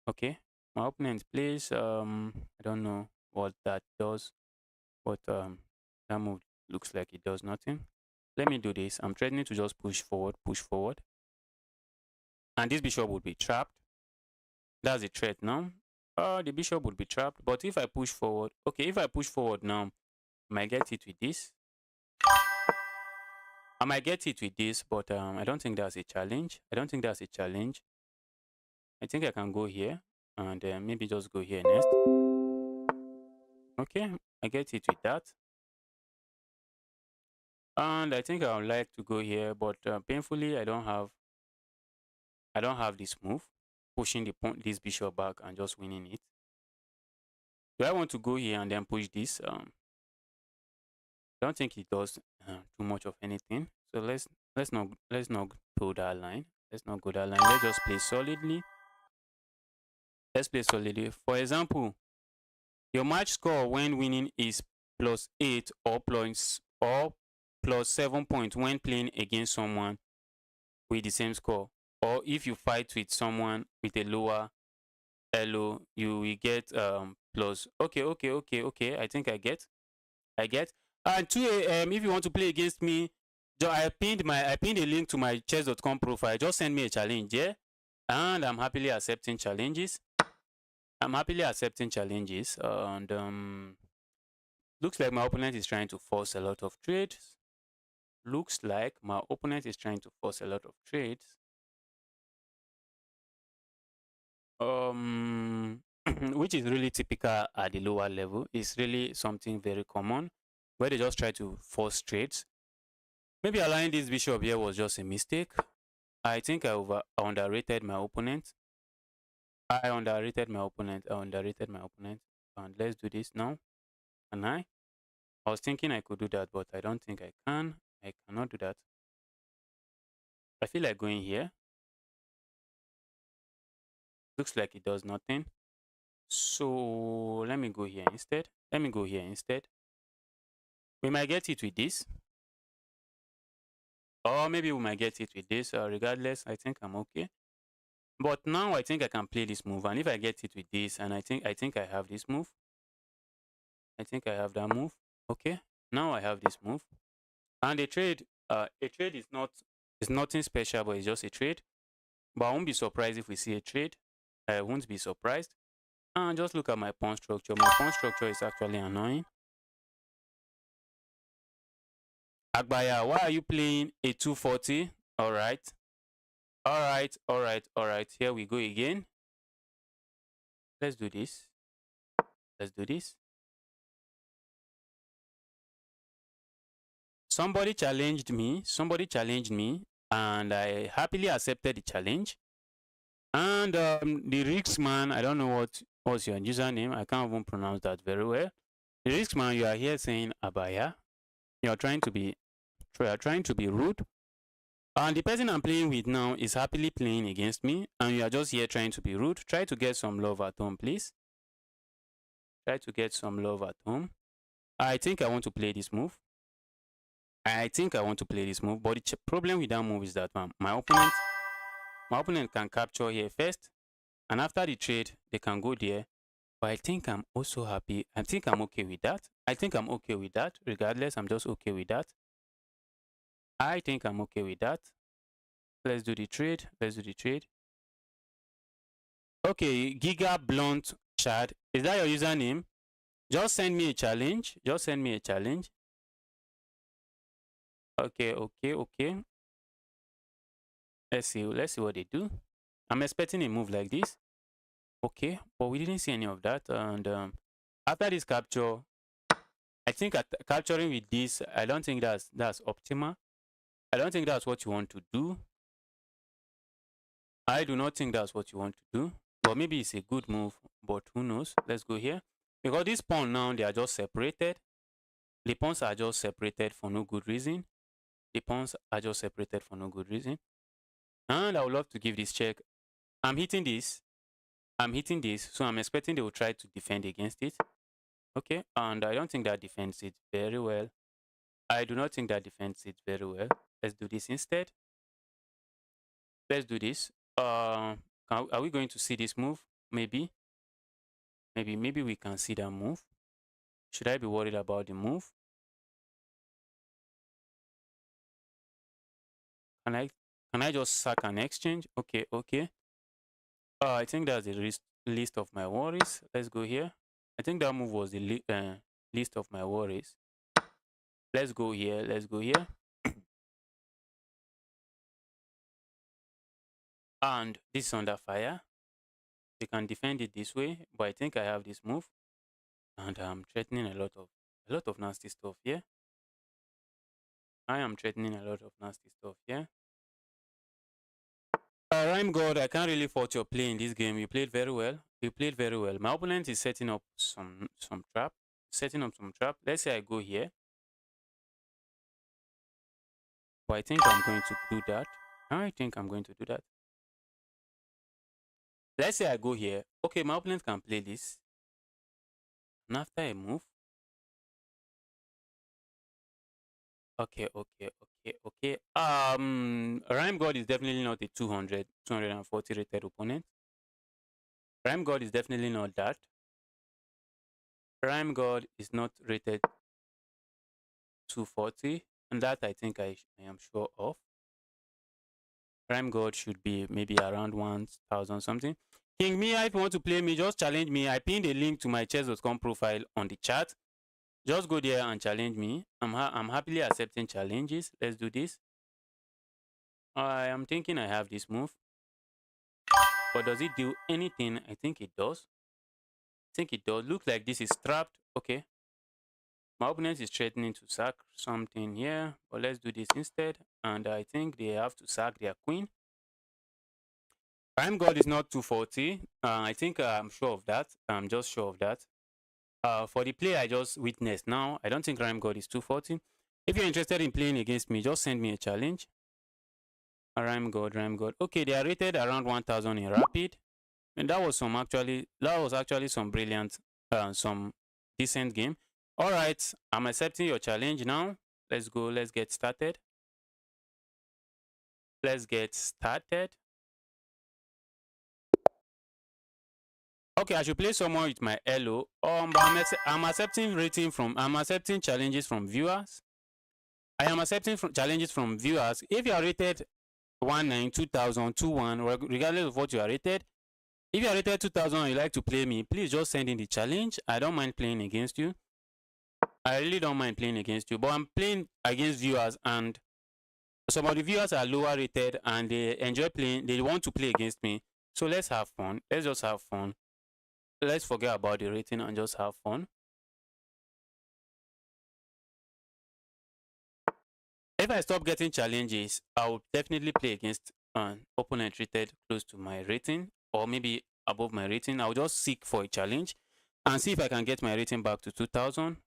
Okay. My opponent plays, I don't know what that does, but that move looks like it does nothing. Let me do this. I'm threatening to just push forward. And this bishop would be trapped. That's a threat now. The bishop would be trapped. But if I push forward, okay, if I push forward now, I might get it with this. I might get it with this, but I don't think that's a challenge. I don't think that's a challenge. I think I can go here and maybe just go here next. Okay, I get it with that. And I think I would like to go here, but painfully I don't have this move, pushing this bishop back and just winning it. Do I want to go here and then push this? I don't think it does too much of anything. So let's not go that line. Let's not go that line. Let's just play solidly. Let's play solidly. For example, your match score when winning is +8 or +7 points when playing against someone with the same score. Or if you fight with someone with a lower elo, you will get plus. Okay. I think I get. And 2 a.m. if you want to play against me, I pinned a link to my chess.com profile. Just send me a challenge, yeah? And I'm happily accepting challenges. And looks like my opponent is trying to force a lot of trades. Which is really typical at the lower level. It's really something very common where they just try to force trades. Maybe allowing this bishop here was just a mistake. I think I underrated my opponent. I underrated my opponent. And let's do this now. Can I? I was thinking I could do that, but I don't think I can. I cannot do that. I feel like going here. Looks like it does nothing. So let me go here instead. We might get it with this. Or maybe we might get it with this. Regardless, I think I'm okay. But now I think I can play this move. And if I get it with this, and I think I have this move. I think I have that move. Okay. Now I have this move. And a trade is nothing special, but it's just a trade. But I won't be surprised if we see a trade. I won't be surprised. And just look at my pawn structure. My pawn structure is actually annoying. Agbaya, why are you playing a 240? All right. Here we go again. Let's do this. Somebody challenged me, and I happily accepted the challenge. And the Risk man, I don't know what's your username. I can't even pronounce that very well. The Risk man, you are here saying Abaya. You are trying to be rude. And the person I'm playing with now is happily playing against me, and you are just here trying to be rude. Try to get some love at home, please. Try to get some love at home. I think I want to play this move. I think I want to play this move, but the problem with that move is that my opponent can capture here first, and after the trade, they can go there. But I think I'm also happy. I think I'm okay with that. I think I'm okay with that. Regardless, I'm just okay with that. I think I'm okay with that. Let's do the trade. Let's do the trade. Okay, Giga Blunt Chad. Is that your username? Just send me a challenge. Just send me a challenge. Okay, okay, okay. Let's see what they do. I'm expecting a move like this. Okay, but we didn't see any of that. And after this capture, I think capturing with this, I don't think that's optimal. I don't think that's what you want to do. I do not think that's what you want to do. But maybe it's a good move, but who knows? Let's go here. Because this pawn now, they are just separated. The pawns are just separated for no good reason. The pawns are just separated for no good reason. And I would love to give this check. I'm hitting this. I'm hitting this. So I'm expecting they will try to defend against it. Okay. And I don't think that defends it very well. I do not think that defends it very well. Let's do this instead. Let's do this. Are we going to see this move? Maybe. Maybe we can see that move. Should I be worried about the move? Can I just sack an exchange? Okay, okay. I think that's the list of my worries. Let's go here. I think that move was the list of my worries. Let's go here. Let's go here. And this is under fire. They can defend it this way, but I think I have this move, and I'm threatening a lot of nasty stuff here. I am threatening a lot of nasty stuff here. Rhyme God, I can't really fault your play in this game. You played very well. You played very well. My opponent is setting up some trap. Setting up some trap. Let's say I go here. But I think I'm going to do that. I think I'm going to do that. Let's say I go here. Okay, my opponent can play this. And after I move. Okay. Rhyme God is definitely not a 240 rated opponent. Rhyme God is definitely not that. Rhyme God is not rated 240. And that I think I am sure of. Rhyme God should be maybe around 1000 something. King Mia, if you want to play me, just challenge me. I pinned a link to my chess.com profile on the chat. Just go there and challenge me. I'm happily accepting challenges. Let's do this. I am thinking I have this move. But does it do anything? I think it does. I think it does. Look like this is trapped. Okay. My opponent is threatening to sack something here. But let's do this instead. And I think they have to sack their queen. Rhyme God is not 240. I think I'm sure of that. I'm just sure of that. For the play I just witnessed now, I don't think Rhyme God is 240. If you're interested in playing against me, just send me a challenge. Rhyme God. Okay, they are rated around 1000 in rapid. And that was actually some brilliant, some decent game. All right, I'm accepting your challenge now. Let's go. Let's get started. Okay, I should play someone with my elo. But I'm accepting challenges from viewers. I am accepting challenges from viewers. If you are rated 19, 2000, 21, regardless of what you are rated, if you are rated 2000 and you like to play me, please just send in the challenge. I don't mind playing against you. I really don't mind playing against you, but I'm playing against viewers, and some of the viewers are lower rated and they enjoy playing. They want to play against me. So let's have fun. Let's just have fun. Let's forget about the rating and just have fun. If I stop getting challenges, I will definitely play against an opponent rated close to my rating or maybe above my rating. I'll just seek for a challenge and see if I can get my rating back to 2000.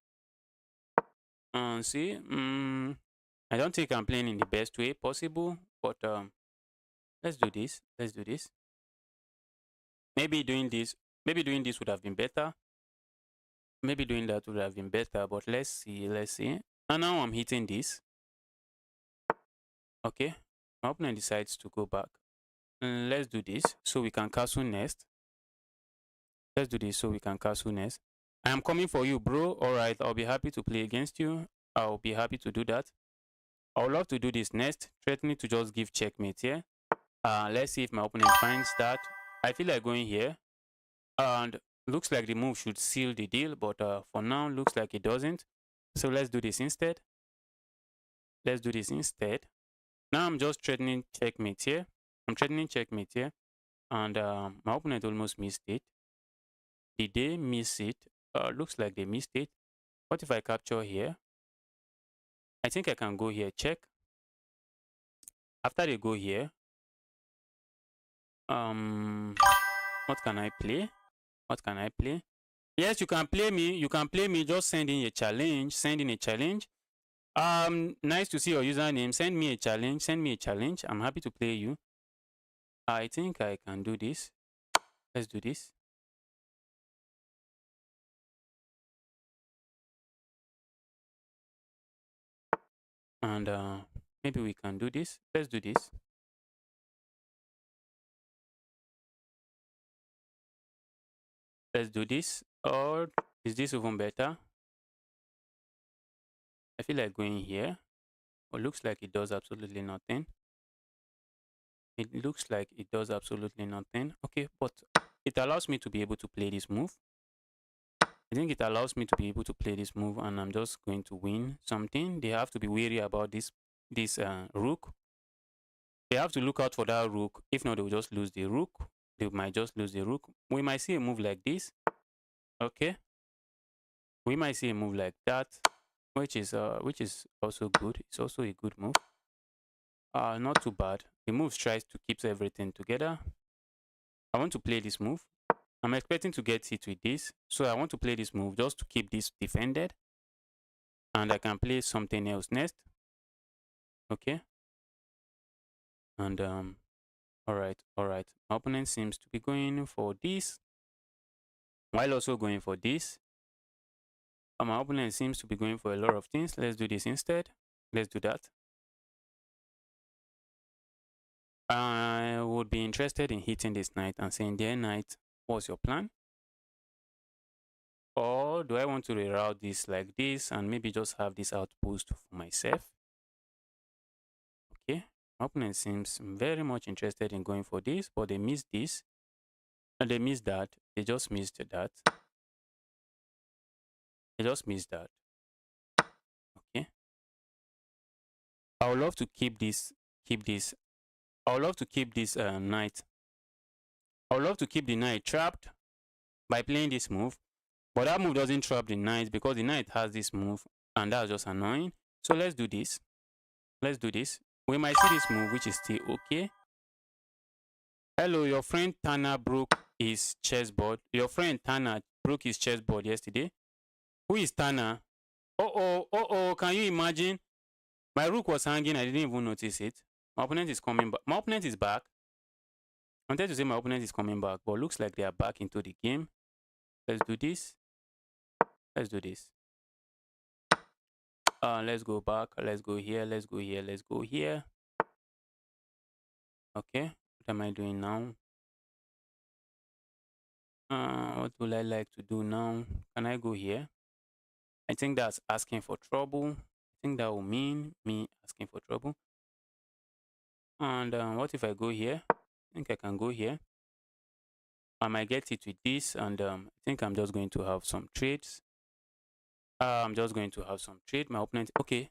And see, I don't think I'm playing in the best way possible, but let's do this. Maybe doing this would have been better. Maybe doing that would have been better, but let's see, let's see. And now I'm hitting this. Okay, my opponent decides to go back. Let's do this so we can castle next. Let's do this so we can castle next. I am coming for you, bro. All right, I'll be happy to play against you. I'll be happy to do that. I would love to do this next, threatening to just give checkmate here. Let's see if my opponent finds that. I feel like going here. And looks like the move should seal the deal, but for now, looks like it doesn't. So let's do this instead. Let's do this instead. Now I'm just threatening checkmate here. I'm threatening checkmate here. And my opponent almost missed it. Did they miss it? Looks like they missed it. What if I capture here? I think I can go here, check. After they go here, what can I play? What can I play? Yes, you can play me. You can play me. Just send in a challenge. Send in a challenge. Nice to see your username. Send me a challenge. Send me a challenge. I'm happy to play you. I think I can do this. Let's do this. And maybe we can do this. Let's do this. Let's do this. Or is this even better? I feel like going here. But looks like it does absolutely nothing. It looks like it does absolutely nothing. Okay, but it allows me to be able to play this move. I think it allows me to be able to play this move, and I'm just going to win something. They have to be wary about this rook. They have to look out for that rook. If not, they will just lose the rook. They might just lose the rook. We might see a move like this. Okay. We might see a move like that, which is also good. It's also a good move. Not too bad. The move tries to keep everything together. I want to play this move. I'm expecting to get hit with this. So I want to play this move just to keep this defended. And I can play something else next. Okay. And all right. My opponent seems to be going for this, while also going for this. My opponent seems to be going for a lot of things. Let's do this instead. Let's do that. I would be interested in hitting this knight and saying, dear knight, what's your plan? Or do I want to reroute this like this and maybe just have this outpost for myself? Okay, my opponent seems very much interested in going for this, but they missed this. And they missed that. They just missed that. They just missed that. Okay. I would love to keep this. I would love to keep this knight. I would love to keep the knight trapped by playing this move. But that move doesn't trap the knight because the knight has this move, and that's just annoying. So let's do this. Let's do this. We might see this move, which is still okay. Hello, your friend Tana broke his chessboard. Your friend Tana broke his chessboard yesterday. Who is Tana? Oh, can you imagine? My rook was hanging, I didn't even notice it. My opponent is coming back. My opponent is back. I wanted to say my opponent is coming back, but looks like they are back into the game. Let's do this. Let's do this. Let's go back. Let's go here. Let's go here. Let's go here. Okay. What am I doing now? What would I like to do now? Can I go here? I think that's asking for trouble. I think that will mean me asking for trouble. And what if I go here? I think I can go here. I might get it with this, and I think I'm just going to have some trades. I'm just going to have some trade. My opponent, okay.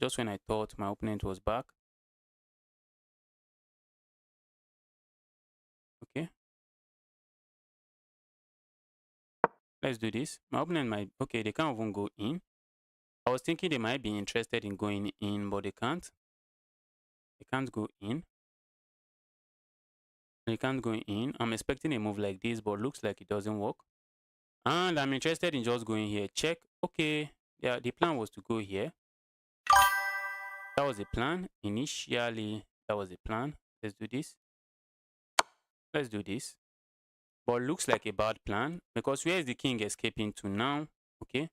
Just when I thought my opponent was back. Okay. Let's do this. My opponent might, okay, they can't even go in. I was thinking they might be interested in going in, but they can't. They can't go in. They can't go in. I'm expecting a move like this, but looks like it doesn't work. And I'm interested in just going here. Check. Okay. Yeah, the plan was to go here. That was the plan. Initially, that was the plan. Let's do this. Let's do this. but looks like a bad plan because where is the king escaping to now? Okay,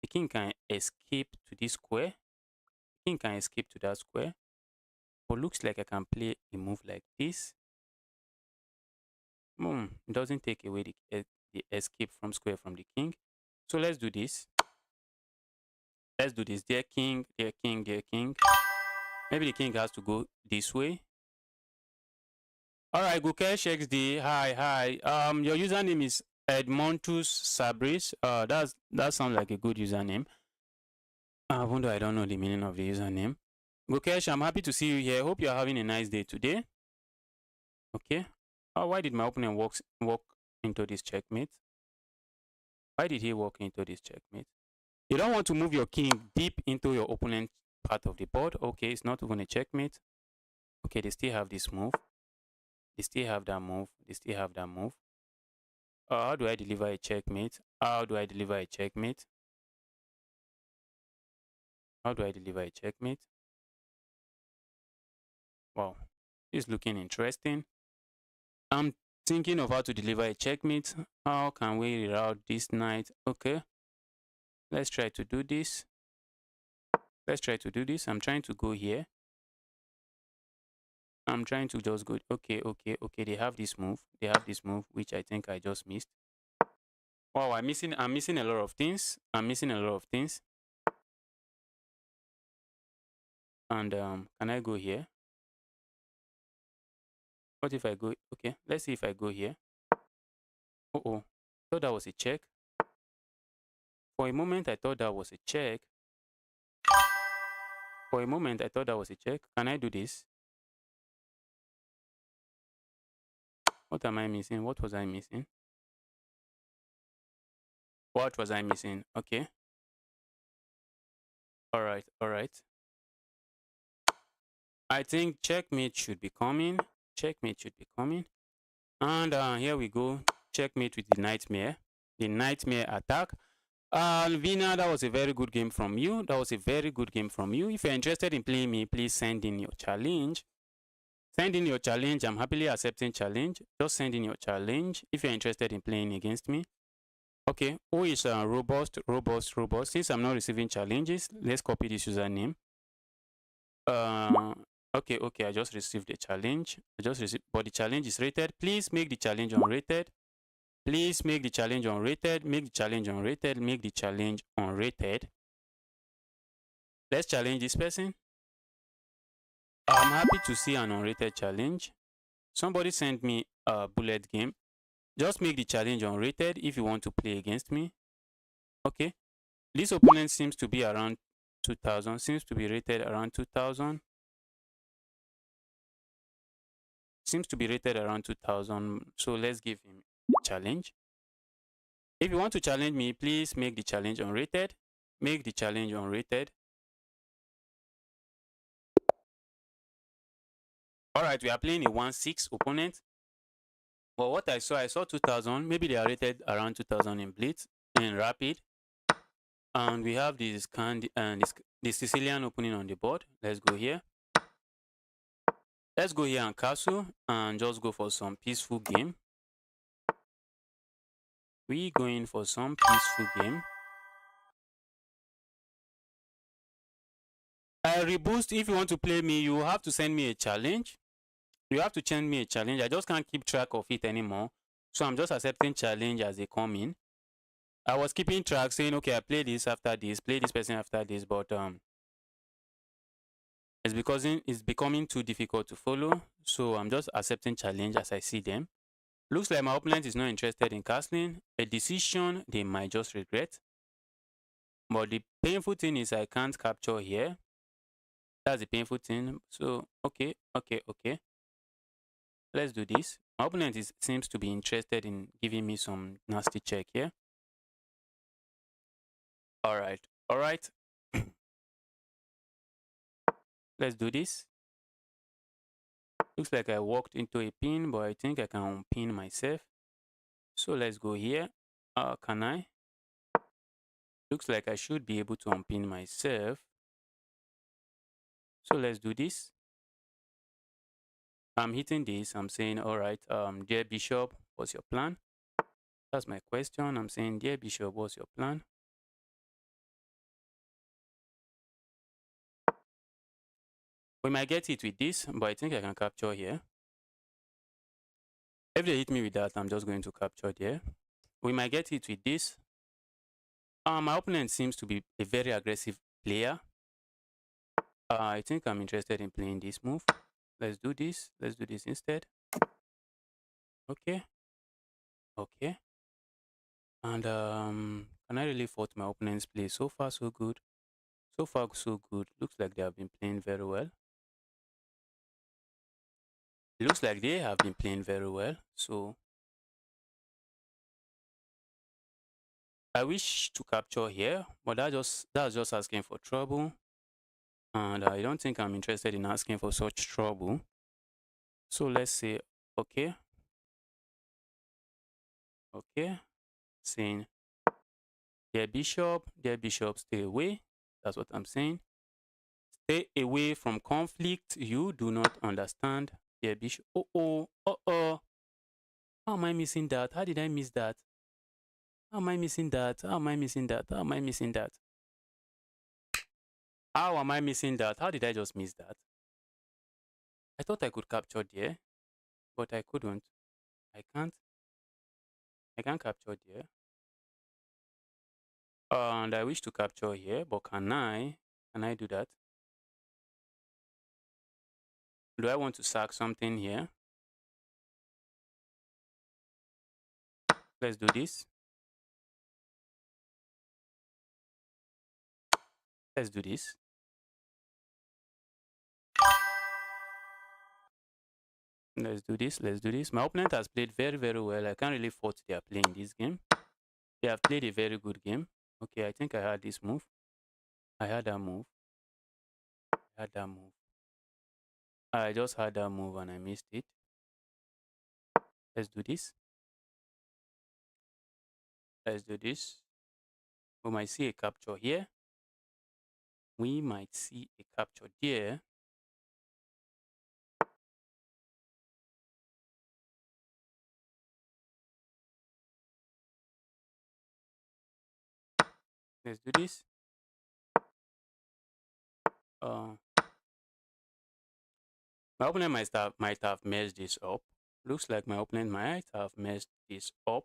the king can escape to this square. The king can escape to that square, but looks like I can play a move like this. It doesn't take away the escape from square from the king. So let's do this. Let's do this. Dear king, dear king, dear king. Maybe the king has to go this way. All right, Gukesh XD. Hi. Your username is Edmontus Sabris. That sounds like a good username. Even though I don't know the meaning of the username. Gukesh, I'm happy to see you here. Hope you're having a nice day today. Okay. Why did my opponent walk into this checkmate? Why did he walk into this checkmate? You don't want to move your king deep into your opponent's part of the board. Okay, it's not even a checkmate. Okay, they still have this move. They still have that move. They still have that move. How do I deliver a checkmate? How do I deliver a checkmate? How do I deliver a checkmate? Wow, this is looking interesting. I'm thinking of how to deliver a checkmate. How can we reroute this knight? Okay, let's try to do this. Let's try to do this. I'm trying to go here. I'm trying to just go. Okay. They have this move. They have this move, which I think I just missed. Wow, I'm missing a lot of things. I'm missing a lot of things. And can I go here? What if I go? Okay, let's see if I go here. Oh, thought that was a check. For a moment, I thought that was a check. For a moment, I thought that was a check. Can I do this? What am I missing? What was I missing? What was I missing? Okay. All right. I think checkmate should be coming. Checkmate should be coming. And here we go. Checkmate with the nightmare. The nightmare attack. Vina, that was a very good game from you. That was a very good game from you. If you're interested in playing me, please send in your challenge. Send in your challenge. I'm happily accepting challenge. Just send in your challenge if you're interested in playing against me. Okay, who is robust? Since I'm not receiving challenges, let's copy this username. Okay, I just received a challenge. But the challenge is rated. Please make the challenge unrated. Please make the challenge unrated. Make the challenge unrated. Make the challenge unrated. Let's challenge this person. I'm happy to see an unrated challenge. Somebody sent me a bullet game. Just make the challenge unrated if you want to play against me. Okay. This opponent seems to be around 2000. Seems to be rated around 2000. Seems to be rated around 2000. So let's give him a challenge. If you want to challenge me, please make the challenge unrated. Make the challenge unrated. All right, we are playing a 1-6 opponent. But what I saw 2000. Maybe they are rated around 2000 in blitz, in rapid. And we have this the Sicilian opening on the board. Let's go here. Let's go here and castle and just go for some peaceful game. We going for some peaceful game. I reboost. If you want to play me, you have to send me a challenge. You have to send me a challenge. I just can't keep track of it anymore. So I'm just accepting challenge as they come in. I was keeping track saying, okay, I play this after this, play this person after this, but it's becoming too difficult to follow. So I'm just accepting challenge as I see them. Looks like my opponent is not interested in castling. A decision they might just regret. But the painful thing is I can't capture here. That's the painful thing. So, okay. Let's do this. My opponent seems to be interested in giving me some nasty check here. All right. Let's do this. Looks like I walked into a pin, but I think I can unpin myself. So let's go here. Can I? Looks like I should be able to unpin myself. So let's do this. I'm hitting this. I'm saying, all right, dear bishop, what's your plan? That's my question. I'm saying, dear bishop, what's your plan? We might get it with this, but I think I can capture here. If they hit me with that, I'm just going to capture there. We might get it with this. My opponent seems to be a very aggressive player. I think I'm interested in playing this move. Let's do this. Let's do this instead. Okay. Okay. And can I really fault my opponent's play? So far, so good. So far, so good. Looks like they have been playing very well. It looks like they have been playing very well. So I wish to capture here, but that's just asking for trouble. And I don't think I'm interested in asking for such trouble. So let's say, okay. Okay. Saying, dear bishop, stay away. That's what I'm saying. Stay away from conflict. You do not understand. Dear bishop. Oh. How am I missing that? How did I miss that? How am I missing that? How am I missing that? How am I missing that? How am I missing that? How did I just miss that? I thought I could capture there, but I couldn't. I can't. I can't capture there. And I wish to capture here, but can I do that? Do I want to sack something here? Let's do this. Let's do this. Let's do this. Let's do this. My opponent has played very, very well. I can't really fault their play in this game. They have played a very good game. Okay, I think I had this move. I had that move. I had that move. I just had that move and I missed it. Let's do this. Let's do this. We might see a capture here. We might see a capture there. Let's do this. My opponent might have messed this up. Looks like my opponent might have messed this up.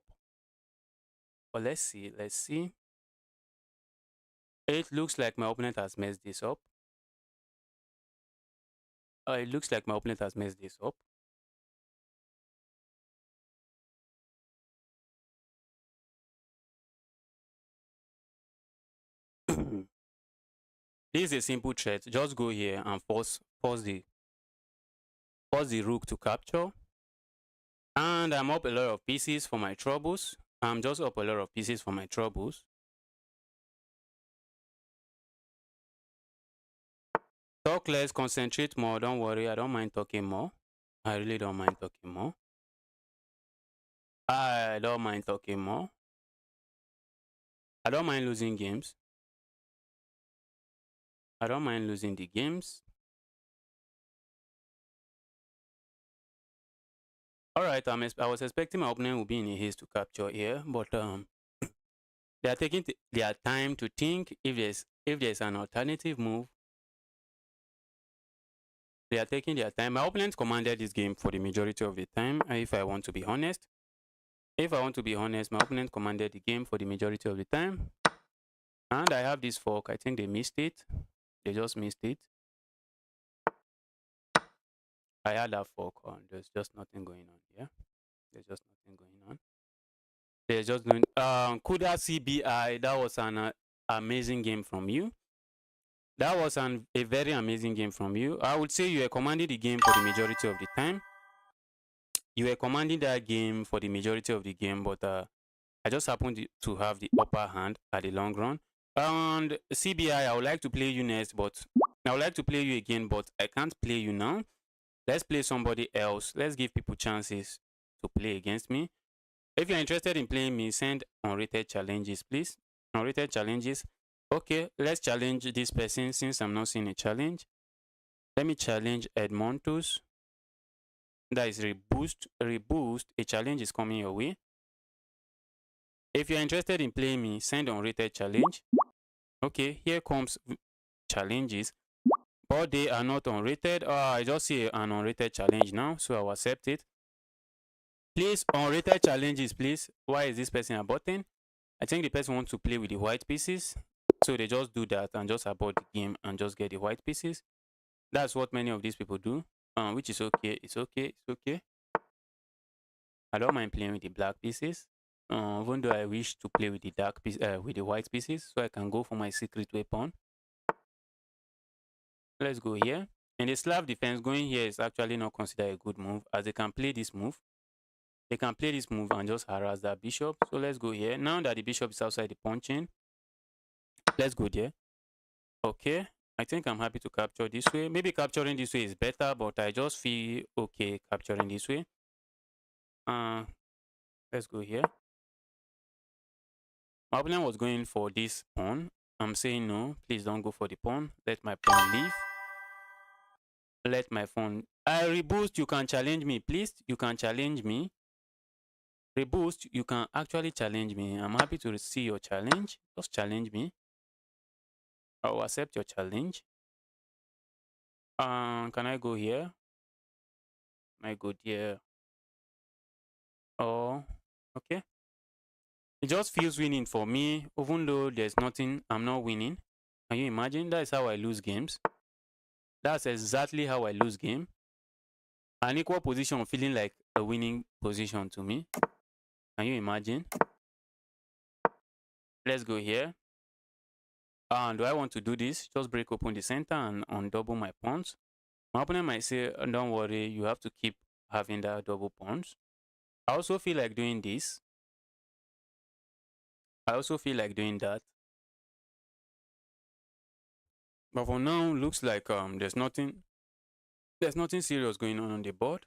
But let's see. Let's see. It looks like my opponent has messed this up. It looks like my opponent has messed this up. This is a simple threat. Just go here and force the rook to capture. And I'm up a lot of pieces for my troubles. I'm just up a lot of pieces for my troubles. Talk less, concentrate more. Don't worry, I don't mind talking more. I really don't mind talking more. I don't mind talking more. I don't mind losing games. I don't mind losing the games. All right, I was expecting my opponent would be in a haste to capture here, but they are taking their time to think if there's an alternative move. They are taking their time. My opponent commanded this game for the majority of the time, if I want to be honest. If I want to be honest, my opponent commanded the game for the majority of the time. And I have this fork. I think they missed it. They just missed it. I had that fork on. There's just nothing going on here. There's just nothing going on. They're just doing Kuda CBI. That was an amazing game from you. That was a very amazing game from you. I would say you were commanding the game for the majority of the time. You were commanding that game for the majority of the game, but I just happened to have the upper hand at the long run. And CBI, I would like to play you next, but I would like to play you again, but I can't play you now. Let's play somebody else. Let's give people chances to play against me. If you're interested in playing me, send unrated challenges, please. Unrated challenges. Okay, let's challenge this person since I'm not seeing a challenge. Let me challenge Edmontus. That is reboost. Reboost. A challenge is coming your way. If you're interested in playing me, send unrated challenge. Okay, here comes challenges, but they are not unrated. I just see an unrated challenge now, so I will accept it. Please, unrated challenges, please. Why is this person aborting? I think the person wants to play with the white pieces, so they just do that and just abort the game and just get the white pieces. That's what many of these people do, which is okay. It's okay. It's okay. I don't mind playing with the black pieces, even though I wish to play with the dark piece, with the white pieces, so I can go for my secret weapon. Let's go here. And the Slav defense going here is actually not considered a good move, as they can play this move. They can play this move and just harass that bishop. So let's go here. Now that the bishop is outside the pawn chain, let's go there. Okay. I think I'm happy to capture this way. Maybe capturing this way is better, but I just feel okay capturing this way. Let's go here. My opponent was going for this pawn. I'm saying no, please don't go for the pawn. Let my pawn leave. Let my phone. I reboost, you can challenge me. Please, you can challenge me. Reboost, you can actually challenge me. I'm happy to see your challenge. Just challenge me. I will accept your challenge. Can I go here? Can I go there? Oh, okay. It just feels winning for me, even though there's nothing, I'm not winning. Can you imagine? That is how I lose games. That's exactly how I lose game. An equal position feeling like a winning position to me. Can you imagine? Let's go here. Do I want to do this? Just break open the center and undouble my pawns. My opponent might say, don't worry, you have to keep having that double pawns. I also feel like doing this. I also feel like doing that. But for now, looks like there's nothing serious going on the board.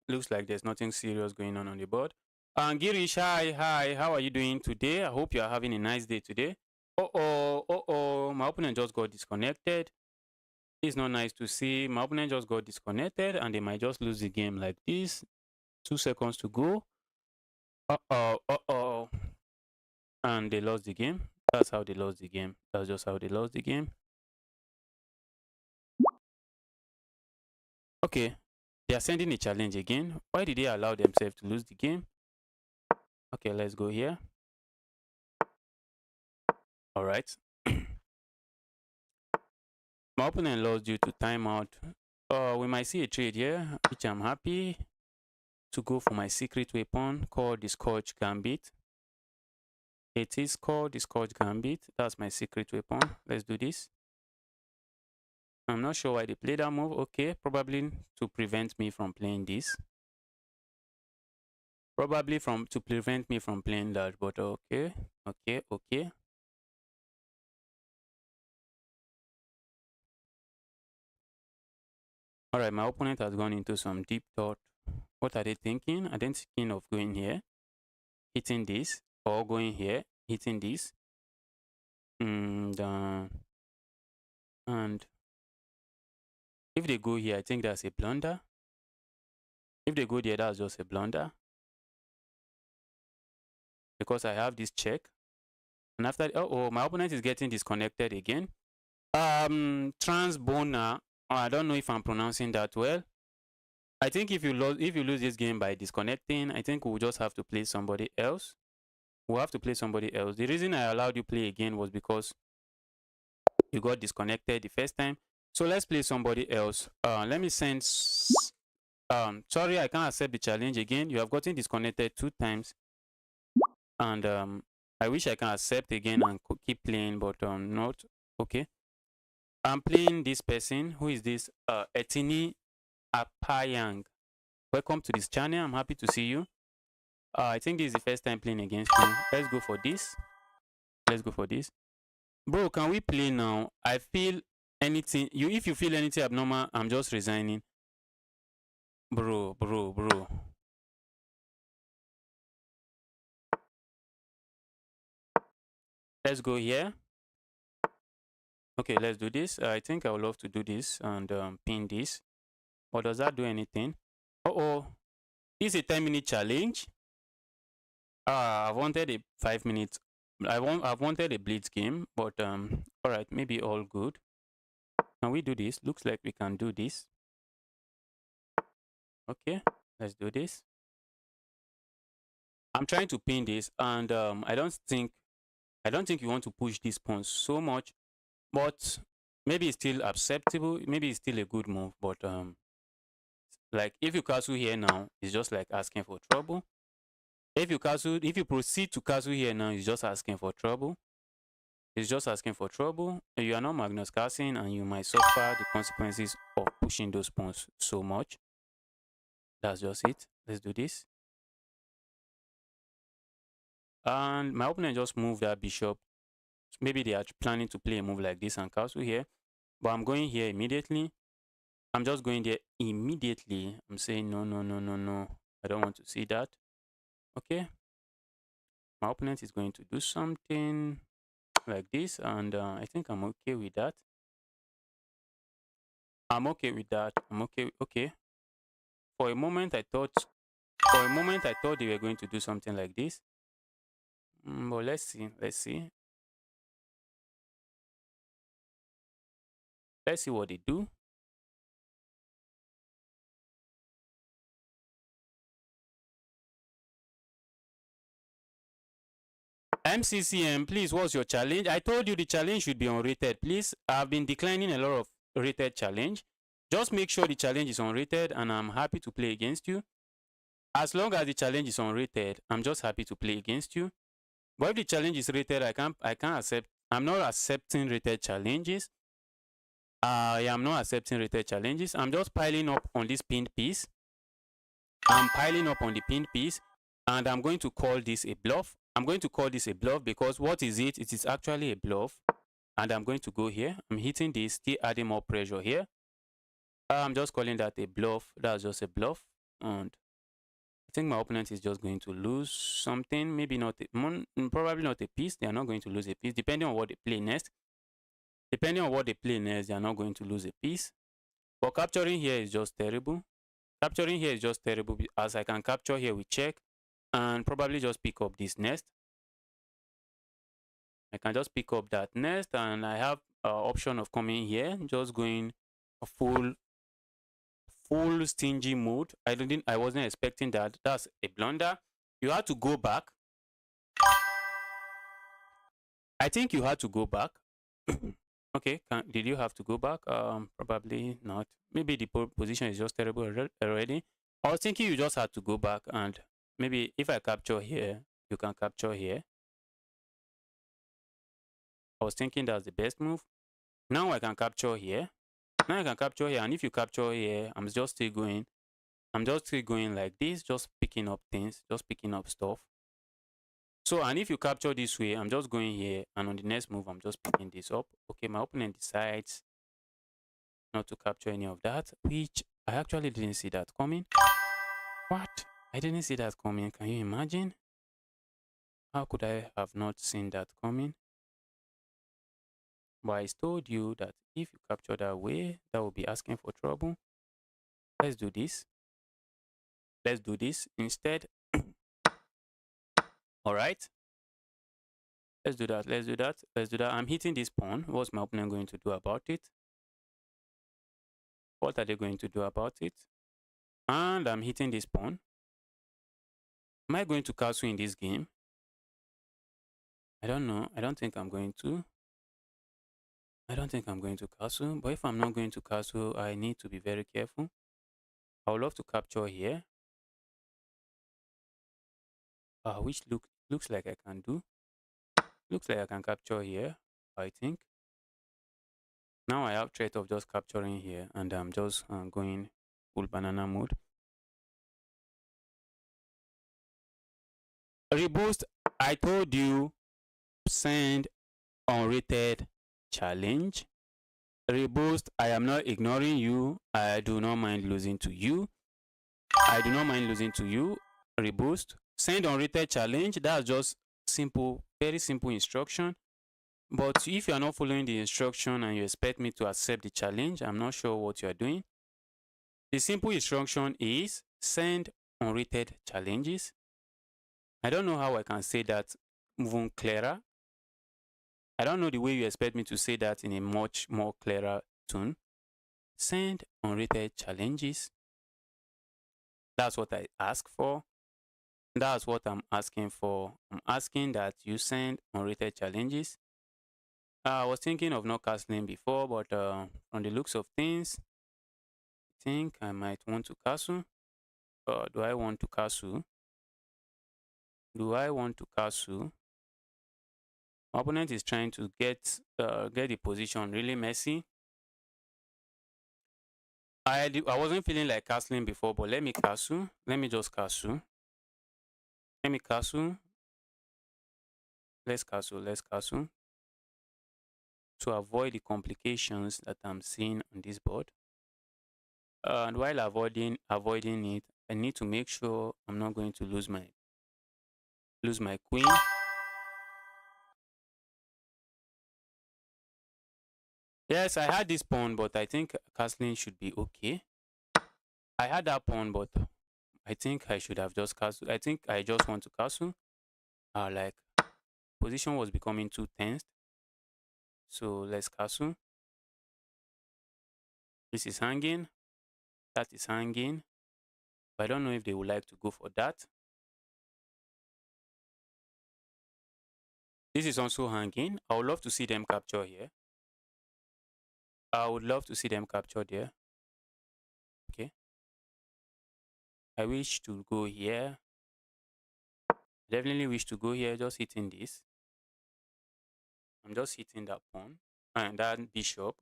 Looks like there's nothing serious going on the board. Girish, hi, how are you doing today? I hope you are having a nice day today. My opponent just got disconnected. It's not nice to see. My opponent just got disconnected and they might just lose the game like this. 2 seconds to go. And they lost the game. That's how they lost the game. That's just how they lost the game. Okay. They are sending a challenge again. Why did they allow themselves to lose the game? Okay, let's go here. All right. My opponent lost due to timeout. We might see a trade here, which I'm happy to go for my secret weapon called the Scorch Gambit. It is called the Scorch Gambit. That's my secret weapon. Let's do this. I'm not sure why they played that move. Okay, probably to prevent me from playing this. Probably to prevent me from playing that, but okay. All right, my opponent has gone into some deep thought. What are they thinking? Are they thinking of going here, hitting this, or going here, hitting this? And if they go here, I think that's a blunder. If they go there, that's just a blunder. Because I have this check. And after, my opponent is getting disconnected again. Transboner. I don't know if I'm pronouncing that well. I think if you lose this game by disconnecting, I think we'll just have to play somebody else. We'll have to play somebody else. The reason I allowed you play again was because you got disconnected the first time. So let's play somebody else. Let me send. Sorry, I can't accept the challenge again. You have gotten disconnected 2 times, and I wish I can accept again and keep playing, but not okay. I'm playing this person. Who is this? Etini Apayang. Welcome to this channel. I'm happy to see you. I think this is the first time playing against you. Let's go for this. Let's go for this. Bro, can we play now? I feel anything. If you feel anything abnormal, I'm just resigning. Bro. Let's go here. Okay, let's do this. I think I would love to do this and pin this. or does that do anything? Uh-oh. This is a 10-minute challenge. I've wanted a 5 minutes. I've wanted a blitz game, but all right, maybe all good. Can we do this? Looks like we can do this. Okay, let's do this. I'm trying to pin this, and I don't think you want to push this pawn so much, but maybe it's still acceptable. Maybe it's still a good move, but like if you castle here now, it's just like asking for trouble. If you proceed to castle here now, it's just asking for trouble. It's just asking for trouble. You are not Magnus Carlsen, and you might suffer the consequences of pushing those pawns so much. That's just it. Let's do this. And my opponent just moved that bishop. Maybe they are planning to play a move like this and castle here. But I'm going here immediately. I'm just going there immediately. I'm saying no, no, no, no, no. I don't want to see that. Okay. My opponent is going to do something like this, and I think I'm okay with that. I'm okay with that. I'm okay. Okay. For a moment, I thought they were going to do something like this. But let's see. Let's see. Let's see what they do. MCCM, please, what's your challenge? I told you the challenge should be unrated. Please, I've been declining a lot of rated challenge. Just make sure the challenge is unrated, and I'm happy to play against you. As long as the challenge is unrated, I'm just happy to play against you. But if the challenge is rated, I can't accept. I'm not accepting rated challenges. I am not accepting rated challenges. I'm just piling up on this pinned piece. I'm piling up on the pinned piece, and I'm going to call this a bluff. I'm going to call this a bluff because what is it? It is actually a bluff. And I'm going to go here. I'm hitting this, still adding more pressure here. I'm just calling that a bluff. That's just a bluff. And I think my opponent is just going to lose something. Maybe not, probably not a piece. They are not going to lose a piece, depending on what they play next. Depending on what they play next, they are not going to lose a piece. But capturing here is just terrible. Capturing here is just terrible, as I can capture here with check and probably just pick up this nest. I can just pick up that nest, and I have option of coming here, just going a full stingy mode. I wasn't expecting that. That's a blunder. You had to go back. I think you had to go back. Okay, did you have to go back? Probably not. Maybe the position is just terrible already. I was thinking you just had to go back, and maybe if I capture here, you can capture here. I was thinking that's the best move. Now I can capture here. Now I can capture here, and if you capture here, I'm just still going like this, just picking up things, just picking up stuff. So, and if you capture this way, I'm just going here, and on the next move, I'm just picking this up. Okay, my opponent decides not to capture any of that, which I actually didn't see that coming. What? I didn't see that coming. Can you imagine? How could I have not seen that coming? But I told you that if you capture that way, that will be asking for trouble. Let's do this. Let's do this instead. All right. Let's do that. Let's do that. Let's do that. I'm hitting this pawn. What's my opponent going to do about it? What are they going to do about it? And I'm hitting this pawn. Am I going to castle in this game? I don't know. I don't think I'm going to. I don't think I'm going to castle. But if I'm not going to castle, I need to be very careful. I would love to capture here. Which looks like I can do. Looks like I can capture here, I think. Now I have threat of just capturing here, and I'm just going full banana mode. Reboost, I told you, send unrated challenge. Reboost, I am not ignoring you. I do not mind losing to you. I do not mind losing to you. Reboost, send unrated challenge. That's just simple, very simple instruction. But if you are not following the instruction and you expect me to accept the challenge, I'm not sure what you are doing. The simple instruction is send unrated challenges. I don't know how I can say that even clearer. I don't know the way you expect me to say that in a much more clearer tone. Send unrated challenges. That's what I ask for. That's what I'm asking for. I'm asking that you send unrated challenges. I was thinking of not castling before, but from the looks of things, I think I might want to castle. Do I want to castle? Do I want to castle? My opponent is trying to get the position really messy. I wasn't feeling like castling before, but let me castle. Let me just castle. Let me castle. Let's castle. Let's castle. To avoid the complications that I'm seeing on this board. And while avoiding it, I need to make sure I'm not going to lose my queen. Yes, I had this pawn, but I think castling should be okay. I had that pawn, but I think I should have just castled. I think I just want to castle. Like position was becoming too tense. So let's castle. This is hanging. That is hanging. But I don't know if they would like to go for that. This is also hanging. I would love to see them capture here. I would love to see them capture there. Okay. I wish to go here. Definitely wish to go here, just hitting this. I'm just hitting that pawn and that bishop.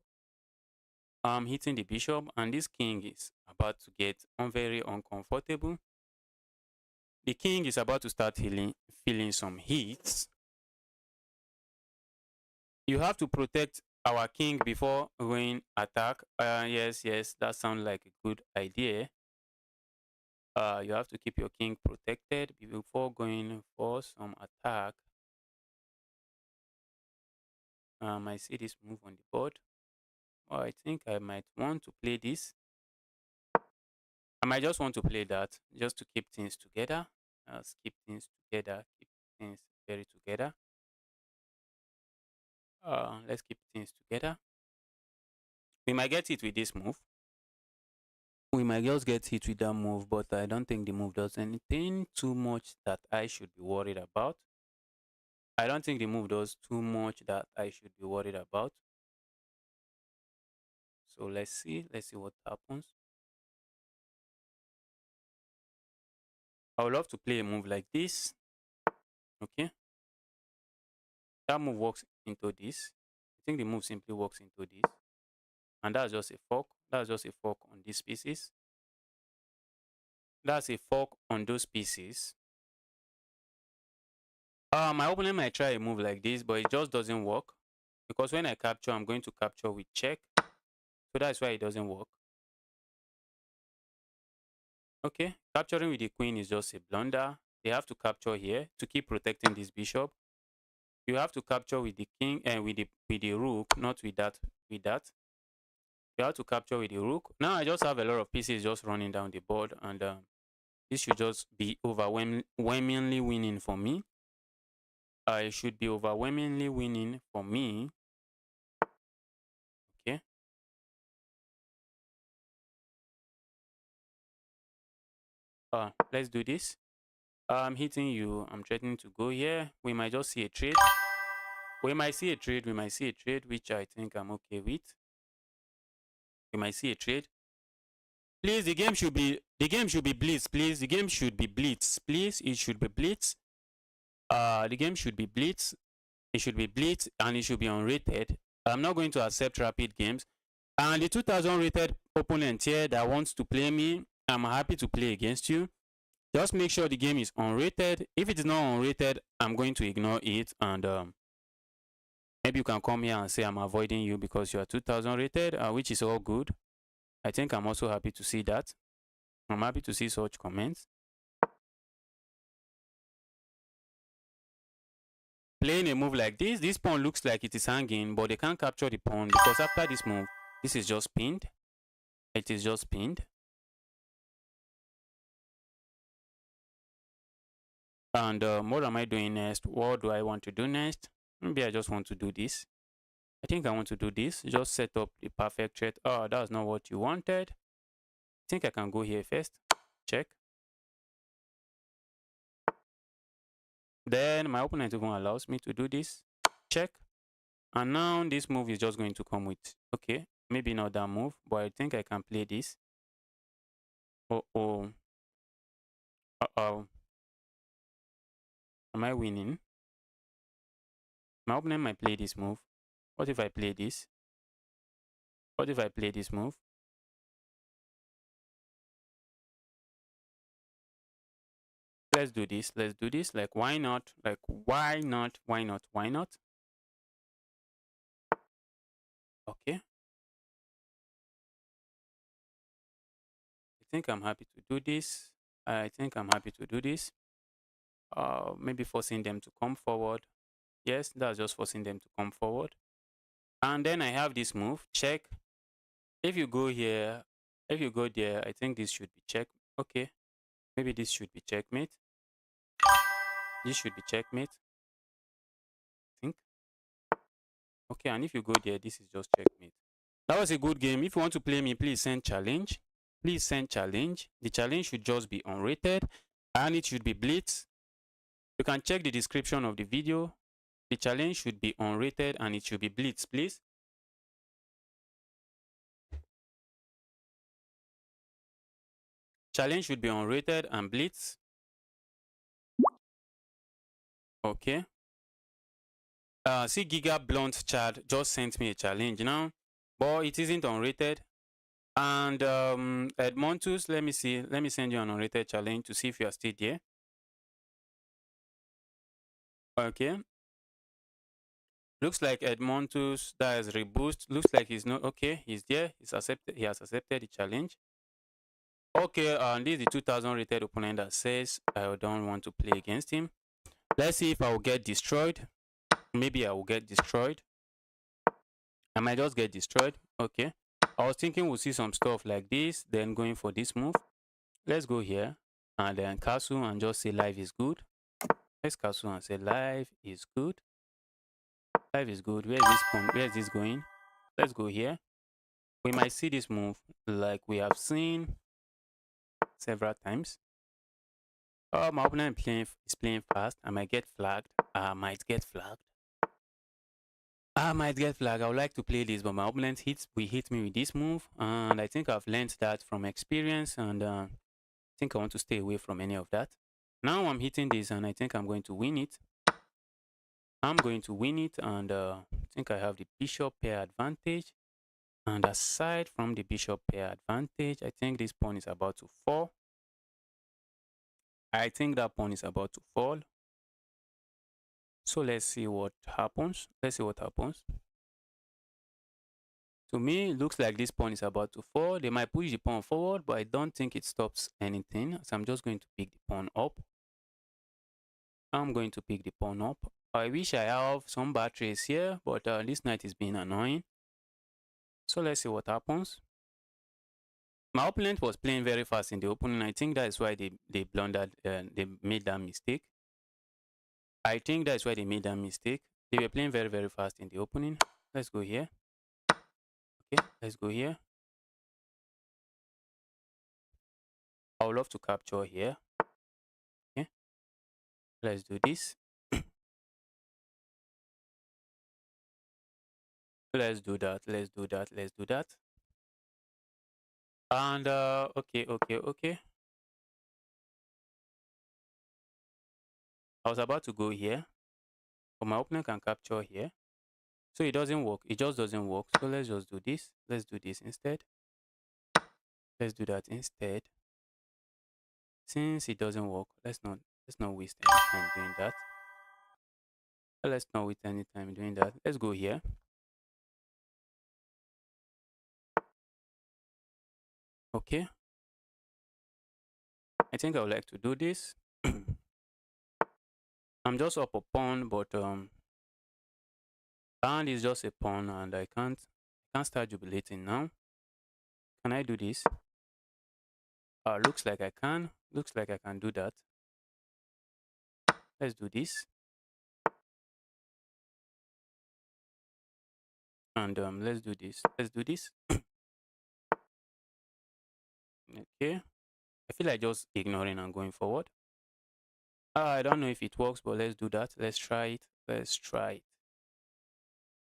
I'm hitting the bishop, and this king is about to get very uncomfortable. The king is about to start feeling some heat. You have to protect our king before going attack. Yes, that sounds like a good idea. You have to keep your king protected before going for some attack. I see this move on the board. I think I might want to play this. I might just want to play that just to keep things together. Keep things together. Keep things very together. Let's keep things together. We might get it with this move. We might just get hit with that move, but I don't think the move does anything too much that I should be worried about. I don't think the move does too much that I should be worried about. So let's see what happens. I would love to play a move like this. Okay. That move walks into this. I think the move simply walks into this. And that's just a fork. That's just a fork on these pieces. That's a fork on those pieces. My opponent might try a move like this, but it just doesn't work. Because when I capture, I'm going to capture with check. So that's why it doesn't work. Okay, capturing with the queen is just a blunder. They have to capture here to keep protecting this bishop. You have to capture with the king and with the rook, not with that. You have to capture with the rook. Now I just have a lot of pieces just running down the board, and this should just be overwhelmingly winning for me. It should be overwhelmingly winning for me. Okay. Let's do this. I'm hitting you. I'm threatening to go here. We might just see a trade. We might see a trade, which I think I'm okay with. We might see a trade. Please, the game should be blitz, please. The game should be blitz. Please, it should be blitz. The game should be blitz. It should be blitz and it should be unrated. I'm not going to accept rapid games. And the 2000 rated opponent here that wants to play me, I'm happy to play against you. Just make sure the game is unrated. If it is not unrated, I'm going to ignore it, and maybe you can come here and say I'm avoiding you because you are 2000 rated, which is all good. I think I'm also happy to see that. I'm happy to see such comments. Playing a move like this pawn looks like it is hanging, but they can't capture the pawn because after this move, this is just pinned. It is just pinned. And what am I doing next? What do I want to do next? Maybe I just want to do this. I think I want to do this. Just set up the perfect threat. Oh, that's not what you wanted. I think I can go here first. Check. Then my opponent even allows me to do this. Check. And now this move is just going to come with, okay, maybe not that move, but I think I can play this. Uh-oh. Uh-oh. Am I winning? My opponent might play this move. What if I play this? What if I play this move? Let's do this. Let's do this. Like, why not? Like, why not? Why not? Why not? Okay. I think I'm happy to do this. I think I'm happy to do this. Maybe forcing them to come forward. Yes, that's just forcing them to come forward. And then I have this move, check. If you go here, if you go there, I think this should be check. Okay. Maybe this should be checkmate. This should be checkmate. I think. Okay, and if you go there, this is just checkmate. That was a good game. If you want to play me, please send challenge. Please send challenge. The challenge should just be unrated and it should be blitz. You can check the description of the video. The challenge should be unrated and it should be blitz, please. Challenge should be unrated and blitz. Okay. See, Giga Blunt chat just sent me a challenge now, but it isn't unrated. And Edmontus, let me see. Let me send you an unrated challenge to see if you are still there. Okay. Looks like Edmontus that is reboost. Looks like he's not okay. He's there. He's accepted. He has accepted the challenge. Okay, and this is the 2000 rated opponent that says I don't want to play against him. Let's see if I will get destroyed. Maybe I will get destroyed. I might just get destroyed. Okay. I was thinking we'll see some stuff like this, then going for this move. Let's go here and then castle and just say life is good. Let's castle and say life is good. Life is good. Where is this point? Where is this going? Let's go here. We might see this move like we have seen several times. My opponent is playing fast. I might get flagged. I might get flagged. I might get flagged. I would like to play this, but my opponent will hit me with this move. And I think I've learned that from experience. And I think I want to stay away from any of that. Now I'm hitting this and I think I'm going to win it. I'm going to win it. And I think I have the bishop pair advantage. And aside from the bishop pair advantage, I think this pawn is about to fall. I think that pawn is about to fall. So let's see what happens. Let's see what happens. To me, it looks like this pawn is about to fall. They might push the pawn forward, but I don't think it stops anything. So I'm just going to pick the pawn up. I'm going to pick the pawn up. I wish I have some batteries here, but this knight is being annoying. So let's see what happens. My opponent was playing very fast in the opening. I think that is why they blundered, they made that mistake. I think that's why they made that mistake. They were playing very, very fast in the opening. Let's go here. Okay, let's go here. I would love to capture here. Okay, let's do this. Let's do that. Let's do that. Let's do that. And okay. I was about to go here, but my opponent can capture here. So it doesn't work. It just doesn't work. So let's just do this. Let's do this instead. Let's do that instead. Since it doesn't work, let's not waste any time doing that. Let's not waste any time doing that. Let's go here. Okay. I think I would like to do this. I'm just up a pawn, but and is just a pawn, and I can't start jubilating now. Can I do this? Looks like I can. Looks like I can do that. Let's do this. And let's do this. Let's do this. Okay. I feel like just ignoring and going forward. I don't know if it works, but let's do that. Let's try it. Let's try it.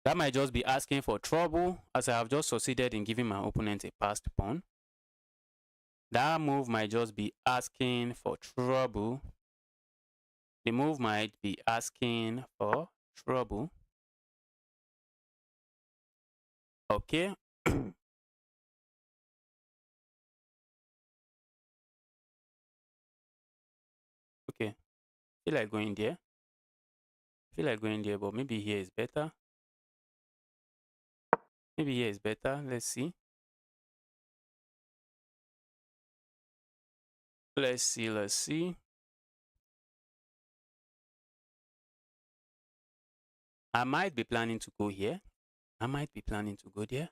That might just be asking for trouble, as I have just succeeded in giving my opponent a passed pawn. That move might just be asking for trouble. The move might be asking for trouble. Okay. Okay. Feel like going there. Feel like going there, but maybe here is better. Maybe here is better. Let's see. Let's see. Let's see. I might be planning to go here. I might be planning to go there.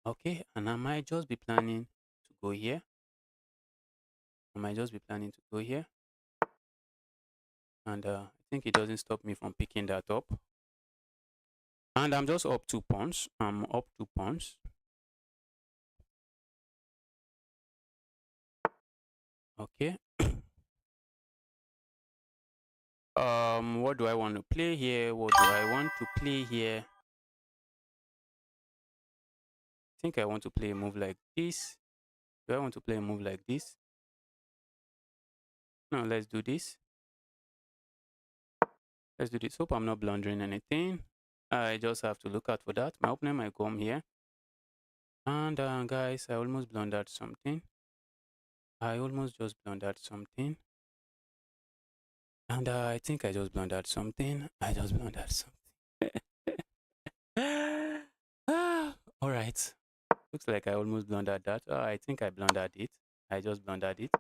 Okay. And I might just be planning to go here. I might just be planning to go here. And I think it doesn't stop me from picking that up. And I'm just up 2 pawns. I'm up 2 pawns. Okay. What do I want to play here? What do I want to play here? I think I want to play a move like this. Do I want to play a move like this? No, let's do this. Let's do this. Hope I'm not blundering anything. I just have to look out for that. My opponent might come here. And guys, I almost blundered something. I almost just blundered something. And I think I just blundered something. I just blundered something. All right. Looks like I almost blundered that. I think I blundered it. I just blundered it.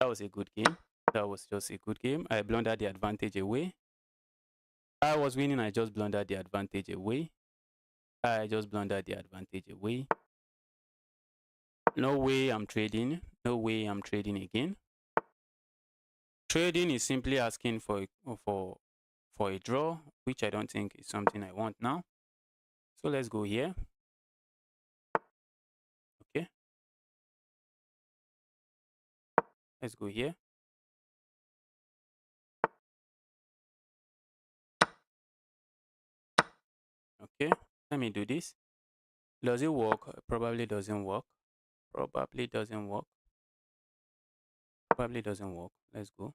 That was a good game. That was just a good game. I blundered the advantage away. I was winning. I just blundered the advantage away. I just blundered the advantage away. No way I'm trading. No way I'm trading again. Trading is simply asking for a draw, which I don't think is something I want now. So let's go here. Okay. Let's go here. Okay. Let me do this. Does it work? Probably doesn't work. Probably doesn't work. Probably doesn't work. Let's go.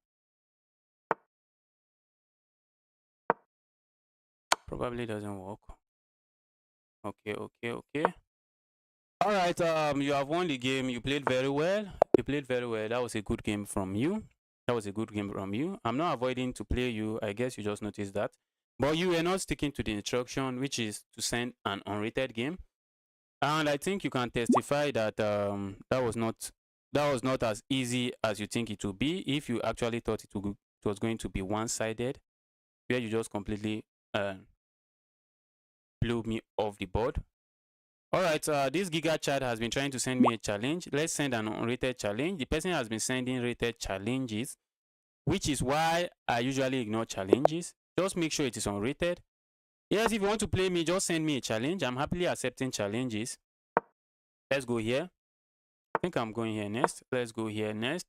Probably doesn't work. Okay, okay, okay. All right, you have won the game. You played very well. You played very well. That was a good game from you. That was a good game from you. I'm not avoiding to play you. I guess you just noticed that. But you were not sticking to the instruction, which is to send an unrated game. And I think you can testify that that was not as easy as you think it would be if you actually thought it was going to be one-sided, where you just completely blew me off the board. All right, this Giga chat has been trying to send me a challenge. Let's send an unrated challenge. The person has been sending rated challenges, which is why I usually ignore challenges. Just make sure it is unrated. Yes, if you want to play me, just send me a challenge. I'm happily accepting challenges. Let's go here. I think I'm going here next. Let's go here next.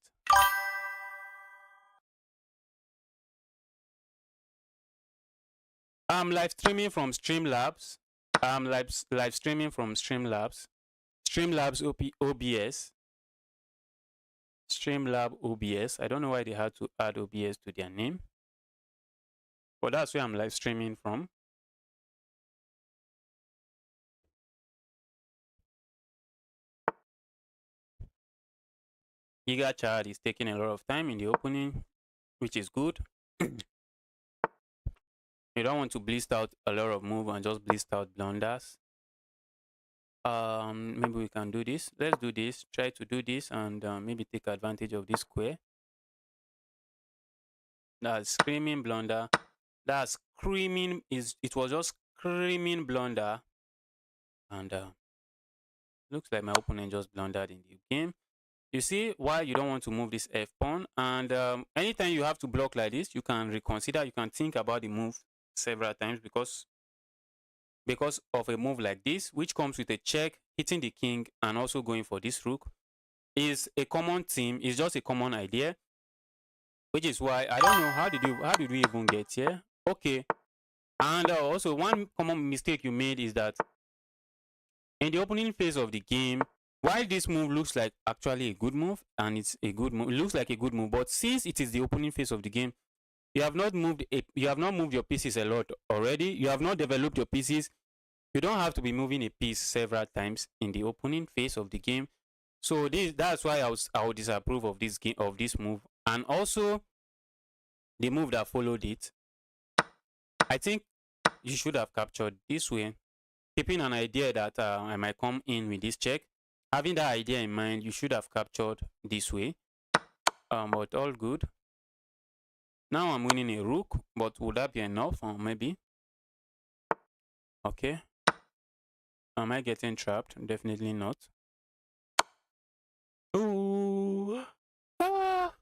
I'm live streaming from Streamlabs. I'm live streaming from Streamlabs. Streamlabs OBS. Streamlab OBS. I don't know why they had to add OBS to their name, but that's where I'm live streaming from. Giga chat is taking a lot of time in the opening, which is good. You don't want to blist out a lot of move and just blist out blunders. Maybe we can do this. Let's do this. Try to do this and maybe take advantage of this square. That's screaming blunder. That screaming it was just screaming blunder. And looks like my opponent just blundered in the game. You see why you don't want to move this f pawn. And anytime you have to block like this, you can reconsider. You can think about the move several times because of a move like this, which comes with a check, hitting the king, and also going for this rook, is a common theme. It's just a common idea, which is why I don't know how did we even get here? Okay. And also one common mistake you made is that in the opening phase of the game, while this move looks like actually a good move, and it's a good move, it looks like a good move, but since it is the opening phase of the game, you have not moved your pieces a lot already. You have not developed your pieces. You don't have to be moving a piece several times in the opening phase of the game. So that's why I would disapprove of this move, and also the move that followed it. I think you should have captured this way, keeping an idea that I might come in with this check. Having that idea in mind, you should have captured this way. But all good. Now I'm winning a rook, but would that be enough? Or maybe. Okay. Am I getting trapped? Definitely not. Ooh. Ah.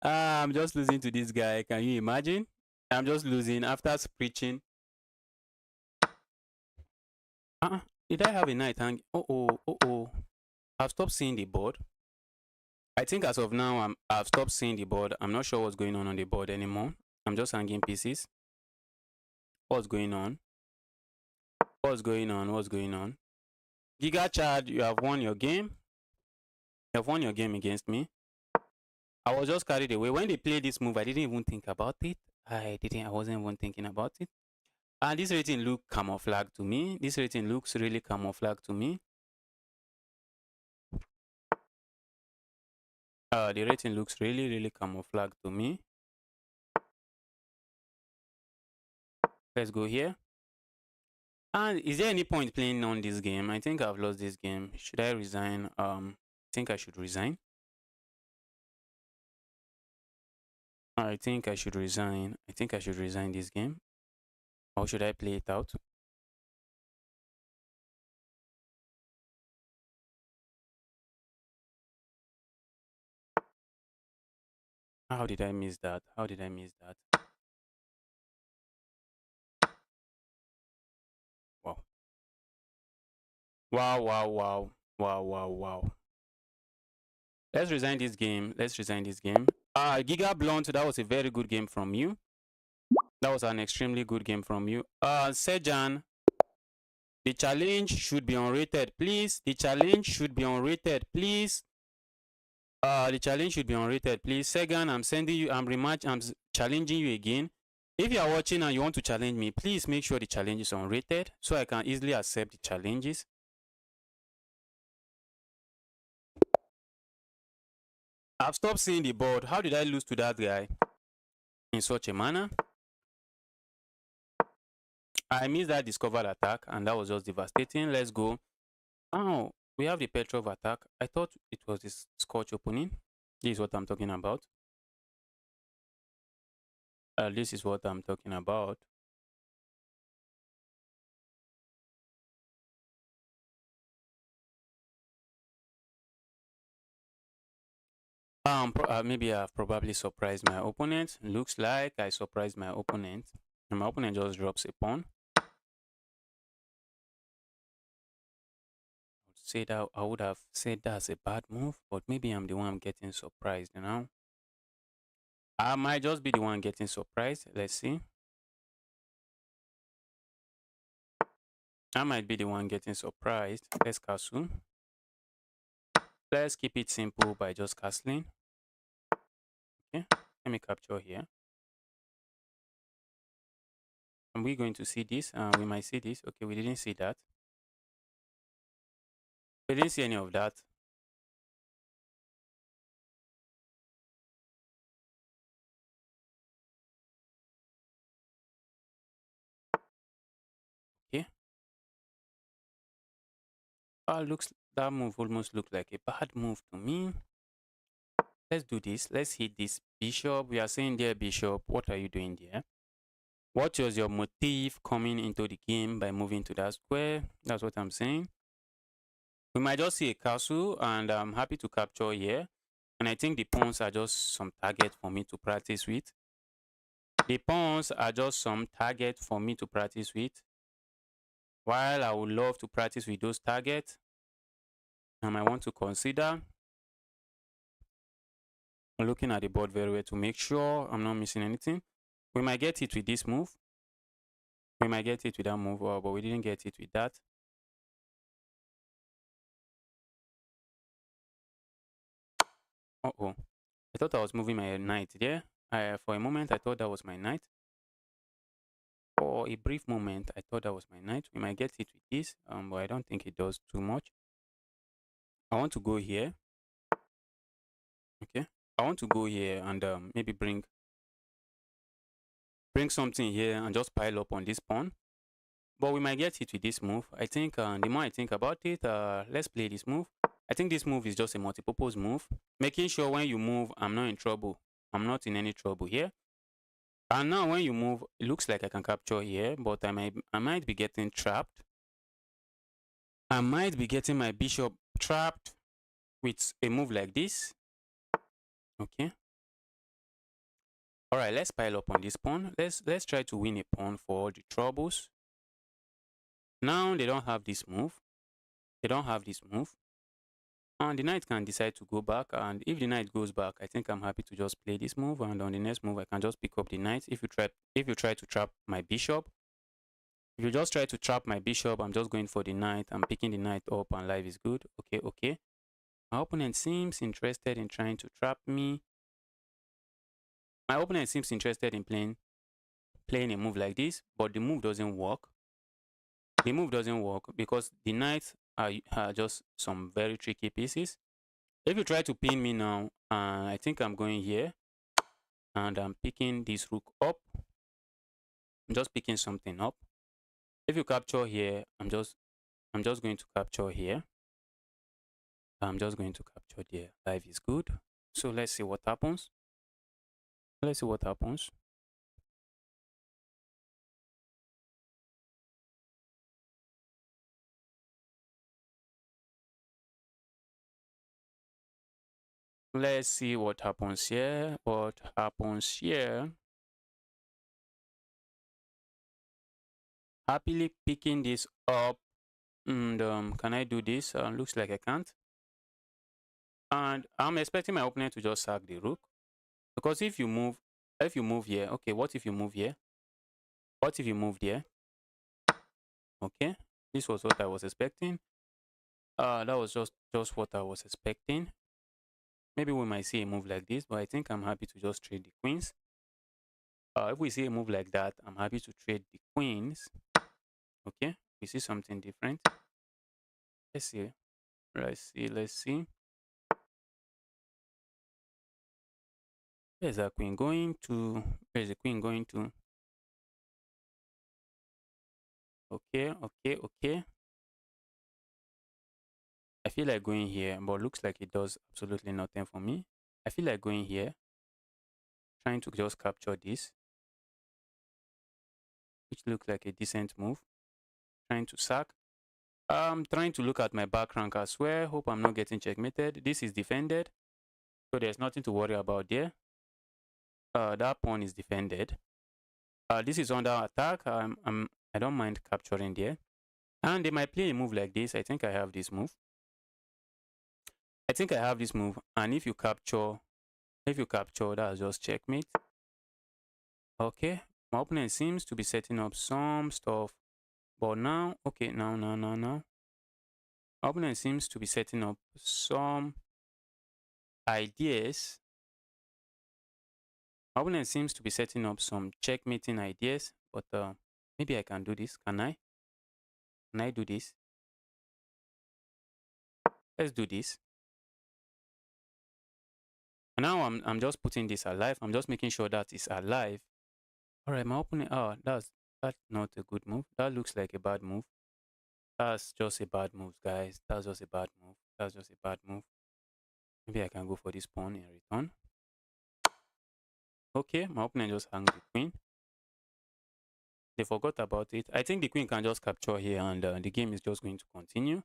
I'm just losing to this guy. Can you imagine? I'm just losing after preaching. Did I have a knight hang? Oh. I've stopped seeing the board. I think as of now, I've stopped seeing the board. I'm not sure what's going on the board anymore. I'm just hanging pieces. What's going on? What's going on? What's going on? Giga Chad, you have won your game. You have won your game against me. I was just carried away. When they played this move, I didn't even think about it. I wasn't even thinking about it. And this rating look camouflaged to me. This rating looks really camouflaged to me. The rating looks really camouflaged to me. Let's go here. And is there any point playing on this game? I think I've lost this game. Should I resign? I think I should resign. I think I should resign. I think I should resign this game. Or should I play it out? How did I miss that? How did I miss that? Wow. Wow. Let's resign this game. Let's resign this game. Giga Blunt, that was a very good game from you. That was an extremely good game from you. Sejan, the challenge should be unrated, please. The challenge should be unrated, please. The challenge should be unrated, please. Segan, I'm challenging you again. If you are watching and you want to challenge me, please make sure the challenge is unrated so I can easily accept the challenges. I've stopped seeing the board. How did I lose to that guy in such a manner? I missed that discovered attack and that was just devastating. Let's go. Oh, we have the Petrov attack. I thought it was this Scorch opening. This is what I'm talking about. This is what I'm talking about. Maybe I've probably surprised my opponent. Looks like I surprised my opponent. And my opponent just drops a pawn. I would have said that's a bad move, but maybe I'm the one getting surprised, you know? I might just be the one getting surprised. Let's see. I might be the one getting surprised. Let's castle. Let's keep it simple by just castling. Okay, let me capture here. Are we going to see this? We might see this. Okay, we didn't see that. We didn't see any of that. Okay. That move almost looked like a bad move to me. Let's do this. Let's hit this bishop. We are saying there, bishop. What are you doing there? What was your motive coming into the game by moving to that square? That's what I'm saying. We might just see a castle, and I'm happy to capture here. And I think the pawns are just some target for me to practice with. The pawns are just some target for me to practice with. While I would love to practice with those targets, I might want to consider looking at the board very well to make sure I'm not missing anything. We might get it with this move. We might get it with that move, but we didn't get it with that. Uh-oh. I thought I was moving my knight there. For a moment, I thought that was my knight. For a brief moment, I thought that was my knight. We might get it with this, but I don't think it does too much. I want to go here. Okay. I want to go here and maybe bring something here and just pile up on this pawn. But we might get it with this move. I think the more I think about it, let's play this move. I think this move is just a multi-purpose move. Making sure when you move, I'm not in trouble. I'm not in any trouble here. And now when you move, it looks like I can capture here, but I might be getting trapped. I might be getting my bishop trapped with a move like this. Okay. All right, let's pile up on this pawn. Let's try to win a pawn for all the troubles. Now they don't have this move. They don't have this move. And the knight can decide to go back, and if the knight goes back, I think I'm happy to just play this move, and on the next move I can just pick up the knight. If you try to trap my bishop, if you just try to trap my bishop, I'm just going for the knight. I'm picking the knight up and life is good. Okay. My opponent seems interested in trying to trap me. My opponent seems interested in playing a move like this, but the move doesn't work. The move doesn't work because the knights are just some very tricky pieces. If you try to pin me now, I think I'm going here and I'm picking this rook up. I'm just picking something up. If you capture here, I'm just going to capture here. I'm just going to capture there. Life is good. So let's see what happens. Let's see what happens. Let's see what happens here. What happens here? Happily picking this up. And can I do this? Looks like I can't. And I'm expecting my opponent to just sack the rook. Because if you move here, okay, what if you move here? What if you move there? Okay, this was what I was expecting. That was just what I was expecting. Maybe we might see a move like this, but I think I'm happy to just trade the queens. If we see a move like that, I'm happy to trade the queens. Okay, we see something different. Let's see. Let's see. Where's that queen going to? Where's the queen going to? Okay. I feel like going here, but looks like it does absolutely nothing for me. I feel like going here, trying to just capture this, which looks like a decent move. Trying to sack. I'm trying to look at my back rank as well. Hope I'm not getting checkmated. This is defended, so there's nothing to worry about there. That pawn is defended. This is under attack. I don't mind capturing there. And they might play a move like this. I think I have this move. And if you capture, that's just checkmate. Okay, my opponent seems to be setting up some stuff, but now, okay, now. My opponent seems to be setting up some ideas. My opponent seems to be setting up some checkmating ideas, but maybe I can do this. Can I? Can I do this? Let's do this. And now I'm just putting this alive. I'm just making sure that it's alive. All right, my opponent. Oh, that's not a good move. That looks like a bad move. That's just a bad move, guys. That's just a bad move. Maybe I can go for this pawn in return. Okay, my opponent just hung the queen. They forgot about it. I think the queen can just capture here and the game is just going to continue.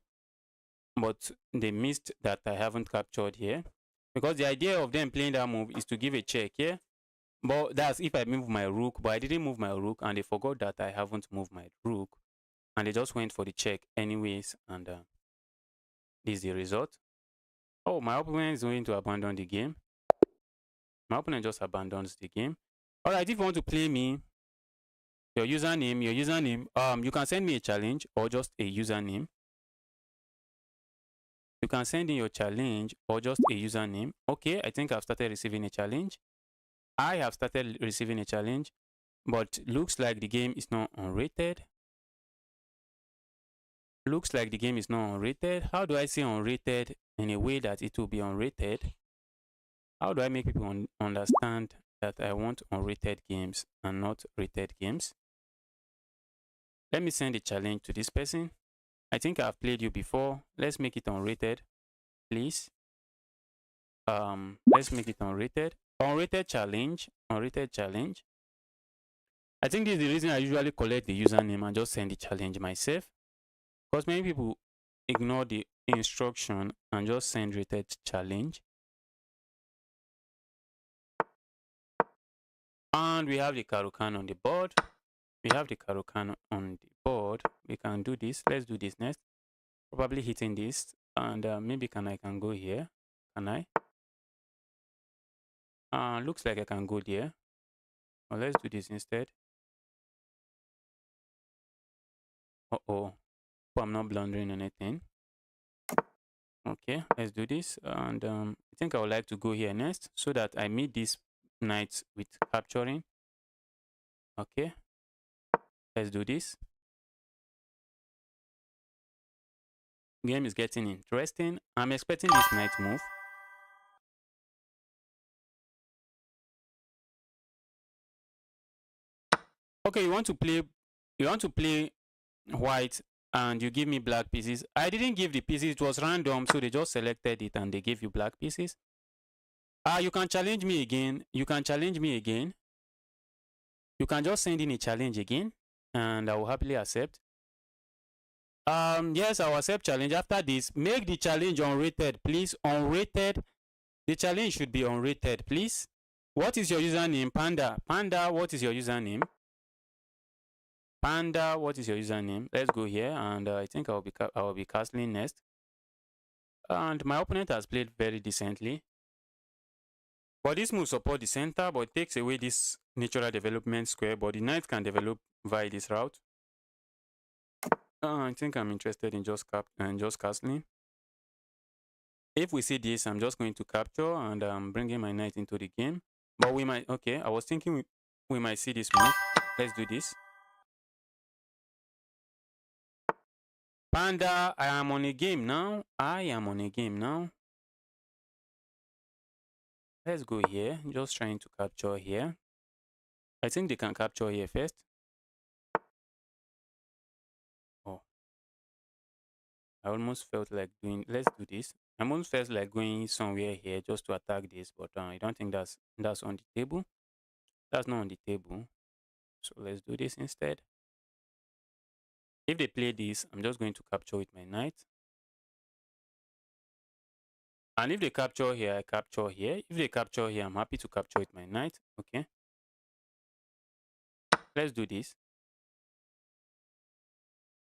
But they missed that I haven't captured here. Because the idea of them playing that move is to give a check here. But that's if I move my rook. But I didn't move my rook and they forgot that I haven't moved my rook. And they just went for the check anyways. And this is the result. Oh, my opponent is going to abandon the game. My opponent just abandons the game. Alright, if you want to play me, your username, you can send me a challenge or just a username. You can send in your challenge or just a username. Okay, I think I've started receiving a challenge. I have started receiving a challenge, but looks like the game is not unrated. Looks like the game is not unrated. How do I say unrated in a way that it will be unrated? How do I make people understand that I want unrated games and not rated games? Let me send a challenge to this person. I think I've played you before. Let's make it unrated, please. Let's make it unrated. Unrated challenge. Unrated challenge. I think this is the reason I usually collect the username and just send the challenge myself. Because many people ignore the instruction and just send rated challenge. And we have the Karukan on the board. We have the Karukan on the board. We can do this. Let's do this next. Probably hitting this. And maybe I can go here. Can I? Looks like I can go there. Well, let's do this instead. Uh-oh. I'm not blundering anything. Okay, let's do this. And I think I would like to go here next so that I meet this knight with capturing. Okay, let's do this. Game is getting interesting. I'm expecting this knight move. Okay, you want to play white and you give me black pieces. I didn't give the pieces, it was random, so they just selected it and they gave you black pieces. You can challenge me again. You can challenge me again. You can just send in a challenge again and I will happily accept. Yes, I'll accept challenge. After this, make the challenge unrated, please. Unrated. The challenge should be unrated, please. What is your username? Panda. Panda, what is your username? Panda, what is your username? Let's go here, and I think I will be castling next. And my opponent has played very decently. But this move supports the center, but it takes away this natural development square. But the knight can develop via this route. I think I'm interested in just castling. If we see this, I'm just going to capture and I'm bringing my knight into the game. But we might, okay, I was thinking we might see this move. Let's do this. Panda, I am on a game now. I am on a game now. Let's go here. Just trying to capture here. I think they can capture here first. Oh. I almost felt like doing, let's do this. I almost felt like going somewhere here just to attack this, but I don't think that's on the table. That's not on the table. So let's do this instead. If they play this, I'm just going to capture with my knight. And if they capture here, I capture here. If they capture here, I'm happy to capture with my knight. Okay. Let's do this.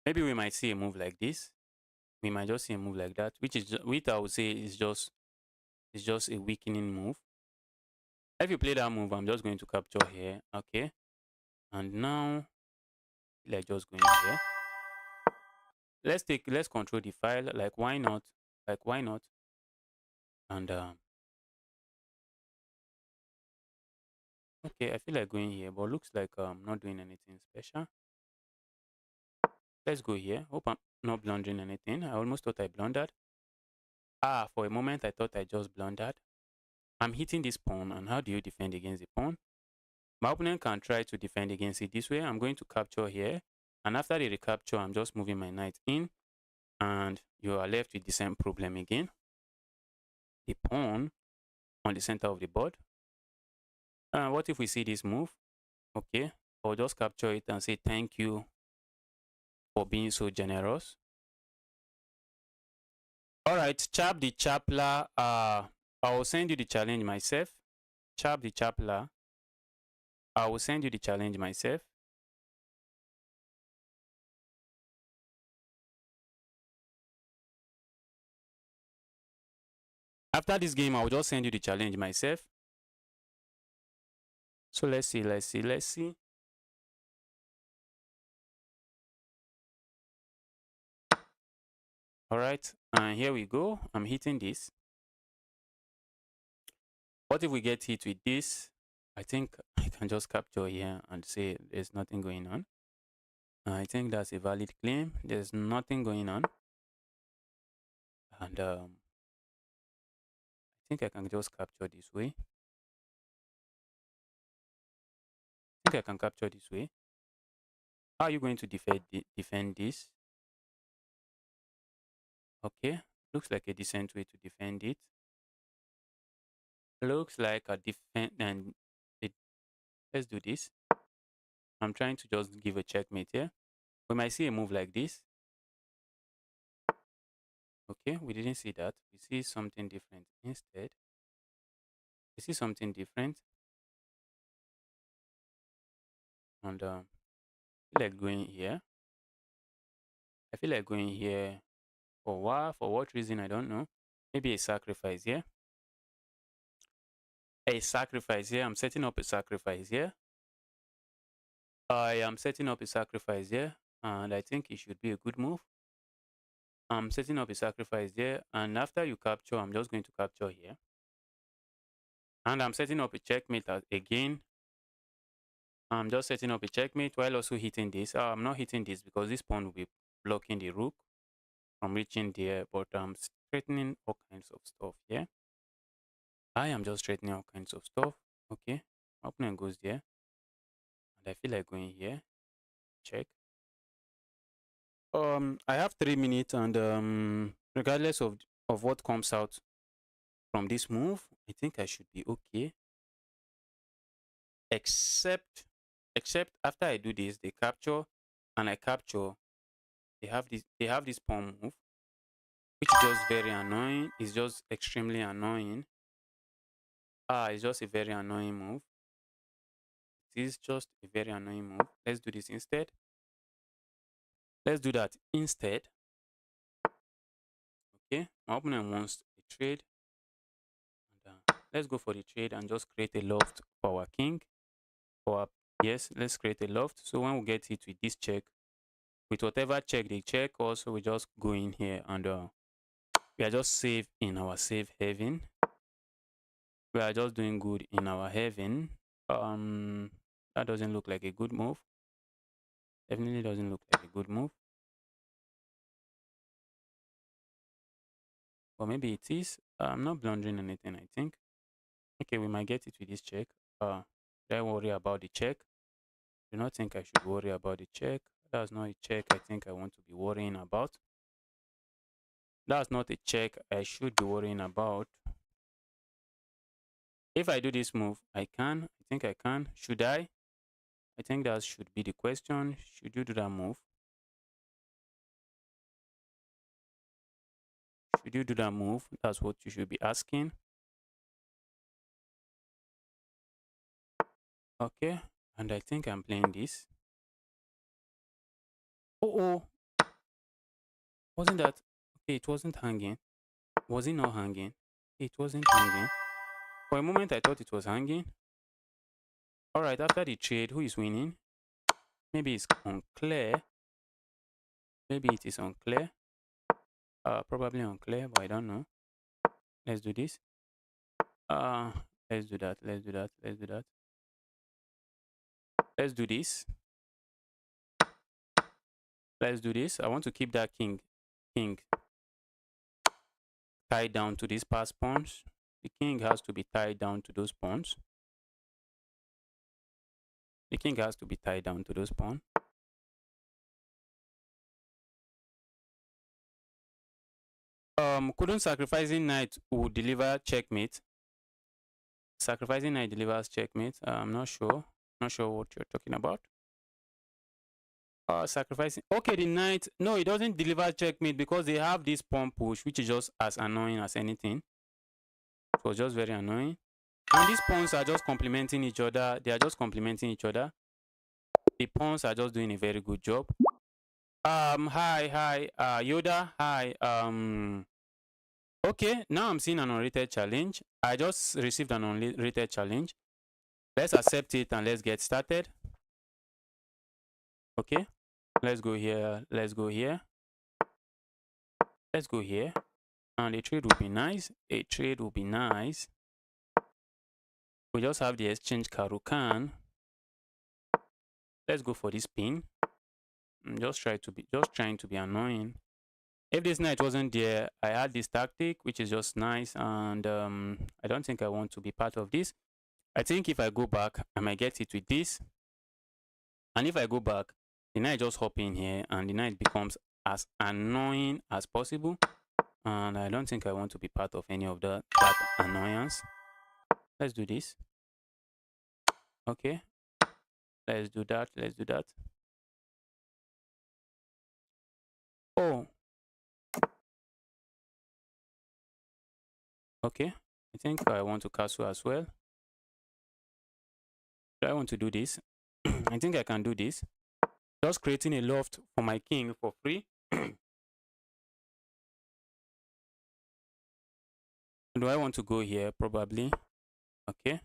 Maybe we might see a move like this. We might just see a move like that, which I would say is just a weakening move. If you play that move, I'm just going to capture here. Okay. And now let's just go in here. Let's control the file. Like why not? Like why not? And okay, I feel like going here, but looks like I'm not doing anything special. Let's go here. Hope I'm not blundering anything. I almost thought I blundered. For a moment I thought I just blundered. I'm hitting this pawn, and how do you defend against the pawn? My opponent can try to defend against it this way. I'm going to capture here, and after the recapture, I'm just moving my knight in, and you are left with the same problem again. The pawn on the center of the board. What if we see this move? Okay, I'll just capture it and say thank you for being so generous. All right, Chap the Chapler. I will send you the challenge myself. Chap the Chapler. I will send you the challenge myself. After this game, I will just send you the challenge myself. So let's see. All right, and here we go. I'm hitting this. What if we get hit with this? I think I can just capture here and say there's nothing going on. I think that's a valid claim. There's nothing going on. And I think I can just capture this way. I think I can capture this way. How are you going to defend this? Okay, looks like a decent way to defend it. Looks like a defend, and let's do this. I'm trying to just give a checkmate here. We might see a move like this. Okay, we didn't see that. We see something different instead. We see something different. And I feel like going here. I feel like going here for what? For what reason? I don't know. Maybe a sacrifice here. A sacrifice here. I'm setting up a sacrifice here. I am setting up a sacrifice here, and I think it should be a good move. I'm setting up a sacrifice there, and after you capture, I'm just going to capture here. And I'm setting up a checkmate again. I'm just setting up a checkmate while also hitting this. I'm not hitting this because this pawn will be blocking the rook from reaching there, but I'm straightening all kinds of stuff here. I am just straightening all kinds of stuff. Okay, my opponent goes there, and I feel like going here. Check. I have 3 minutes, and regardless of what comes out from this move, I think I should be okay. Except after I do this, they capture, and I capture. They have this pawn move, which is just very annoying. It's just extremely annoying. It's just a very annoying move. It is just a very annoying move. Let's do this instead. Let's do that instead. Okay, my opponent wants a trade. And, let's go for the trade and just create a loft for our king. Yes, let's create a loft. So when we get hit with this check, with whatever check they check, also we just go in here and we are just safe in our safe haven. We are just doing good in our haven. That doesn't look like a good move. Definitely doesn't look like a good move. Or maybe it is. I'm not blundering anything, I think. Okay, we might get it with this check. Should I worry about the check? Do not think I should worry about the check. That's not a check I think I want to be worrying about. That's not a check I should be worrying about. If I do this move, I can. I think I can. Should I? I think that should be the question. Should you do that move? Should you do that move? That's what you should be asking. Okay, and I think I'm playing this. Oh, wasn't that? Okay, it wasn't hanging. Was it not hanging? It wasn't hanging. For a moment, I thought it was hanging. All right, after the trade, who is winning? Maybe it's unclear. Maybe it is unclear. Probably unclear, but I don't know. Let's do this. Let's do that. Let's do that. Let's do that. Let's do this. Let's do this. I want to keep that king tied down to these pass pawns. The king has to be tied down to those pawns. The king has to be tied down to those pawns. Couldn't sacrificing knight would deliver checkmate? Sacrificing knight delivers checkmate. I'm not sure. Not sure what you're talking about. Sacrificing. Okay, the knight. No, it doesn't deliver checkmate because they have this pawn push, which is just as annoying as anything. So just very annoying. And these pawns are just complementing each other. They are just complementing each other. The pawns are just doing a very good job. Hi, Yoda, hi. Okay, now I'm seeing an unrated challenge. I just received an unrated challenge. Let's accept it and let's get started. Okay, let's go here. Let's go here. Let's go here. And a trade will be nice. A trade will be nice. We just have the exchange Karukan. Let's go for this pin. I'm just trying to be annoying. If this knight wasn't there, I had this tactic, which is just nice, and I don't think I want to be part of this. I think if I go back, I might get it with this. And if I go back, the knight just hop in here, and the knight becomes as annoying as possible. And I don't think I want to be part of any of that annoyance. Let's do this. Okay. Let's do that. Let's do that. Oh. Okay. I think I want to castle as well. Do I want to do this? I think I can do this. Just creating a loft for my king for free. Do I want to go here? Probably. Okay.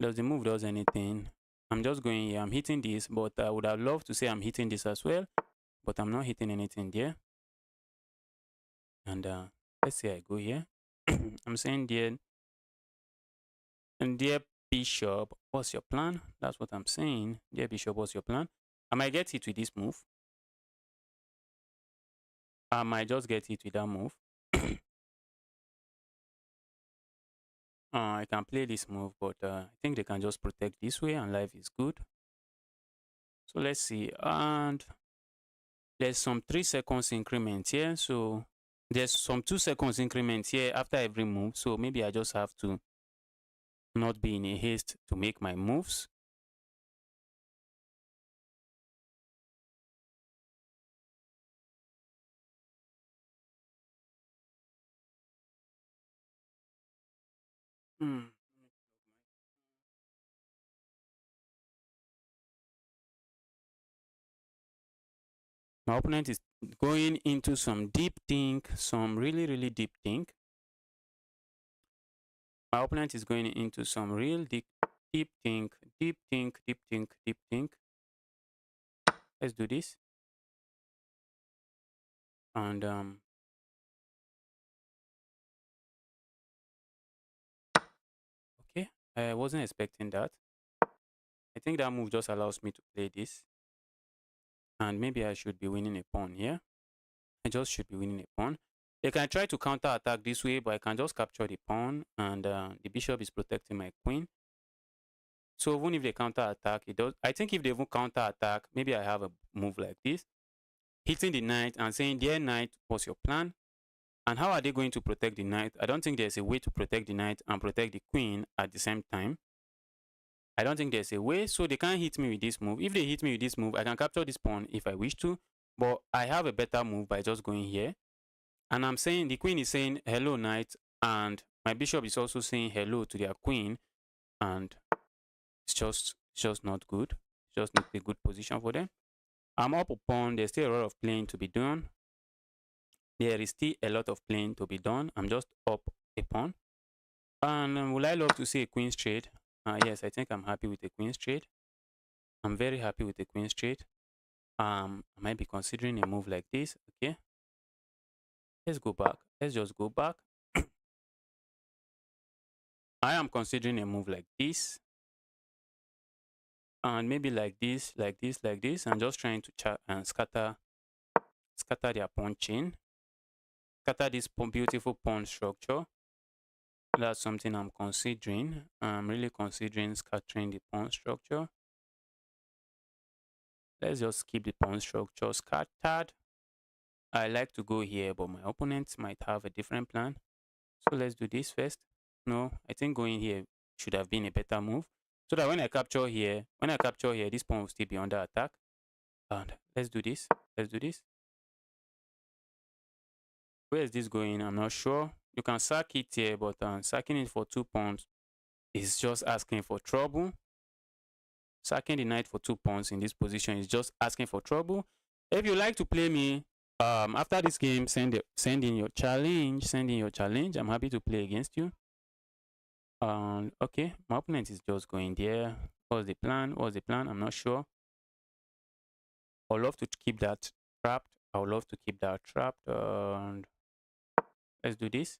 Does the move does anything? I'm just going here. I'm hitting this, but I would have loved to say I'm hitting this as well, but I'm not hitting anything there. And let's say I go here. I'm saying dear, and dear bishop, what's your plan? That's what I'm saying. Dear bishop, what's your plan? I might get hit with this move. I might just get hit with that move. I can play this move, but I think they can just protect this way and life is good. So let's see. And there's some 3 seconds increment here. So there's some 2 seconds increment here after every move. So maybe I just have to not be in a haste to make my moves. My opponent is going into some deep think, some really, really deep think. My opponent is going into some real deep think, deep think, deep think, deep think. Let's do this. And okay, I wasn't expecting that. I think that move just allows me to play this. And maybe I should be winning a pawn here. I just should be winning a pawn. They can try to counter attack this way, but I can just capture the pawn, and the bishop is protecting my queen. So even if they counter attack, it does. I think if they even counter attack, maybe I have a move like this, hitting the knight and saying, "Dear knight, what's your plan?" And how are they going to protect the knight? I don't think there's a way to protect the knight and protect the queen at the same time. I don't think there's a way, so they can't hit me with this move. If they hit me with this move, I can capture this pawn if I wish to, but I have a better move by just going here. And I'm saying, the queen is saying, "Hello, knight," and my bishop is also saying hello to their queen, and it's just not good. It's just not a good position for them. I'm up a pawn. There's still a lot of playing to be done. There is still a lot of playing to be done. I'm just up a pawn. And would I love to see a queen's trade? Yes, I think I'm happy with the queen's trade. I'm very happy with the queen's trade. I might be considering a move like this. Okay. Let's go back. Let's just go back. I am considering a move like this. And maybe like this, like this, like this. I'm just trying to scatter their pawn chain. Scatter this beautiful pawn structure. That's something I'm considering. I'm really considering scattering the pawn structure. Let's just keep the pawn structure scattered. I like to go here, but my opponent might have a different plan. So let's do this first. No, I think going here should have been a better move. so that when I capture here, this pawn will still be under attack. And let's do this. Let's do this. Where is this going? I'm not sure. You can sack it here, but sacking it for 2 pawns is just asking for trouble. Sacking the knight for 2 pawns in this position is just asking for trouble. If you like to play me, after this game, send in your challenge. Send in your challenge. I'm happy to play against you. Okay, my opponent is just going there. What's the plan? What's the plan? I'm not sure. I would love to keep that trapped. I would love to keep that trapped. And let's do this.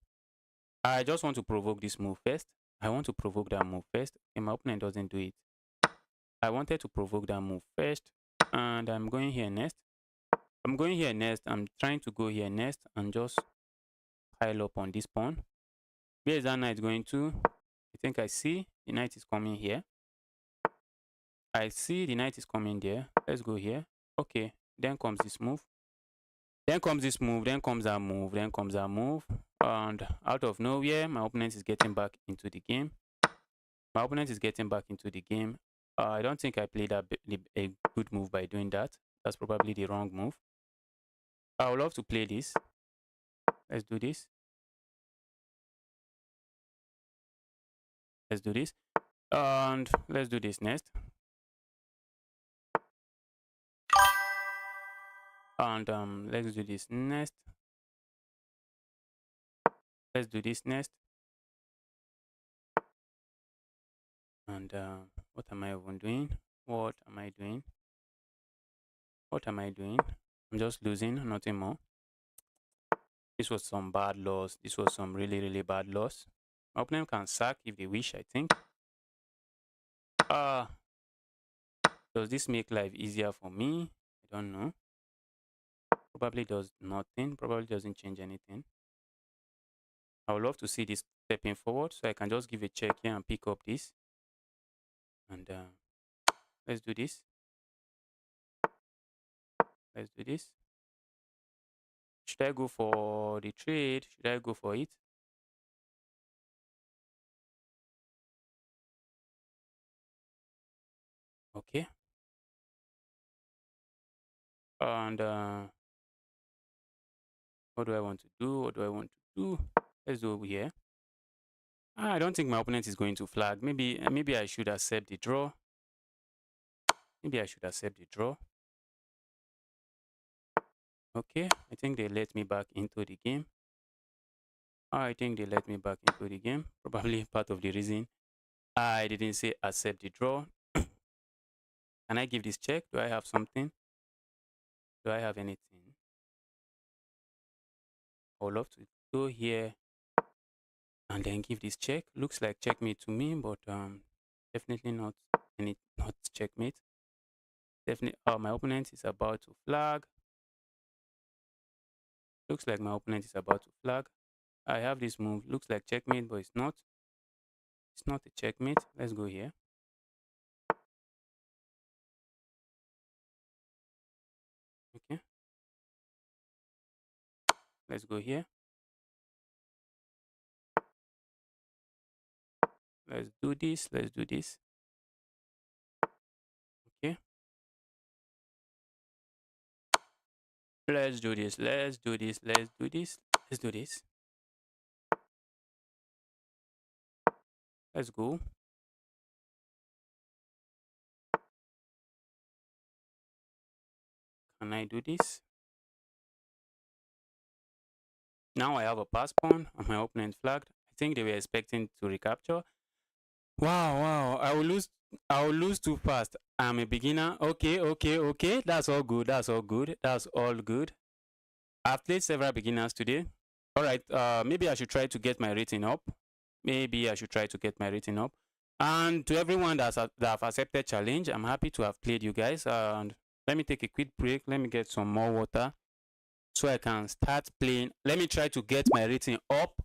I just want to provoke this move first. I want to provoke that move first. And my opponent doesn't do it. I wanted to provoke that move first. And I'm going here next. I'm going here next. I'm trying to go here next and just pile up on this pawn. Where is that knight going to? I think I see the knight is coming here. I see the knight is coming there. Let's go here. Okay, then comes this move. Then comes this move. Then comes that move. Then comes that move. And out of nowhere, my opponent is getting back into the game. My opponent is getting back into the game. I don't think I played a good move by doing that. That's probably the wrong move. I would love to play this. Let's do this. Let's do this. And let's do this next. And let's do this next. Let's do this next. And what am I even doing? What am I doing? What am I doing? I'm just losing, nothing more. This was some bad loss. This was some really, really bad loss. My opponent can sack if they wish, I think. Does this make life easier for me? I don't know. Probably does nothing. Probably doesn't change anything. I would love to see this stepping forward, so I can just give a check here and pick up this. And let's do this. Let's do this. Should I go for the trade? Should I go for it? Okay. And what do I want to do? What do I want to do? Let's do over here. I don't think my opponent is going to flag. Maybe I should accept the draw. Maybe I should accept the draw. Okay, I think they let me back into the game. I think they let me back into the game. Probably part of the reason I didn't say accept the draw. Can I give this check? Do I have something? Do I have anything? I would love to go here and then give this check. Looks like checkmate to me, but definitely not checkmate. Definitely, my opponent is about to flag. Looks like my opponent is about to flag. I have this move. Looks like checkmate, but it's not. It's not a checkmate. Let's go here. Okay. Let's go here. Let's do this. Let's do this. Okay. Let's do this. Let's do this. Let's do this. Let's do this. Let's go. Can I do this? Now I have a pass pawn and my opponent flagged. I think they were expecting to recapture. Wow. I will lose too fast. I'm a beginner. Okay. That's all good. That's all good. I've played several beginners today. All right. Maybe I should try to get my rating up. And to everyone that have accepted challenge, I'm happy to have played you guys. And let me take a quick break. Let me get some more water so I can start playing. Let me try to get my rating up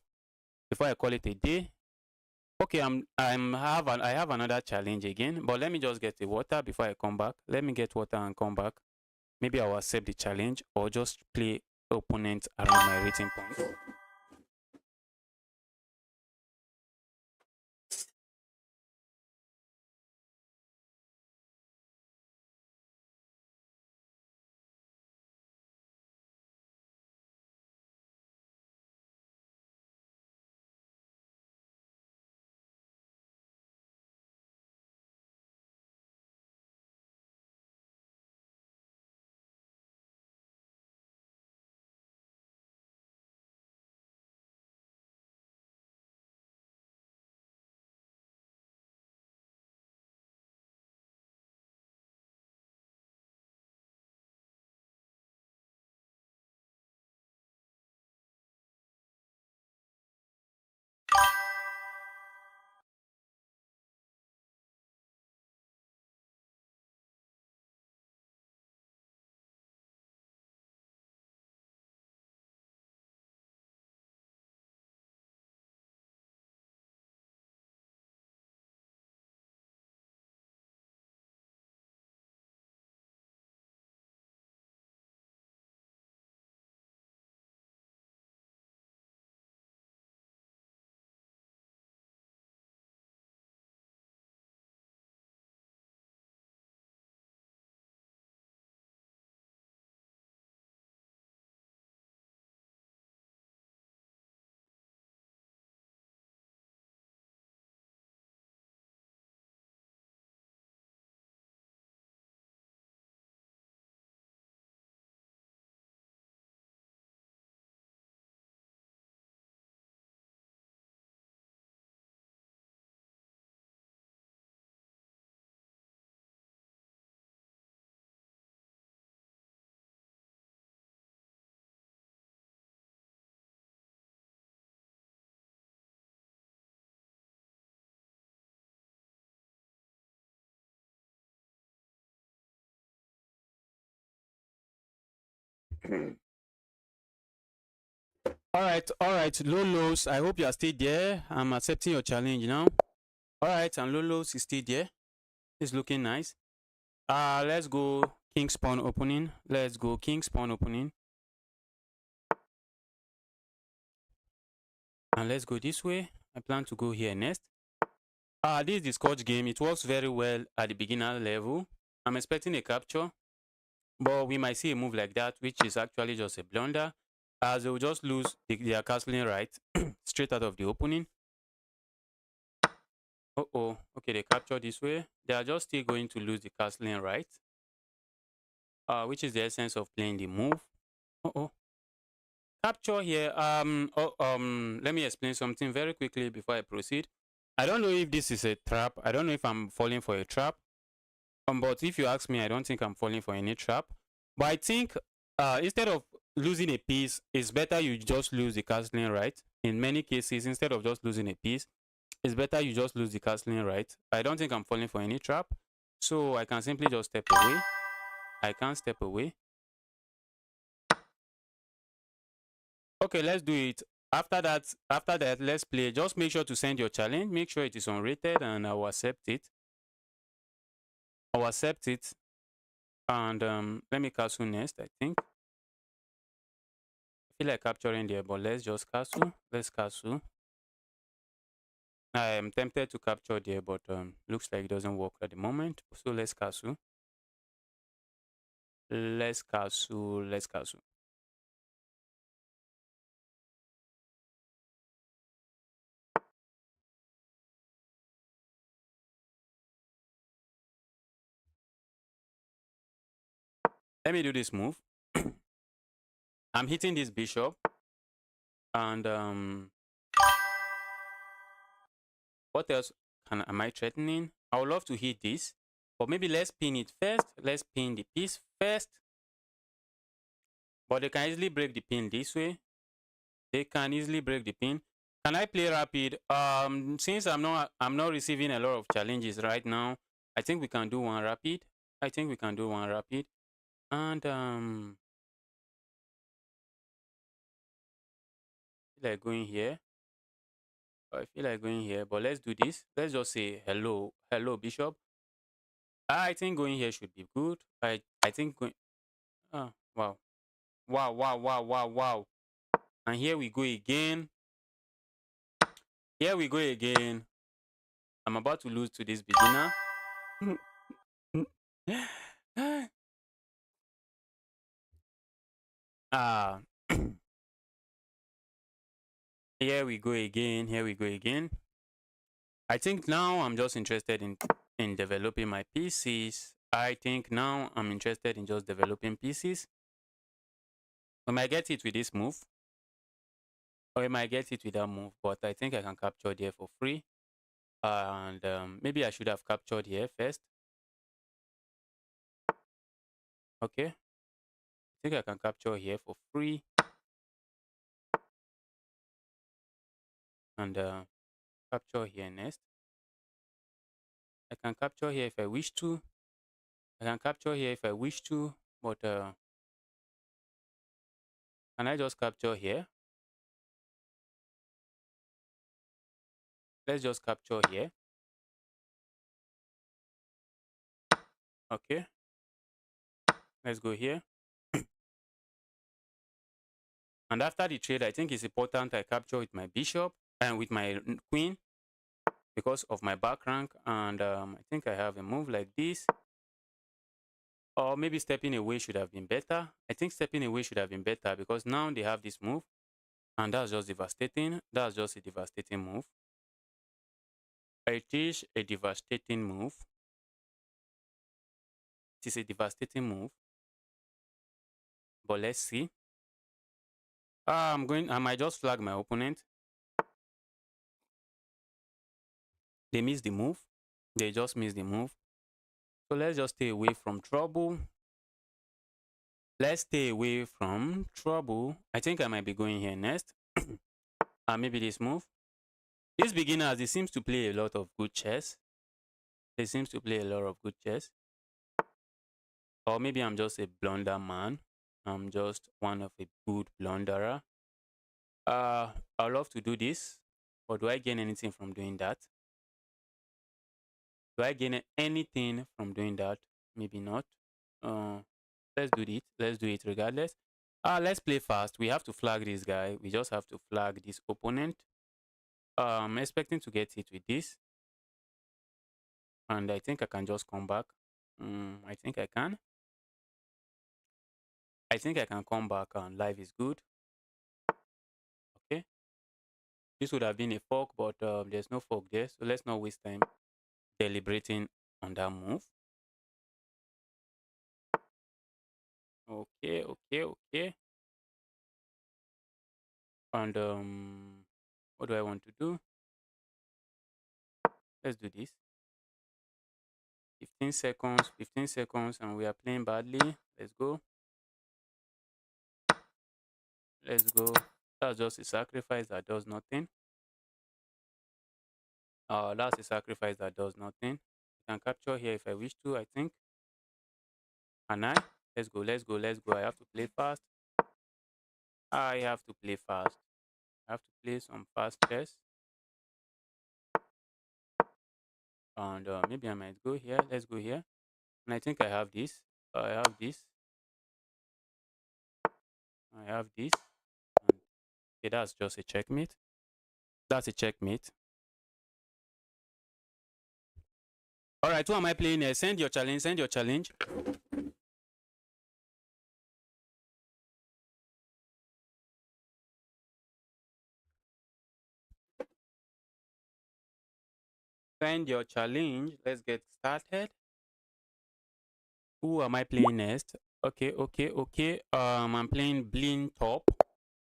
before I call it a day. Okay, I have another challenge again, but let me just get the water before I come back. Let me get water and come back. Maybe I will accept the challenge or just play opponent around my rating point. All right, Lolos. I hope you are still there. I'm accepting your challenge now. All right, and Lolos is still there. It's looking nice. Let's go king spawn opening. Let's go king spawn opening. And let's go this way. I plan to go here next. This is the Scorch game. It works very well at the beginner level. I'm expecting a capture, but we might see a move like that, which is actually just a blunder, as they will just lose their castling right straight out of the opening. Okay, they capture this way. They are just still going to lose the castling right, which is the essence of playing the move. Capture here. Let me explain something very quickly before I proceed. I don't know if this is a trap. I don't know if I'm falling for a trap. But if you ask me, I don't think I'm falling for any trap. But I think instead of losing a piece, it's better you just lose the castling right. In many cases, instead of just losing a piece, it's better you just lose the castling right. I don't think I'm falling for any trap. So I can simply just step away. I can't step away. Okay, let's do it. After that, let's play. Just make sure to send your challenge. Make sure it is unrated, and I will accept it. I'll accept it. And let me castle next, I think. I feel like capturing there, but let's just castle. Let's castle. I am tempted to capture there, but looks like it doesn't work at the moment. So let's castle. Let's castle. Let's castle. Let me do this move. I'm hitting this bishop. And what else am I threatening? I would love to hit this, but maybe let's pin it first. Let's pin the piece first. But they can easily break the pin this way. They can easily break the pin. Can I play rapid? Since I'm not receiving a lot of challenges right now, I think we can do one rapid. I think we can do one rapid. And I feel like going here. I feel like going here, but let's do this. Let's just say hello, bishop. I think going here should be good. I think going. Oh, wow, wow, wow, wow, wow, wow. And here we go again. Here we go again. I'm about to lose to this beginner. Ah. Here we go again. Here we go again. I think now I'm just interested in developing my pieces. I think now I'm interested in just developing pieces. I might get it with this move, or I might get it with that move, but I think I can capture there for free. And maybe I should have captured here first. Okay. I think I can capture here for free. And capture here next. I can capture here if I wish to. I can capture here if I wish to, but can I just capture here? Let's just capture here. Okay. Let's go here. And after the trade, I think it's important I capture with my bishop and with my queen because of my back rank. And I think I have a move like this. Or maybe stepping away should have been better. I think stepping away should have been better because now they have this move. And that's just devastating. That's just a devastating move. It is a devastating move. It is a devastating move. But let's see. I might just flag my opponent. They missed the move. They just missed the move. So let's just stay away from trouble. Let's stay away from trouble. I think I might be going here next. Maybe this move. These beginners, they seems to play a lot of good chess. They seems to play a lot of good chess. Or maybe I'm just a blunder man. I'm just one of a good blunderer. I love to do this, but do I gain anything from doing that? Do I gain anything from doing that? Maybe not. Uh, let's do it. Let's do it regardless. Let's play fast. We have to flag this guy. We just have to flag this opponent. I'm expecting to get hit with this, and I think I can just come back. I think I can. I think I can come back, and life is good. Okay. This would have been a fork, but there's no fork there, so let's not waste time deliberating on that move. Okay, okay, okay. And what do I want to do? Let's do this. 15 seconds, 15 seconds, and we are playing badly. Let's go. Let's go. That's just a sacrifice that does nothing. That's a sacrifice that does nothing. I can capture here if I wish to, I think. And let's go, let's go, let's go. I have to play fast. I have to play fast. I have to play some fast chess. And maybe I might go here. Let's go here. And I think I have this. I have this. I have this. And okay, that's just a checkmate. That's a checkmate. All right, who am I playing here? Send your challenge. Send your challenge. Send your challenge. Let's get started. Who am I playing next? Okay, okay, okay. I'm playing Blin Top.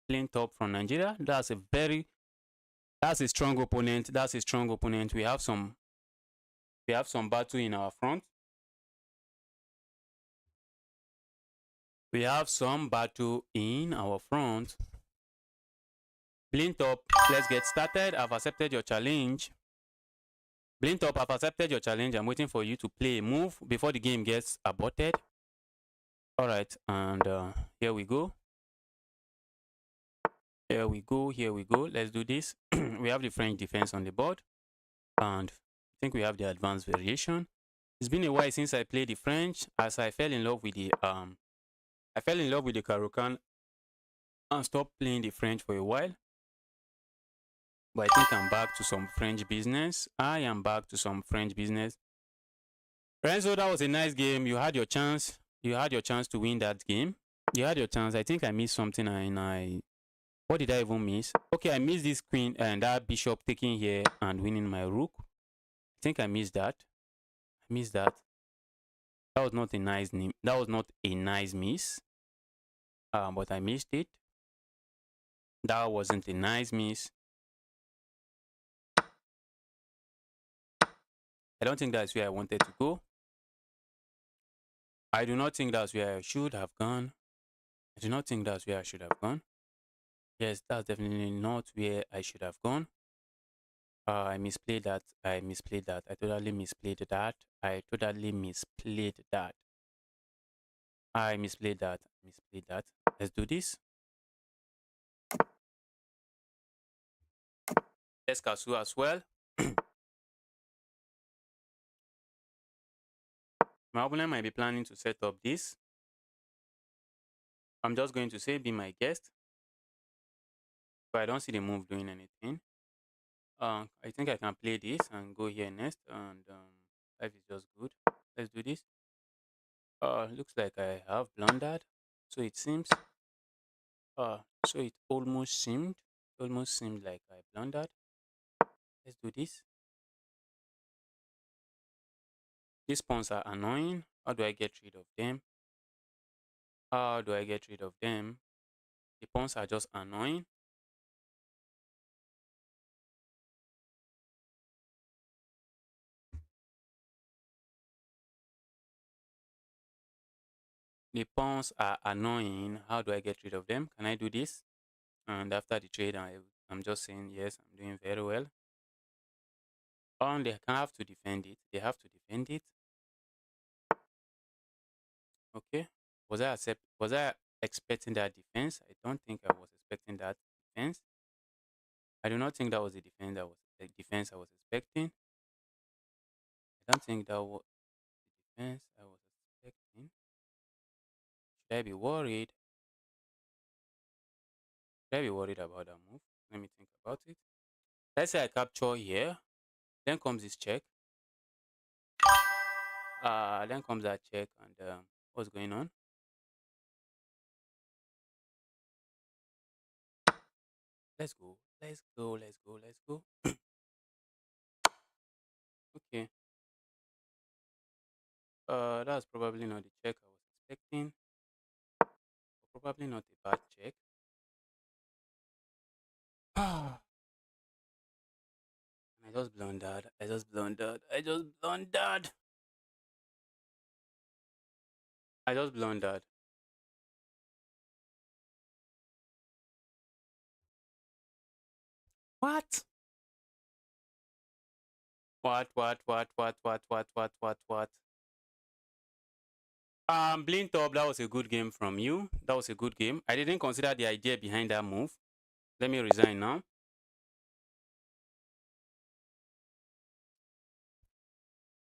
Blin Top from Nigeria. That's a strong opponent. That's a strong opponent. We have some battle in our front. We have some battle in our front. Blin Top, let's get started. I've accepted your challenge. Blin Top, I've accepted your challenge. I'm waiting for you to play a move before the game gets aborted. All right, and here we go. Here we go, here we go. Let's do this. We have the French defense on the board, and I think we have the advanced variation. It's been a while since I played the French, as I fell in love with the Caro-Kann and stopped playing the French for a while. But I think I'm back to some French business. I am back to some French business. Renzo, that was a nice game. You had your chance. You had your chance to win that game. You had your chance. I think I missed something, and what did I even miss? Okay, I missed this queen and that bishop taking here and winning my rook. I think I missed that. I missed that. That was not a nice name. That was not a nice miss. But I missed it. That wasn't a nice miss. I don't think that's where I wanted to go. I do not think that's where I should have gone. I do not think that's where I should have gone. Yes, that's definitely not where I should have gone. I misplayed that. I misplayed that. I totally misplayed that. I totally misplayed that. I misplayed that. Misplayed that. Let's do this. Let's castle as well. My opponent might be planning to set up this. I'm just going to say be my guest. But I don't see the move doing anything. I think I can play this and go here next, and life is just good. Let's do this. Looks like I have blundered. So it seems. So it almost seemed like I blundered. Let's do this. These pawns are annoying. How do I get rid of them? How do I get rid of them? The pawns are just annoying. The pawns are annoying. How do I get rid of them? Can I do this? And after the trade, I'm just saying, yes, I'm doing very well. They have to defend it. They have to defend it. Okay. Was I expecting that defense. I don't think I was expecting that defense. I do not think that was the defense I was expecting. I don't think that was the defense I was expecting. Should I be worried? Should I be worried about that move? Let me think about it. Let's say I capture here. Then comes this check. Then comes that check, and what's going on? Let's go. Let's go. Let's go. Let's go. Okay. That's probably not the check I was expecting. Or probably not a bad check. I just blundered. I just blundered. I just blundered. I just blundered. What? What? Blink top, that was a good game from you. That was a good game. I didn't consider the idea behind that move. Let me resign now.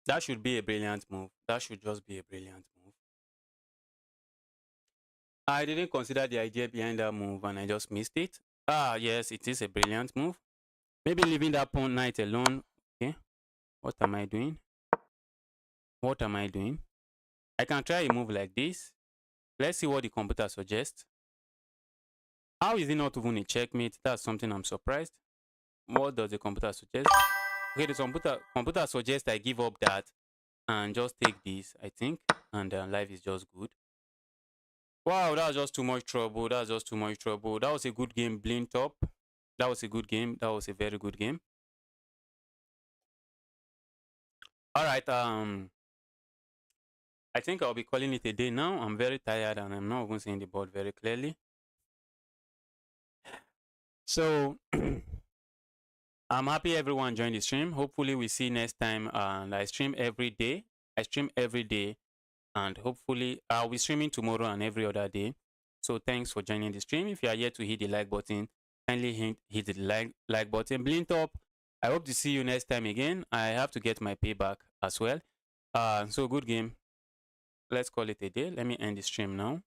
That should be a brilliant move. That should just be a brilliant move. I didn't consider the idea behind that move and I just missed it. Yes, it is a brilliant move. Maybe leaving that pawn knight alone. Okay. What am I doing? What am I doing? I can try a move like this. Let's see what the computer suggests. How is it not even a checkmate? That's something I'm surprised. What does the computer suggest? Okay, the computer suggests I give up that and just take this, I think, and life is just good. Wow, that was just too much trouble. That was just too much trouble. That was a good game, Blink top. That was a good game. That was a very good game. All right. I think I'll be calling it a day now. I'm very tired and I'm not even seeing the board very clearly. So I'm happy everyone joined the stream. Hopefully we see next time. And I stream every day. And hopefully I'll be streaming tomorrow and every other day. So thanks for joining the stream. If you are yet to hit the like button, kindly hit the like button. Blink up. I hope to see you next time again. I have to get my payback as well. So good game. Let's call it a day. Let me end the stream now.